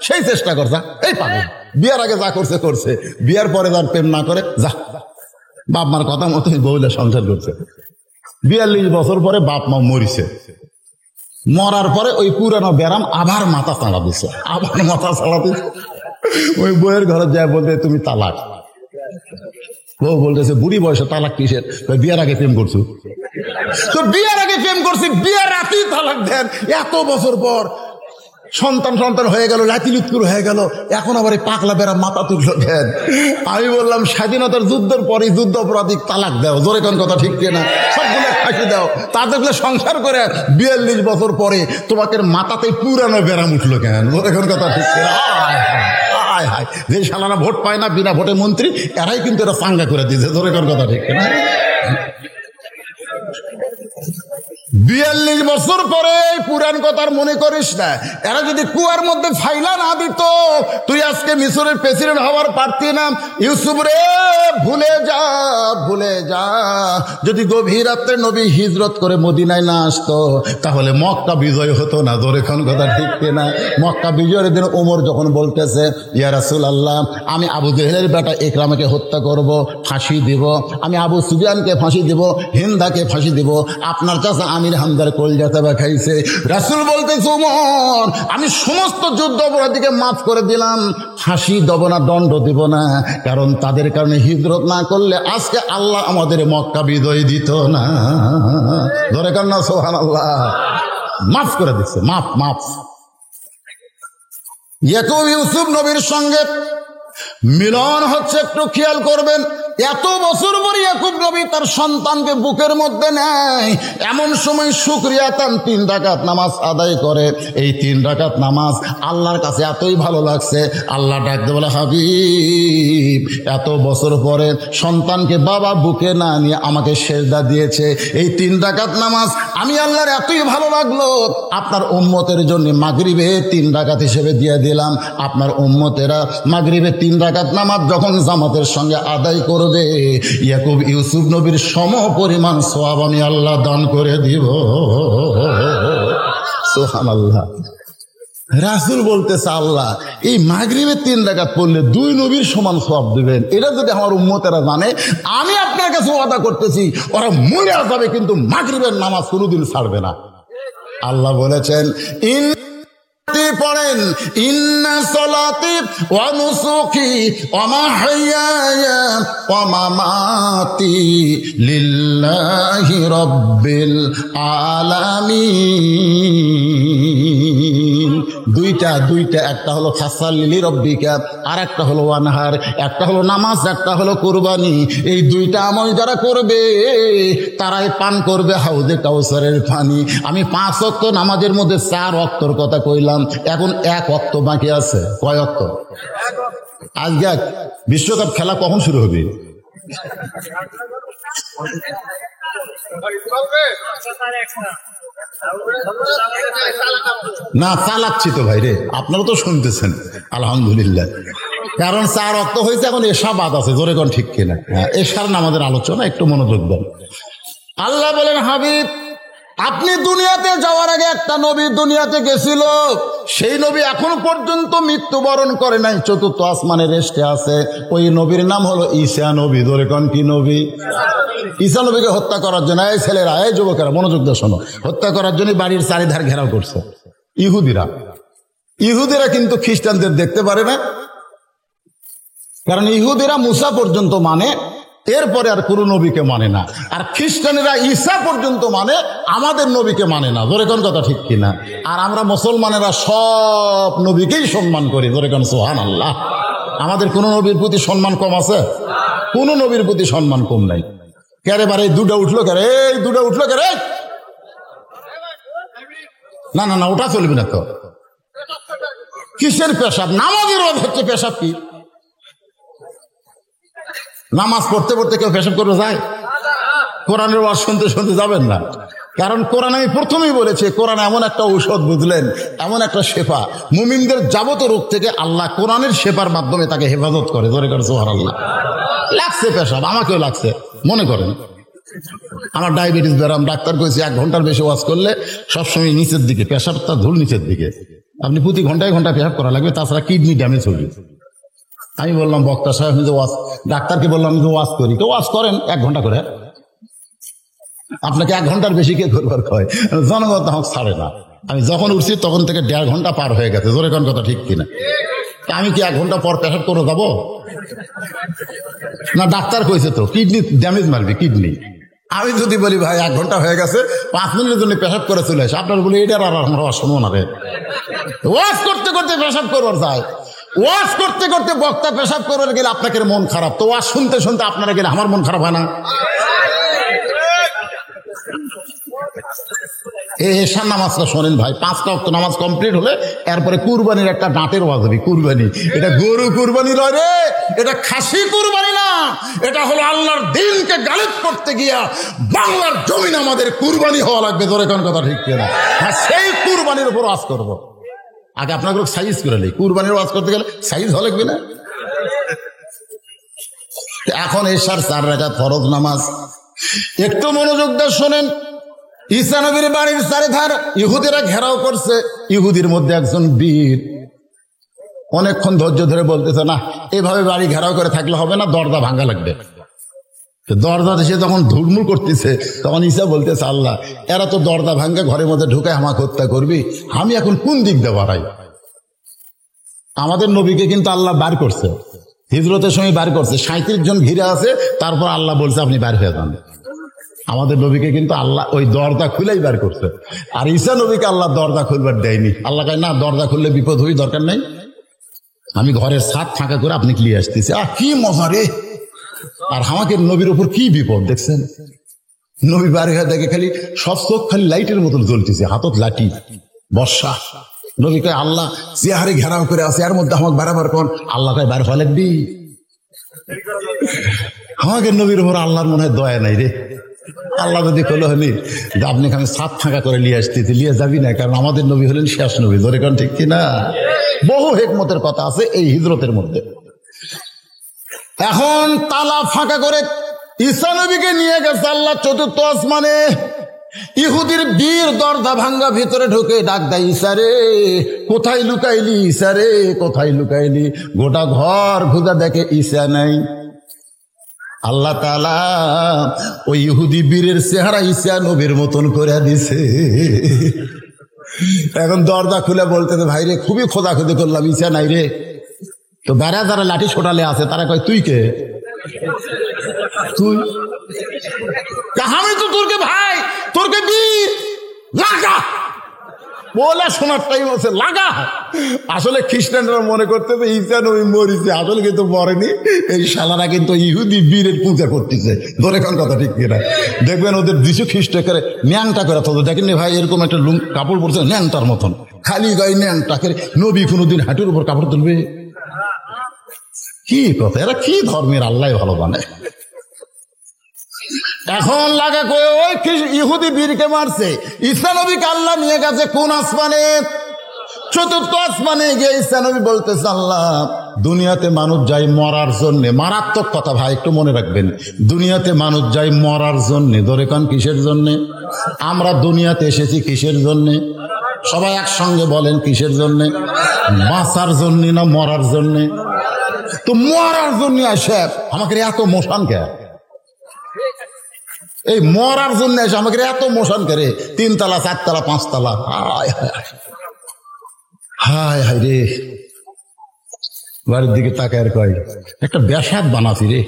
সেই চেষ্টা করছে। এই পাগল, বিয়ার আগে যা করছে করছে, বিয়ার পরে যার প্রেম না করে যা। বাপ মার কথা মতো বউলে সংসার করছে। 42 বছর পরে বাপ মা মরিছে। মরার পরে ওই পুরানো ব্যারাম আবার মাথা চালা দিছে, আবার মাথা চালা দিছে। ওই বইয়ের ঘরে যায় বলতে, তুমি তালাক। বউ বলতেছে, বুড়ি বয়সে তালাক কিসের? বিয়ার আগে প্রেম করছো। তো বিয়ের আগে প্রেম করছি, বিয়ের রাতেই তালাক দেন। এত বছর পর সন্তান হয়ে গেল, লাতিলুৎকুর হয়ে গেল, এখন আবার এই পাকলা বেড়া মাথা তুললো দেন। আমি বললাম স্বাধীনতার যুদ্ধের পরে যুদ্ধ অপরাধী তালাক দাও, জোরে কোন কথা ঠিক কিনা, সবগুলো ফাঁসি দাও। তাদেরগুলো সংসার করে 42 বছর পরে তোমাকে মাথাতে পুরানো বেড়াম উঠলো কেন, জোরে কোন কথা ঠিক কিনা। হায় হায়, যে শালারা ভোট পায় না, বিনা ভোটে মন্ত্রী, এরাই কিন্তু এরা চাঙ্গা করে দিয়েছে, জোরে কোন কথা ঠিক কিনা। 42 বছর পরে পুরান কথার মনে করিস না। এরা যদি কুয়ার মধ্যে ফাইলা না দিত, তুই আজকে মিশরের প্রেসিডেন্ট হওয়ার পারতি না। ইউসুফ রে, ভুলে যা, ভুলে যা। যদি গভীর রাত্রে নবী হিজরত করে মদিনায় না আসতো, তাহলে মক্কা বিজয় হতো না, জোরে কোন কথা ঠিক কিনা। মক্কা বিজয়ের দিন ওমর যখন বলতেছে, ইয়া রাসূলুল্লাহ, আমি আবু জেহেলের বেটা ইকরামাকে হত্যা করব, ফাঁসি দিব, আমি আবু সুফিয়ানকে ফাঁসি দিব, হিন্দাকে ফাঁসি দিব, আপনার চাচা আমির হামদার কলজাতে খাইছে। রাসূল বলতেছে, ওমর, আমি সমস্ত যুদ্ধ অপরাধীকে মাফ করে দিলাম, ফাঁসি দেব না, দণ্ড দিব না, কারণ তাদের কারণে হিজরত না করলে আজকে আল্লাহ আমাদের মক্কা বিজয় দিত না। ধরে কান না সুবহানাল্লাহ। মাফ করে দিচ্ছে, মাফ মাফ। ইয়াকুব ইউসুফ নবীর সঙ্গে মিলন হচ্ছে, একটু খেয়াল করবেন। এত বছর পরে ইয়াকুব নবী তার সন্তানকে বুকের মধ্যে নেয়, এমন সময় শুকরিয়া তান 3 রাকাত নামাজ আদায় করে। এই 3 রাকাত নামাজ আল্লাহর কাছে এতই ভালো লাগছে, আল্লাহ ডাকতে বলে, হাবিব, এত বছর পরে সন্তানকে বাবা বুকে না নিয়ে আমাকে সেজদা দিয়েছে, এই 3 রাকাত নামাজ আমি আল্লাহর এতই ভালো লাগলো, আপনার উম্মতের জন্য মাগরিবে 3 রাকাত হিসেবে দিয়ে দিলাম। আপনার উম্মতেরা মাগরিবে 3 রাকাত নামাজ যখন জামাতের সঙ্গে আদায় করবে, ইয়াকুব ইউসুফ নবীর সম পরিমাণ সওয়াব আমি আল্লাহ দান করে দিব। সুবহানাল্লাহ। রাসূল বলতেছে, আল্লাহ এই মাগরিবে 3 রাকাত পড়লে 2 নবীর সমান সওয়াব দিবেন। এটা যদি আমার উম্মতেরা জানে, আমি আপনার কাছে ওয়াদা করতেছি, ওরা মরে যাবে কিন্তু মাগরিবের নামাজ কোনোদিন ছাড়বে না। আল্লাহ বলেছেন, পড়েন, ইন্না সলাতি ওয়া নুসুকি ওয়া মাহইয়ায়া ওয়া মামাতি লিল্লাহি রাব্বিল আলামিন। দুইটা, একটা হলো ফাসাল্লি রব্বিকা, আর একটা হলো ওয়ানহার, একটা হলো নামাজ, একটা হলো কুরবানি। এই 2টা আমল যারা করবে তারাই পান করবে হাউজে কাউসারের পানি। আমি 5 ওয়াক্ত নামাজের মধ্যে 4 ওয়াক্তর কথা কইলাম, এখন 1 ওয়াক্ত বাকি আছে। কয় ওয়াক্ত? আজকে বিশ্বকাপ খেলা কখন শুরু হবে? না, চালাচ্ছি তো ভাই রে, আপনারা তো শুনতেছেন আলহামদুলিল্লাহ। কারণ 4 ওয়াক্ত হয়েছে, এখন এশা বাদ আছে, জোরে কোন ঠিক কিনা। এশার নামাজের আলোচনা একটু মনোযোগ দেন। আল্লাহ বলেন, হাবিব, আপনি দুনিয়াতে যাওয়ার আগে একটা নবী দুনিয়াতে গেছিল, সেই নবী এখন পর্যন্ত মৃত্যুবরণ করে নাই, 4th আসমানে রেস্টে আছে। ওই নবীর নাম হলো ঈসা নবী। ধরে কোন কি নবী? ঈসা নবীকে হত্যা করার জন্য এই ছেলেরা, এই যুবকেরা মনোযোগ দিয়ে শোনো, হত্যা করার জন্য বাড়ির চারিধার ঘেরাও করছে ইহুদিরা কিন্তু খ্রিস্টানদের দেখতে পারে না, কারণ ইহুদিরা মুসা পর্যন্ত মানে, এরপরে আর কোন নবীকে মানে না। আর খ্রিস্টানেরা ঈসা পর্যন্ত মানে, আমাদের নবীকে মানে না। ধরে কোন কথা ঠিক কিনা। আর আমরা মুসলমানেরা সব নবীকেই সম্মান করি। ধরে কোন সুবহানাল্লাহ। আমাদের কোন নবীর প্রতি সম্মান কম আছে? কোন নবীর প্রতি সম্মান কম নাই। কেরে বারে 2টা উঠলো, কেরে এই 2টা উঠলো, কেরে না না না, ওটা চলবে না তো। কিসের পেশাব? নামাজের রোধ হচ্ছে পেশাব। কি নামাজ পড়তে পড়তে কেউ পেশাব করবে যায়? কোরআনের ওয়াজ শুনতে শুনতে যাবেন না, কারণ কোরআন আমি প্রথমেই বলেছি, কোরআন এমন একটা ঔষধ, বুঝলেন, এমন একটা শেফা। মুমিনদের যাবতীয় রোগ থেকে আল্লাহ কোরআনের শেফার মাধ্যমে তাকে হেফাজত করে। ধরে করে সুবহানাল্লাহ। লাগছে পেশাব, আমাকেও লাগছে। মনে করেন আমার ডায়াবেটিস ব্যারাম, ডাক্তার কইছে 1 ঘন্টার বেশি ওয়াজ করলে সবসময় নিচের দিকে পেশাবটা, ধুল নিচের দিকে, আপনি প্রতি ঘন্টায় পেশাব করা লাগবে, তাছাড়া কিডনি ড্যামেজ হবে। আমি বললাম, বক্তা সাহেব, আমি যে ওয়াজ, ডাক্তারকে বললাম আমি যে ওয়াজ করি, তো ওয়াজ করেন 1 ঘন্টা করে, আপনাকে 1 ঘন্টার বেশি কে করবার কয়? জনগণ তখন ছাড়ে না। আমি যখন উঠছি তখন থেকে 1.5 ঘন্টা পার হয়ে গেছে। জোরে কোন কথা ঠিক কিনা। আমি কি 1 ঘন্টা পর পেশাব করে যাবো? না, ডাক্তার কইছে তো কিডনি ড্যামেজ মারবে, কিডনি। আমি যদি বলি ভাই 1 ঘন্টা হয়ে গেছে, 5 মিনিটের জন্য পেশাব করে চলে আসে, আপনার বলি এটার আর আমরা শুনবো না রে। ওয়াজ করতে করতে পেশাব করবার যায়, ওয়াজ করতে করতে বক্তা পেশাব করবার গেলে আপনাকে মন খারাপ, তো ওয়াজ শুনতে শুনতে আপনারা গেলে আমার মন খারাপ হয় না? এশার নামাজটা শোনেন ভাই, 5টা ওয়াক্ত নামাজ কমপ্লিট হলে এরপরে কুরবানির একটা ডাঁটের ওয়াজ হবে। কুরবানি, এটা গরু কুরবানি নয় রে, এটা খাসি কুরবানি না, এটা হলো আল্লাহর দিনকে গালিব করতে গিয়া বাংলার জমিন আমাদের কুরবানি হওয়া লাগবে। ধরে কোন কথা ঠিক কিনা? হ্যাঁ, সেই কুরবানির উপর ওয়াজ করবো। আগে আপনাকে সাইজ করে নেই, কুরবানির ওয়াজ করতে গেলে সাইজ হওয়া লাগবে না? এখন এশার 4 রাকাত ফরজ নামাজ, একটু মনোযোগ দিয়ে শোনেন। ঈসা নবীর বাড়ির চারিধার ইহুদিরা ঘেরাও করছে। ইহুদির মধ্যে একজন বীর অনেকক্ষণ ধৈর্য ধরে বলতেছে, না এভাবে বাড়ি ঘেরাও করে থাকলে হবে না, দরজা ভাঙা লাগবে। দরজা দেশে যখন ধুলমুল করতেছে তখন ঈসা বলতেছে, আল্লাহ এরা তো দরজা ভাঙ্গে ঘরের মধ্যে ঢুকে আমাকে হত্যা করবি, আমি এখন কোন দিক দিয়ে বাড়াই? আমাদের নবীকে কিন্তু আল্লাহ বার করছে, হিজরতের সময় বার করছে, 37 জন ঘিরে আছে, তারপর আল্লাহ বলছে আপনি বার হয়ে যান। আমাদের নবীকে কিন্তু আল্লাহ ওই দরজা খুলেই বার করছে, আর ঈসা নবীকে আল্লাহ দরজা খুলবার দেয়নি। আল্লাহ কয় না, দরজা খুললে বিপদ হই, দরকার নাই, আমি ঘরের ছাদ ফাঁকা করে আপনি লিয়ে আসতেছি। কি মজা রে! আর আমাকে নবীর উপর কি বিপদ দেখছেন? নবী বার হয়ে দেখে খালি সব চোখ খালি লাইটের মতন জ্বলতেছে, হাতত লাঠি, বর্ষা। নবী কয় আল্লাহ চেহারে ঘেরাও করে আছে, এর মধ্যে আমাকে বারবার কোন? আল্লাহ কয় বার হওয়া লাগবি। আমাকে নবীর উপর আল্লাহর মনে হয় দয়া নাই রে। আল্লাহ যদি কলো হলি যে আপনি আমি ছাদ ফাঁকা করে নিয়ে আসতে, নিয়ে যাবি না, কারণ আমাদের নবী হলেন শেষ নবী। ধরে কারণ ঠিক কিনা? বহু হেকমতের কথা আছে এই হিজরতের মধ্যে। এখন তালা ফাঁকা করে ঈসা নবীকে নিয়ে গেছে আল্লাহ 4র্থ আসমানে। ইহুদির বীর দরজা ভাঙ্গা ভিতরে ঢুকে ডাক দেয়, ঈসা রে কোথায় লুকাইলি? ঈসা রে কোথায় লুকাইলি? গোটা ঘর খুঁজে দেখে ঈসা নাই। আল্লাহ তাআলা ওই ইহুদি বীরের চেহারা ঈসা নবীর মতন করে দিছে। এখন দরজা খুলে বলতেছে, ভাই রে খুবই খোঁজাখুঁজি করলাম, ঈসা নাই রে। তো বেড়া যারা লাঠি ছোটালে আছে তারা কয় তুই কে? তুই? আমি তো তোরকে ভাই, তোরকে বীর লাগা বলে শোনার টাইম আছে, লাগা। আসলে খ্রিস্টানরা মনে করতে ঈসা নবী মরিছে, আসলে কিন্তু মরেনি। এই শালারা কিন্তু ইহুদি বীরের পূজা করতেছে। ধরে কোন কথা ঠিক কিনা? দেখবেন ওদের যিশু খ্রিস্ট করে ন্যাংটা করে, তো দেখেন ভাই এরকম একটা কাপড় পরছে ন্যাংটার মতন, খালি গায়ে ন্যাংটা করে। নবী কোনোদিন হাঁটুর উপর কাপড় তুলবে? কি কথা, এরা কি ধর্মের আল্লাহ ভালো জানে। এখন লাগা কয়ে ওই ইহুদি বীরকে মারছে। ঈসা নবীকে আল্লাহ নিয়ে গেছে কোন আসমানে? 4র্থ আসমানে গিয়ে ঈসা নবী বলতেছে, আল্লাহ দুনিয়াতে মানুষ যায় মরার জন্যে। মারাত্মক কথা ভাই, একটু মনে রাখবেন, দুনিয়াতে মানুষ যায় মরার জন্যে। ধরে কান কিসের জন্যে? আমরা দুনিয়াতে এসেছি কিসের জন্যে? সবাই একসঙ্গে বলেন কিসের জন্যে? বাঁচার জন্যে না মরার জন্যে? তো মরার জন্য আসে আমাকে এত মোশন কে? এই মরার জন্য এসে আমাকে এত মোশন করে, 3 তলা 4 তলা 5 তলা। হায় হায় হায় হায় রে! বাড়ির দিকে তাকায় আর কয় একটা বেসাদ বানাছি রে।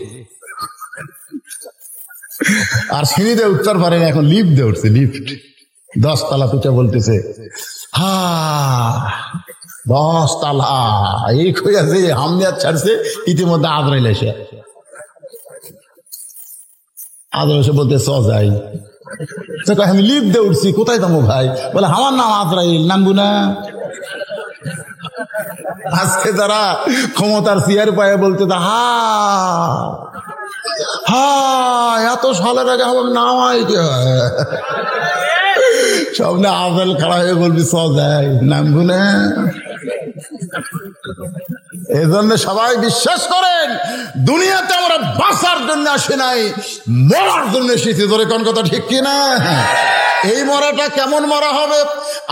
আর সিঁড়িতে উঠতে পারে না, এখন লিফট দিয়ে উঠছে, লিফট 10 তলা তুচা বলতেছে, 10 তলা এই খুঁজেছে হামনিয়াত ছাড়ছে। ইতিমধ্যে আজরাইল এসে বলতে যাই, আমি লিফট দিয়ে উঠছি, কোথায় যাবো ভাই? বলে আমার নাম আজরাইল, নামবো না? আজকে যারা ক্ষমতার চেয়ার পায়ে বলতে এত সালের আগে আমার নাম সামনে আজরাইল খাড়া হয়ে বলবি যাই, নামবো না? এই জন্য সবাই বিশ্বাস করেন দুনিয়াতে আমরা বাঁচার জন্য আসি নাই, মরার জন্য এসেছি। ধরে কোন কথা ঠিক কিনা? এই মরাটা কেমন মরা হবে?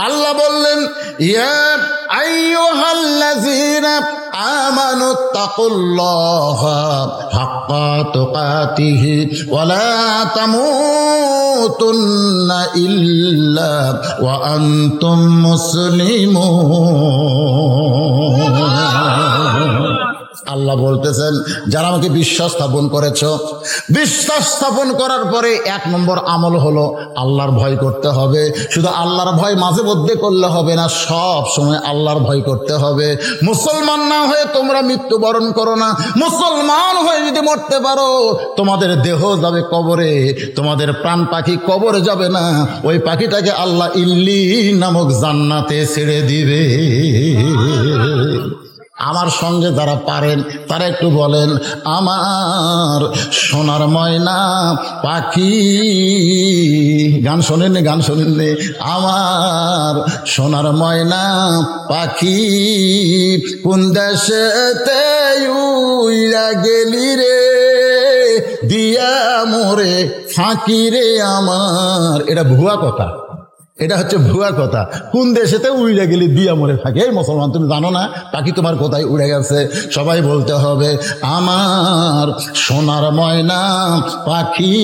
আল্লাহ বললেন, ইয়া আইয়ুহাল্লাযীনা আমানুত্তাকুল্লাহা হাক্কা তুকাতিহি ওয়া লা তামুতুন্না ইল্লা ওয়া আনতুম মুসলিমুন। আল্লাহ বলতেছেন যারা আমাকে বিশ্বাস স্থাপন করেছ, বিশ্বাস স্থাপন করার পরে 1 নম্বর আমল হলো আল্লাহর ভয় করতে হবে। শুধু আল্লাহর ভয় মাঝে মধ্যে করলে হবে না, সব সময় আল্লাহর ভয় করতে হবে। মুসলমান না হয়ে তোমরা মৃত্যুবরণ করো না। মুসলমান হয়ে যদি মরতে পারো, তোমাদের দেহ যাবে কবরে, তোমাদের প্রাণ পাখি কবরে যাবে না, ওই পাখিটাকে আল্লাহ ইল্লিন নামক জান্নাতে ছেড়ে দিবে। আমার সঙ্গে যারা পারেন তারা একটু বলেন, আমার সোনার ময়না পাখি। গান শোনেননি? গান শোনেননি? আমার সোনার ময়না পাখি কোন দেশেতে উইরা গেলি রে, দিয়া মোরে ফাঁকি রে আমার। এটা ভুয়া কথা, এটা হচ্ছে ভুয়া কথা। কোন দেশেতে উড়ে গেলি দিয়া মরে থাকে? এই মুসলমান, তুমি জানো না পাখি তোমার কোথায় উড়ে গেছে? সবাই বলতে হবে, আমার সোনার ময়না পাখি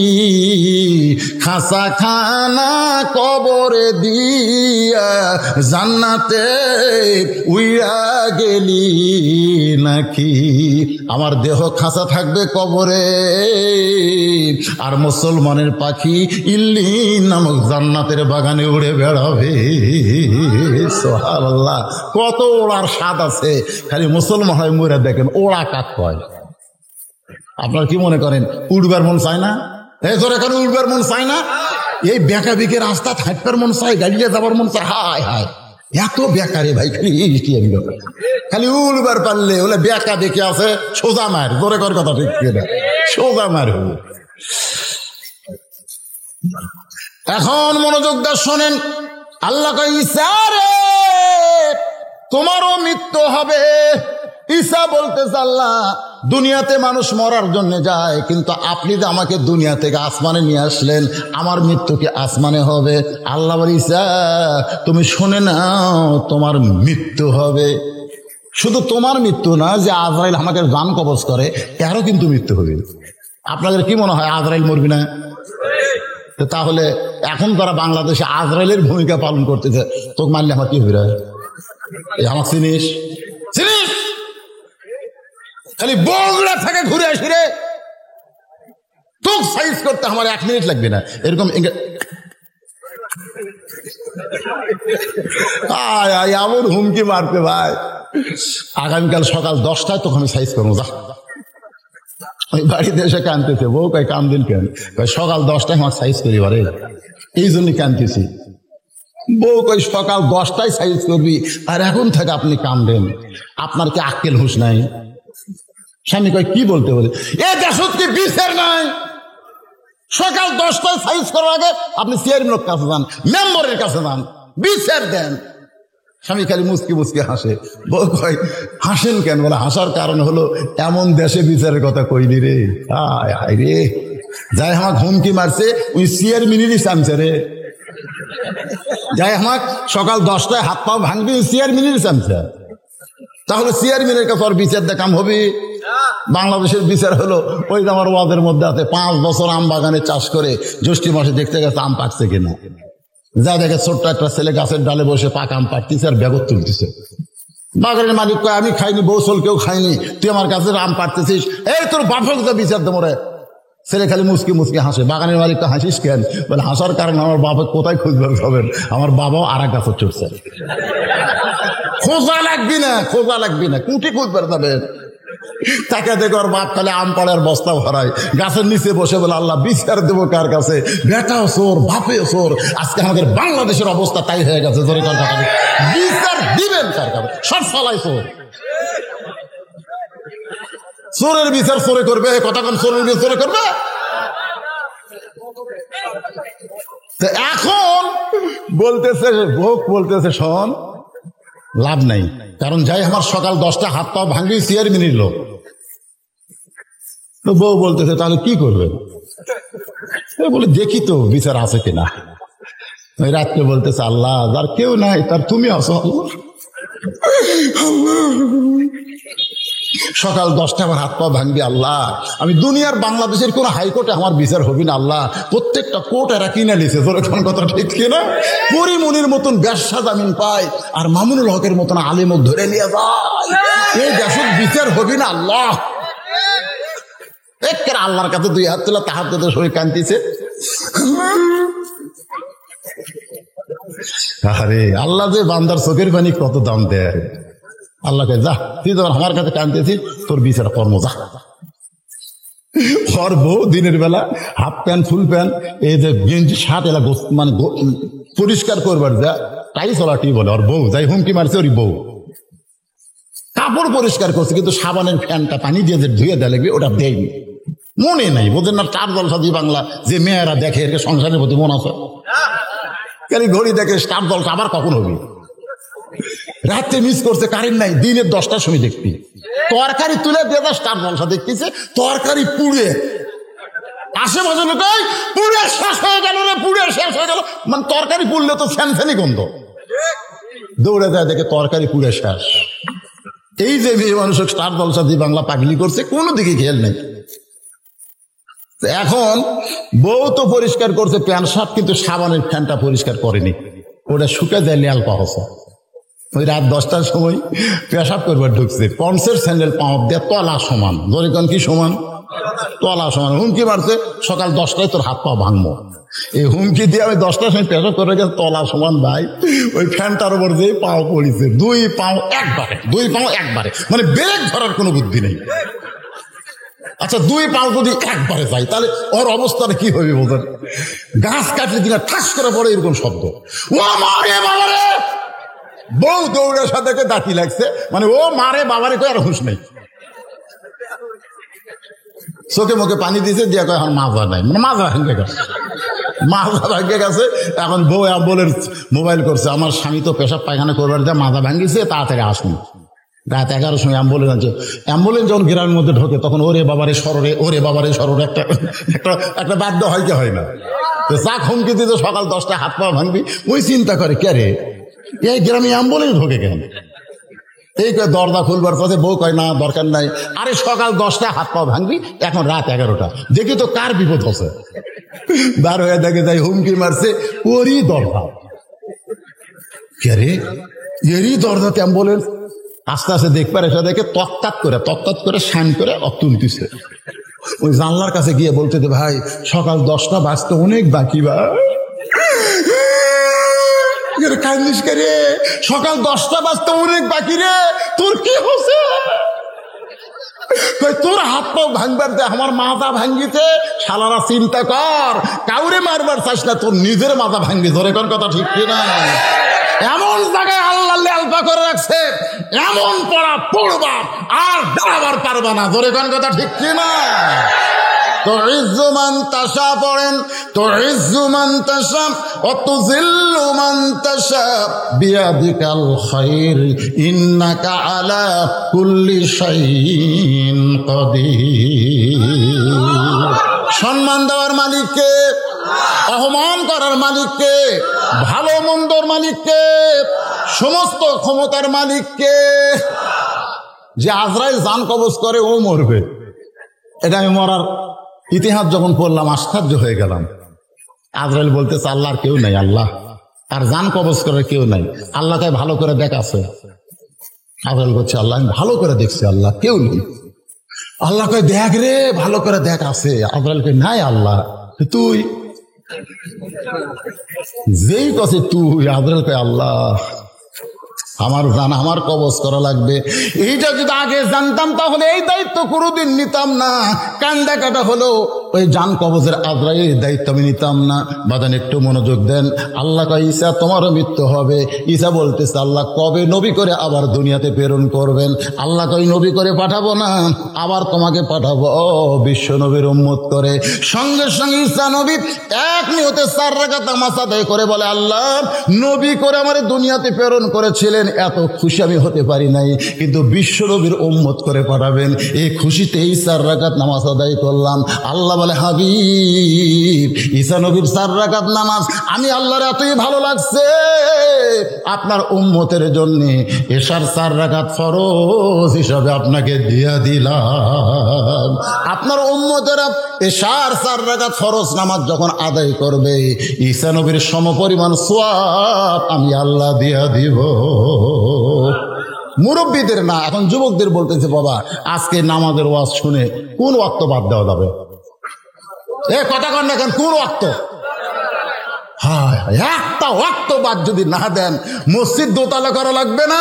খাসা খানা কবরে দিয়া জান্নাতে উড়া গেলি নাকি? আমার দেহ খাসা থাকবে কবরে, আর মুসলমানের পাখি ইল্লিন নামক জান্নাতের বাগানে উড়ে বেড়াবে। সুবহানাল্লাহ, কত ওড়ার স্বাদ আছে। খালি মুসলমান হয় মরে দেখেন ওড়া কাক কয়। আপনার কি মনে করেন উড়বার মন চায় না? এই ধর এখন উড়বার মন চায় না? এই বেঁকা বেঁকে রাস্তা থাকবার মন চায়, গাড়িতে যাবার মন চায়। হায় হায়, এত বেকারে ভাই, খালি উড়বার পারলে ওলে বেঁকা বেঁকে আছে, সোজা মার। জোরে কর কথা, ঠিক সোজা মার। এখন মনোযোগ দিয়ে শোনেন, আল্লাহ কয় ঈসা রে তোমারও মৃত্যু হবে। ঈসা বলতেছে, আল্লাহ দুনিয়াতে মানুষ মরার জন্য যায়, কিন্তু আপনি যে আমাকে দুনিয়া থেকে আসমানে নিয়ে আসলেন, আমার মৃত্যু কি আসমানে হবে? আল্লাহ বলে, ঈসা তুমি শুনে নাও, তোমার মৃত্যু হবে। শুধু তোমার মৃত্যু না, যে আজরাইল আমাকে জান কবজ করে এরও কিন্তু মৃত্যু হবে। আপনাদের কি মনে হয় আজরাইল মরবি না? তাহলে এখন তারা বাংলাদেশে আজরাইলের ভূমিকা পালন করতেছে, তোকে মারলে আমার কি হবে? আমার চিনিস চিনিস? খালি বগুড়া থেকে ঘুরে আসি রে, তোকে সাইজ করতে আমার 1 মিনিট লাগবে না। এরকম এমন হুমকি মারতে ভাই, আগামীকাল সকাল 10টায় তোকে আমি সাইজ করবো। যা, ওই বাড়িতে এসে কানতেছে, বউ কয় কান্দিন কেন? সকাল 10টায় আমার সাইজ করি, বারে এই জন্যই কানতেছি। বউ কই সকাল 10টায় সাইজ করবি, আর এখন থেকে আপনি কান্দেন? আপনার কি আক্কেল হুঁশ নাই? স্বামী কয় কি বলতে বলে, এ দেশত কি বিচার নাই? সকাল 10টায় সাইজ করার আগে আপনি চেয়ারম্যানের কাছে যান, মেম্বারের কাছে যান, বিচার দেন। স্বামী খালি মুচকি মুচকি হাসে। বউ কয় হাসেন কেন? বলে হাসার কারণ হলো এমন দেশে বিচারের কথা কইনি রে। হায় হায় রে, যাই আমার হুমকি মারছে ওই চেয়ারম্যানেরই চামচা রে। যাই আমার সকাল 10টায় হাত পাও ভাঙবি, চেয়ারম্যানেরই চামচা। তাহলে চেয়ারম্যানের কাছে আর বিচার দেখাম হবে? বাংলাদেশের বিচার হলো ওই যে আমার ওয়াদের মধ্যে আছে, 5 বছর আম বাগানে চাষ করে জ্যৈষ্ঠ মাসে দেখতে গেছে আম পাকছে কিনা। যা দেখে ছোট্ট একটা ছেলে গাছের ডালে বসে পাকা আম পাকতেছে আর ব্যাগত তুলতেছে। বাগানের মালিক কয় আমি খাইনি, বৌসল কেউ খাইনি, তুই আমার কাছে আম পাকতেছিস, এই তোর বাপক যা বিচার দেবো রে। ছেলে খালি মুচকি মুচকি হাসে। বাগানের মালিক তো হাসিস কেন? বলে হাসার কারণ আমার বাবা কোথায় খুঁজবেন হবেন, আমার বাবাও আর এক গাছে চড়ছে। খোঁজা লাগবি না, খোঁজা লাগবি না, কুটি খুঁজবার যাবেন। তাকে দেখো আর বাপ খালি আম পাড়ার বস্তা ভরায়, গাছের নিচে বসে বলে আল্লাহ বিচার দেবো কার কাছে? বেটাও চোর, বাপেও চোর। আজকে আমাদের বাংলাদেশের অবস্থা তাই হয়ে গেছে। জোরে কার কথা, বিচার দিবেন কার কাছে? সব সালাই চোর। চোরের বিচার চোরে করবে, কথা কোন চোরের বিচার চোরে করবে? এখন বলতেছে ভোগ, বলতেছে শোন লাভ নাই, কারণ যাই আমার সকাল 10টা হাত পাও ভাঙবি চেয়ারম্যানের লোক। তো বউ বলতেছে তাহলে কি করবে? বলে দেখি তো বিচার আছে কিনা। ওই রাত্রে বলতেছে আল্লাহ যার কেউ নাই তার তুমি আছো, সকাল 10টা আমার হাত পা ভাঙবি আল্লাহ। আমি দুনিয়ার বাংলাদেশের কোন হাইকোর্টে আমার বিচার হবি না আল্লাহ, প্রত্যেকটা কোর্ট এরা কিনে নিছে। তোর এখন কথা ঠিক কিনা? পরিমনির মতন ব্যবসা জামিন পায় আর মামুনুল হকের মতন আলিমক ধরে নিয়ে যায়, এই দেশের বিচার হবি না আল্লাহ। একের আল্লাহর কাছে 2 হাত তোলা, তাহার কাছে শরীর কান্দিছে। আরে আল্লাহ যে বান্দার চোখের পানি কত দাম দেয়। আল্লাহকে যা, তুই যখন আমার কাছে কাঁদতেছিস, তোর বিচার কর্ম যা। ওর বউ দিনের বেলা হাফ প্যান্ট ফুল প্যান্ট এই যে গেঞ্জি শার্ট এলা মানে পরিষ্কার করবার যা তাই চলাটি বলে। ওর বউ যাই হুমকি মারছে, ওর বউ কাপড় পরিষ্কার করছে, কিন্তু সাবানের ফ্যানটা পানি দিয়ে যে ধুয়ে দেয় লাগবে ওটা দেয়নি, মনে নাই। বোঝেন না? 4 জলসা জি বাংলা যে মেয়েরা দেখে এর সংসারের প্রতি মন আছে, খালি ঘড়ি দেখে 4 জলসা আবার কখন হবে। রাতে মিস করছে, কারেন্ট নাই, দিনের 10টার সময় দেখবি তরকারি তুলে দিয়ে 4 জলসা দেখতেছে, তরকারি পুড়ে আশেপাশে লোকাই পুড়ে শেষ হয়ে গেল রে, পুড়ে শেষ হয়ে গেল। মানে তরকারি পুড়লে তো ফ্যানফ্যানি গন্ধ, দৌড়ে যায় দেখে তরকারি পুড়ে শেষ। এই যে মেয়ে মানুষের 4 জলসা জি বাংলা পাগলি করছে, কোনো দিকে খেয়াল নেই। এখন বউ তো পরিষ্কার করছে প্যান্ট শার্ট, কিন্তু সাবানের ফ্যানটা পরিষ্কার করেনি, ওটা শুকে যায় লেয়াল পাহসা। ওই রাত 10টার সময় পেশাব করবার ঢুকছে, পন্সের স্যান্ডেল পাঁপ দিয়ে তলা সমান, ধরেন কি সমান, তলা সমান। হুমকি মারছে সকাল 10টায় তোর হাত পা ভাঙবো। এই হুমকি দিয়ে আমি 10টার সময় পেশাব করে গেছে তলা সমান ভাই, ওই ফ্যানটার উপর যে পাও পড়েছে, 2 পাও একবারে, মানে ব্রেক ধরার কোনো বুদ্ধি নেই। আচ্ছা 2 পাও যদি একবারে যায় তাহলে ওর অবস্থাটা কি হবে বোঝেন? গাছ কাটলে কিনা ঠাস করে পড়ে এরকম শব্দ। ও মারে বাবারে, বউ দৌড়ের সাথে দাঁতি লাগছে, মানে ও মারে বাবারে কই আর হুঁশ নেই। চোখে মুখে পানি দিয়েছে, দিয়ে কয় এখন মাজা নাই, মানে মাজা ভেঙে গেছে, মাজা ভেঙে গেছে। এখন বউ অ্যাম্বুলেন্স মোবাইল করছে, আমার স্বামী তো পেশাব পায়খানা করবার দিয়ে মাজা ভাঙিছে, তাড়াতাড়ি আসুন। রাত 11টার সময় অ্যাম্বুলেন্স আছে। অ্যাম্বুলেন্স যখন গ্রামের মধ্যে ঢোকে তখন ওরে বাবারে সররে, ওরে বাবারে সররে একটা বাদ্য হয় কি হয় না? তো চা হুমকি দিতে সকাল 10টায় হাত পা ভাঙবি, ওই চিন্তা করে কে রে এই গ্রামে অ্যাম্বুলেন্স ঢোকে কেন? এই কয় দরজা খুলবার পথে, বউ কয় না দরকার নাই। আরে সকাল 10টায় হাত পা ভাঙবি, এখন রাত 11টা, দেখি তো কার বিপদ হচ্ছে। বার হয়ে দেখে যাই হুমকি মারছে ওরই দরজা। কে রে এরই দরজাতে অ্যাম্বুলেন্স। আস্তে আস্তে দেখবার এসে দেখে তকতাত করে শান করে তুলতেছে। ওই জানলার কাছে গিয়ে বলতে দে, ভাই সকাল 10টা বাজতে অনেক বাকি, বা কান্দিস রে, সকাল 10টা বাজতে অনেক বাকি রে, তোর কি হচ্ছে? তোর হাত পাও ভাঙবার দে, আমার মাথা ভাঙ্গিতে। শালারা চিন্তা কর, কাউরে মারবার চাস না, তোর নিজের মাথা ভাঙ্গি। ধরে কোন কথা ঠিক কিনা? এমন জায়গায় আল্লাহ আলপা করে রাখছে, এমন পড়া পড়বা আর দাঁড়াবার পারবা না। ধরে কোন কথা ঠিক কিনা? তো ইজ্জুমান তাশা পড়েন, তো ইজ্জুমান তাশা অতুযিল্লু মান তাশা বিয়াদিকাল খায়র ইন্নাকা আলা কুল্লি শাইইন কাদির। সম্মান দেওয়ার মালিককে, অপমান করার মালিককে, ভালো মন্দর মালিককে, সমস্ত ক্ষমতার মালিককে। যে আজরাইল জান কবজ করে ও মরবে, এটা আমি মরার ইতিহাস যখন পড়লাম আশ্চর্য হয়ে গেলাম। আজরাইল বলতেছে আল্লাহর কেউ নাই, আল্লাহ আর জান কবজ করার কেউ নাই, আল্লাহ তাই ভালো করে দেখ আছে। আজরাইল বলছে আল্লাহ আমি ভালো করে দেখছি, আল্লাহ কেউ নেই। আল্লাহ কয় দেখ রে, ভালো করে দেখ আছে। আজরাইল কয় নাই আল্লাহ তুই, যেই কাছে তুই। আজরাইল কয় আল্লাহ আমার জান আমার কবজ করা লাগবে। এইটা যদি আগে জানতাম তাহলে এই দায়িত্ব কোনোদিন নিতাম না। কান্দা কাটা হলো ওই জান কবজের আজরাইলের দায়িত্ব আমি নিতাম না। বাদান একটু মনোযোগ দেন। আল্লাহ কয় ঈসা তোমারও মৃত্যু হবে। ঈসা বলতেছে আল্লাহ কবে নবী করে আবার দুনিয়াতে প্রেরণ করবেন? আল্লাহ কয় নবী করে পাঠাবো না, আবার তোমাকে পাঠাবো বিশ্ব নবীর উম্মত করে। সঙ্গে সঙ্গে ঈসা নবী এক নিয়তে 4 রাকাত নামাজ আদায় করে বলে আল্লাহ নবী করে আমার দুনিয়াতে প্রেরণ করেছিলেন, এত খুশি আমি হতে পারি নাই, কিন্তু বিশ্ব নবীর উম্মত করে পাঠাবেন এই খুশিতেই 4 রাকাত নামাজ আদায় করলাম। আল্লাহ বলে হাবিব ঈসা নবীর 4 রাকাত নামাজ আমি আল্লাহর এতই ভালো লাগছে, আপনার উম্মতের জন্য এশার 4 রাকাত ফরজ হিসাবে আপনাকে দিয়া দিলাম। আপনার উম্মতেরা এশার 4 রাকাত ফরজ নামাজ যখন আদায় করবে ঈসা নবীর সমপরিমাণ সওয়াব আমি আল্লাহ দিয়া দিব। মুরব্বীদের না, এখন যুবকদের বলতেছে, বাবা আজকে নামাজের ওয়াজ শুনে কোন ওয়াক্ত বাদ দেওয়া যাবে? কথা কন না, কোন ওয়াক্ত? একটা ওয়াক্ত বাদ যদি না দেন, মসজিদ দোতলা করা লাগবে না,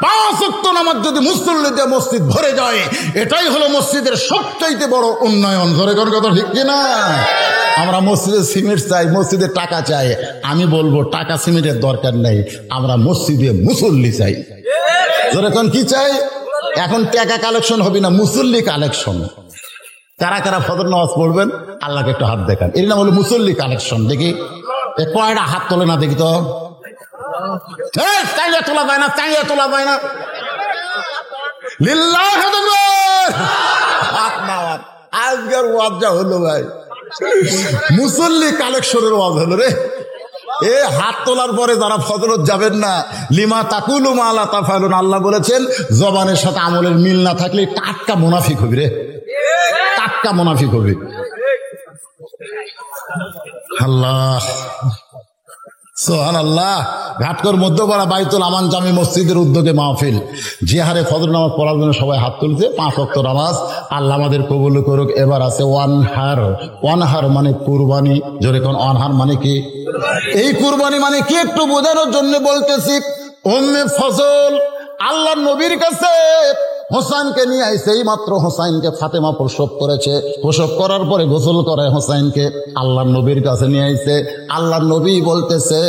5 ওয়াক্ত নামাজ যদি মুসল্লি দিয়ে মসজিদ ভরে যায়, এটাই হলো মসজিদের সবচাইতে বড় উন্নয়ন। ধরে কোন কথা ঠিক কিনা? আমরা মসজিদে সিমেন্ট চাই, মসজিদে টাকা চাই। আমি বলবো টাকা সিমেন্টের দরকার নেই, আমরা মসজিদে মুসল্লি চাই। ধরে কোন কি চাই? এখন টাকা কালেকশন হবে না, মুসল্লি কালেকশন। কারা কারা ফজর নামাজ পড়বেন আল্লাহকে একটু হাত দেখান। এর নাম হলো মুসল্লি কালেকশন। দেখি কয়টা হাত তোলে না, দেখি তো। চাইলে তোলা যায় না, চাইলে তোলা যায় না। লিল্লাহ আজকের ওয়াজ যা হলো ভাই, মুসল্লি কালেকশনের ওয়াজ হলো রে। হাত তোলার পরে যারা ফজরত যাবেন না, লিমা তাকুলু মা লা তাফালুন, আল্লাহ বলেছেন জবানের সাথে আমলের মিল না থাকলে টাটকা মুনাফিক হবি রে, টাটকা মুনাফিক হবি। আল্লাহ সুবহানাল্লাহ। ঘাটকর মধ্যপাড়া বাইতুল আমান জামি মসজিদের উদ্যোগে মাহফিল, যে হারে ফজর নামাজ পড়ার জন্য সবাই হাত তুলছে, 5 ওয়াক্ত নামাজ আল্লাহ আমাদের কবুল করুক। এবার আছে ওয়ানহার। ওয়ানহার মানে কুরবানি। জোরে কোন ওয়ানহার মানে কি? এই কুরবানি মানে কি একটু বোঝানোর জন্য বলতেছি। উম্মে ফজল আল্লাহ নবীর কাছে হোসাইনকে নিয়ে আইছে। এই মাত্র হোসাইনকে ফাতেমা প্রসব করেছে। প্রসব করার পরে গোসল করে হোসাইনকে আল্লাহ নবীর কাছে নিয়ে আইছে। আল্লাহ নবী বলতেছে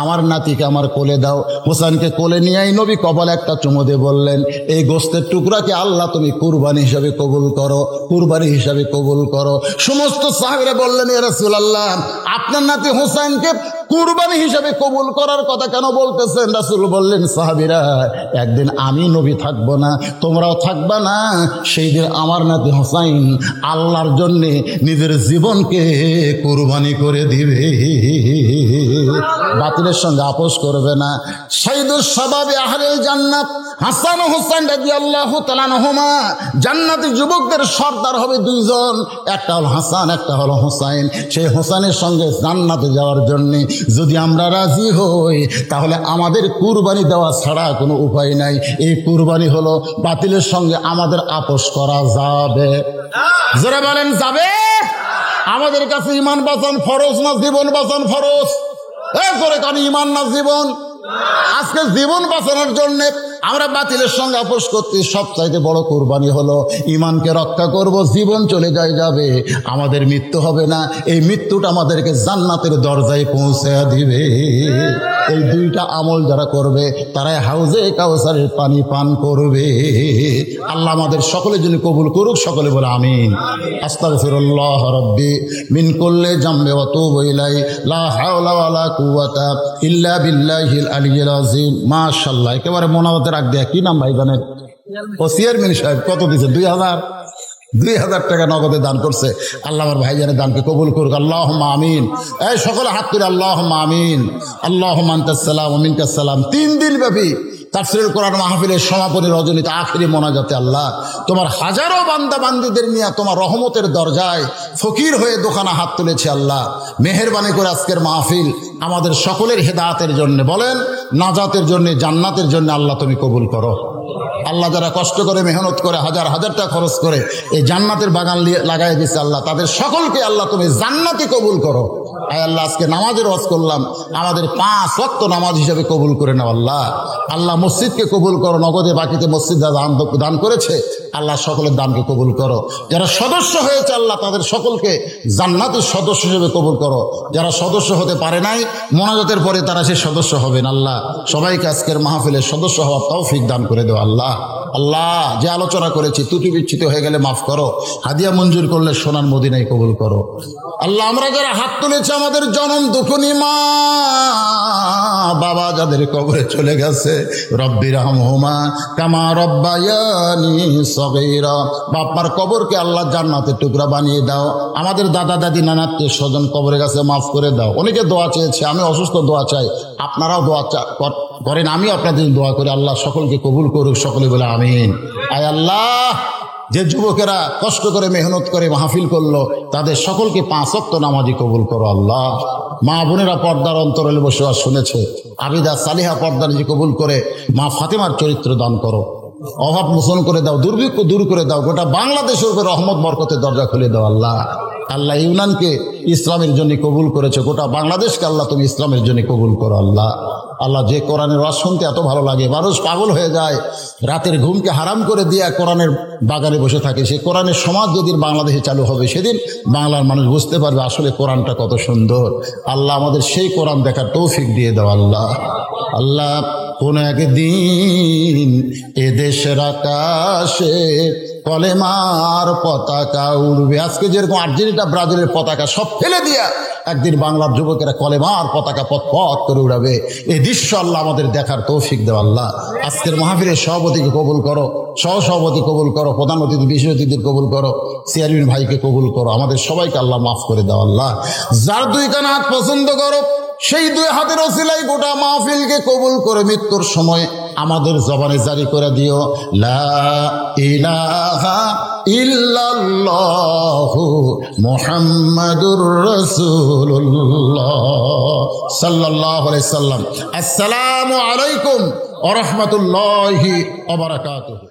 আমার নাতিকে আমার কোলে দাও। হোসাইনকে কোলে নিয়ে আই নবী কপালে একটা চুমু দিয়ে বললেন, এই গোস্তের টুকরাকে আল্লাহ তুমি কুরবানি হিসাবে কবুল করো, কুরবানি হিসাবে কবুল করো। সমস্ত সাহাবীরা বললেন, ইয়া রাসূলুল্লাহ আপনার নাতি হোসাইনকে কুরবানি হিসাবে কবুল করার কথা কেন বলতেছেন? রাসূল বললেন, সাহাবীরা একদিন আমি নবী থাকবো না, তোমরাও থাকবা না, সেই দিন আমার নাতি হোসাইন আল্লাহর জন্য নিজের জীবনকে কুরবানি করে দিবে, বাতিলের সঙ্গে আপোষ করবে না। সাইয়্যিদুশ শাবাবে আহলিল জান্নাত হাসান ও হোসেন রাদিয়াল্লাহু তাআলা আনহুমা, জান্নাতি যুবকদের সর্দার হবে 2 জন, একটা হলো হাসান, একটা হলো হোসেন। সেই হোসেনের সঙ্গে জান্নাতে যাওয়ার জন্য যদি আমরা রাজি হই, তাহলে আমাদের কুরবানি দেওয়া ছাড়া কোনো উপায় নাই। এই কুরবানি হলো বাতিলের সঙ্গে আমাদের আপোষ করা যাবে। যারা বলেন যাবে, আমাদের কাছে ঈমান বাঁচান ফরজ না জীবন বাঁচান ফরজ? এরপরে কারণ ঈমান না জীবন। আজকে জীবন বাঁচানোর জন্য আমরা বাতিলের সঙ্গে আপোষ করতে, সবচাইতে বড় কুরবানি হলো ঈমানকে রক্ষা করব। জীবন চলে যাবে, আমাদের মৃত্যু হবে না। এই মৃত্যুটা আমাদেরকে জান্নাতের দরজায় পৌঁছে দিবে। এই 2টা আমল যারা করবে তারাই হাউজে কাউসারের পানি পান করবে। আল্লাহ আমাদের সকলের জন্য কবুল করুক। সকলে বলে আমিন। আস্তাগফিরুল্লাহ রাব্বি মিন কুল্লি যামবি ওয়া তুবু ইলাইহি লা হাওলা ওয়ালা কুওয়াতা ইল্লা বিল্লাহিল আলিয়্যিল আযীম। মাশাআল্লাহ। একেবারে মোনাজাতের রাখ দেয়া কি নাম ভাই জানেন? চেয়ারম্যান সাহেব কত দিয়েছে? 2000 টাকা নগদে দান করছে। আল্লাহ আমার ভাইজানের দানকে কবুল করুক। আল্লাহুম্মা আমিন। এই সকলে হাত তুলে আল্লাহুম্মা আমিন। আল্লাহুম্মা আনতাস সালাম ওয়া মিনকাস সালাম। 3 দিন ব্যাপী তাফসীরুল কোরআন মাহফিলের সমাপনী রজনীতে আখিরি মোনাজাতে আল্লাহ তোমার হাজারো বান্দা বান্দীদের নিয়ে তোমার রহমতের দরজায় ফকির হয়ে দোকানা হাত তুলেছে। আল্লাহ মেহেরবানি করে আজকের মাহফিল আমাদের সকলের হেদায়েতের জন্য, বলেন নাজাতের জন্য, জান্নাতের জন্য আল্লাহ তুমি কবুল করো। আল্লাহ যারা কষ্ট করে মেহনত করে হাজার হাজার টাকা খরচ করে এই জান্নাতের বাগান লাগাই দিচ্ছে, আল্লাহ তাদের সকলকে আল্লাহ তুমি জান্নাতি কবুল করো। আয় আল্লাহ আজকে নামাজের ওয়াজ করলাম, আমাদের 5 ওয়াক্ত নামাজ হিসেবে কবুল করে নাও। আল্লাহ আল্লাহ মসজিদকে কবুল করো। নগদে বাকিতে মসজিদ দান করেছে, আল্লাহ সকলের দানকে কবুল করো। যারা সদস্য হয়েছে আল্লাহ তাদের সকলকে জান্নাতের সদস্য হিসেবে কবুল করো। যারা সদস্য হতে পারে নাই, মোনাজাতের পরে তারা সে সদস্য হবেন। আল্লাহ সবাইকে আজকের মাহফিলের সদস্য হওয়ার তৌফিক দান করে দেও। আল্লাহ আল্লাহ যে আলোচনা করেছি ত্রুটি বিচ্ছিত হয়ে গেলে মাফ করো, হাদিয়া মঞ্জুর করলে সোনার মদিনায় কবুল করো। আল্লাহ আমরা যারা হাত তুলেছে আমাদের জনম দুঃখনী মা বাবা বাবা যাদের কবরে চলে গেছে, রব্বির হামহুমা কামা রব্বায়ানি সগীরা, বাপ্পার কবরকে আল্লাহ জান্নাতের টুকরা বানিয়ে দাও। আমাদের দাদা দাদি নানাত্মীয় স্বজন কবরে গেছে, মাফ করে দাও। অনেকে দোয়া চেয়েছে, আমি অসুস্থ, দোয়া চাই, আপনারাও দোয়া করেন, আমি আপনাদের দোয়া করি, আল্লাহ সকলকে কবুল করুক, সকলে বলে আমিন। আয় আল্লাহ, যে যুবকেরা কষ্ট করে মেহনত করে মাহফিল করলো, তাদের সকলকে 5 ওয়াক্ত নামাজি কবুল করো আল্লাহ। মা বোনেরা পর্দার অন্তরালে বসে শুনেছে, আবিদা সালিহা পর্দা নিজে কবুল করে মা ফাতেমার চরিত্র দান করো, অভাব মোচন করে দাও, দুর্ভিক্ষ দূর করে দাও, গোটা বাংলাদেশের উপরে রহমত বরকতের দরজা খুলে দাও আল্লাহ। আল্লাহ ইউনানকে ইসলামের জন্য কবুল করেছে, গোটা বাংলাদেশকে আল্লাহ তুমি ইসলামের জন্য কবুল করো আল্লাহ। আল্লাহ, যে কোরআনের ওয়াজ শুনতে এত ভালো লাগে, মানুষ পাগল হয়ে যায়, রাতের ঘুমকে হারাম করে দিয়ে কোরআনের বাগানে বসে থাকে, সেই কোরআনের সমাজ যেদিন বাংলাদেশে চালু হবে, সেদিন বাংলার মানুষ বুঝতে পারবে আসলে কোরআনটা কত সুন্দর। আল্লাহ, আমাদের সেই কোরআন দেখার তৌফিক দিয়ে দাও আল্লাহ। আল্লাহ, কোন একদিন এ দেশের আকাশে কলেমার পতাকা উড়বে। আজকে যেরকম আর্জেন্টিনা ব্রাজিলের পতাকা সব ফেলে দিয়া একদিন বাংলার যুবকেরা কলেমার পতাকা পথ পথ করে উড়াবে, এই দৃশ্য আল্লাহ আমাদের দেখার তৌফিক দেও আল্লাহ। আজকের মাহফিলের সভাপতিকে কবুল করো, সহসভাপতি কবুল করো, প্রধান অতিথি বিশেষ অতিথির কবুল করো, চেয়ারম্যান ভাইকে কবুল করো, আমাদের সবাইকে আল্লাহ মাফ করে দাও আল্লাহ। যার 2 কান হাত পছন্দ করো, সেই 2 হাতের ওসিলায় গোটা মাহফিলকে কবুল করে মৃত্যুর সময় আমাদের জবানে জারি করে দিও, লা ইলাহা ইল্লাল্লাহু মুহাম্মাদুর রাসূলুল্লাহ সাল্লাল্লাহু আলাইহি সাল্লাম। আসসালামু আলাইকুম ওয়া রাহমাতুল্লাহি ওয়া বারাকাতুহু।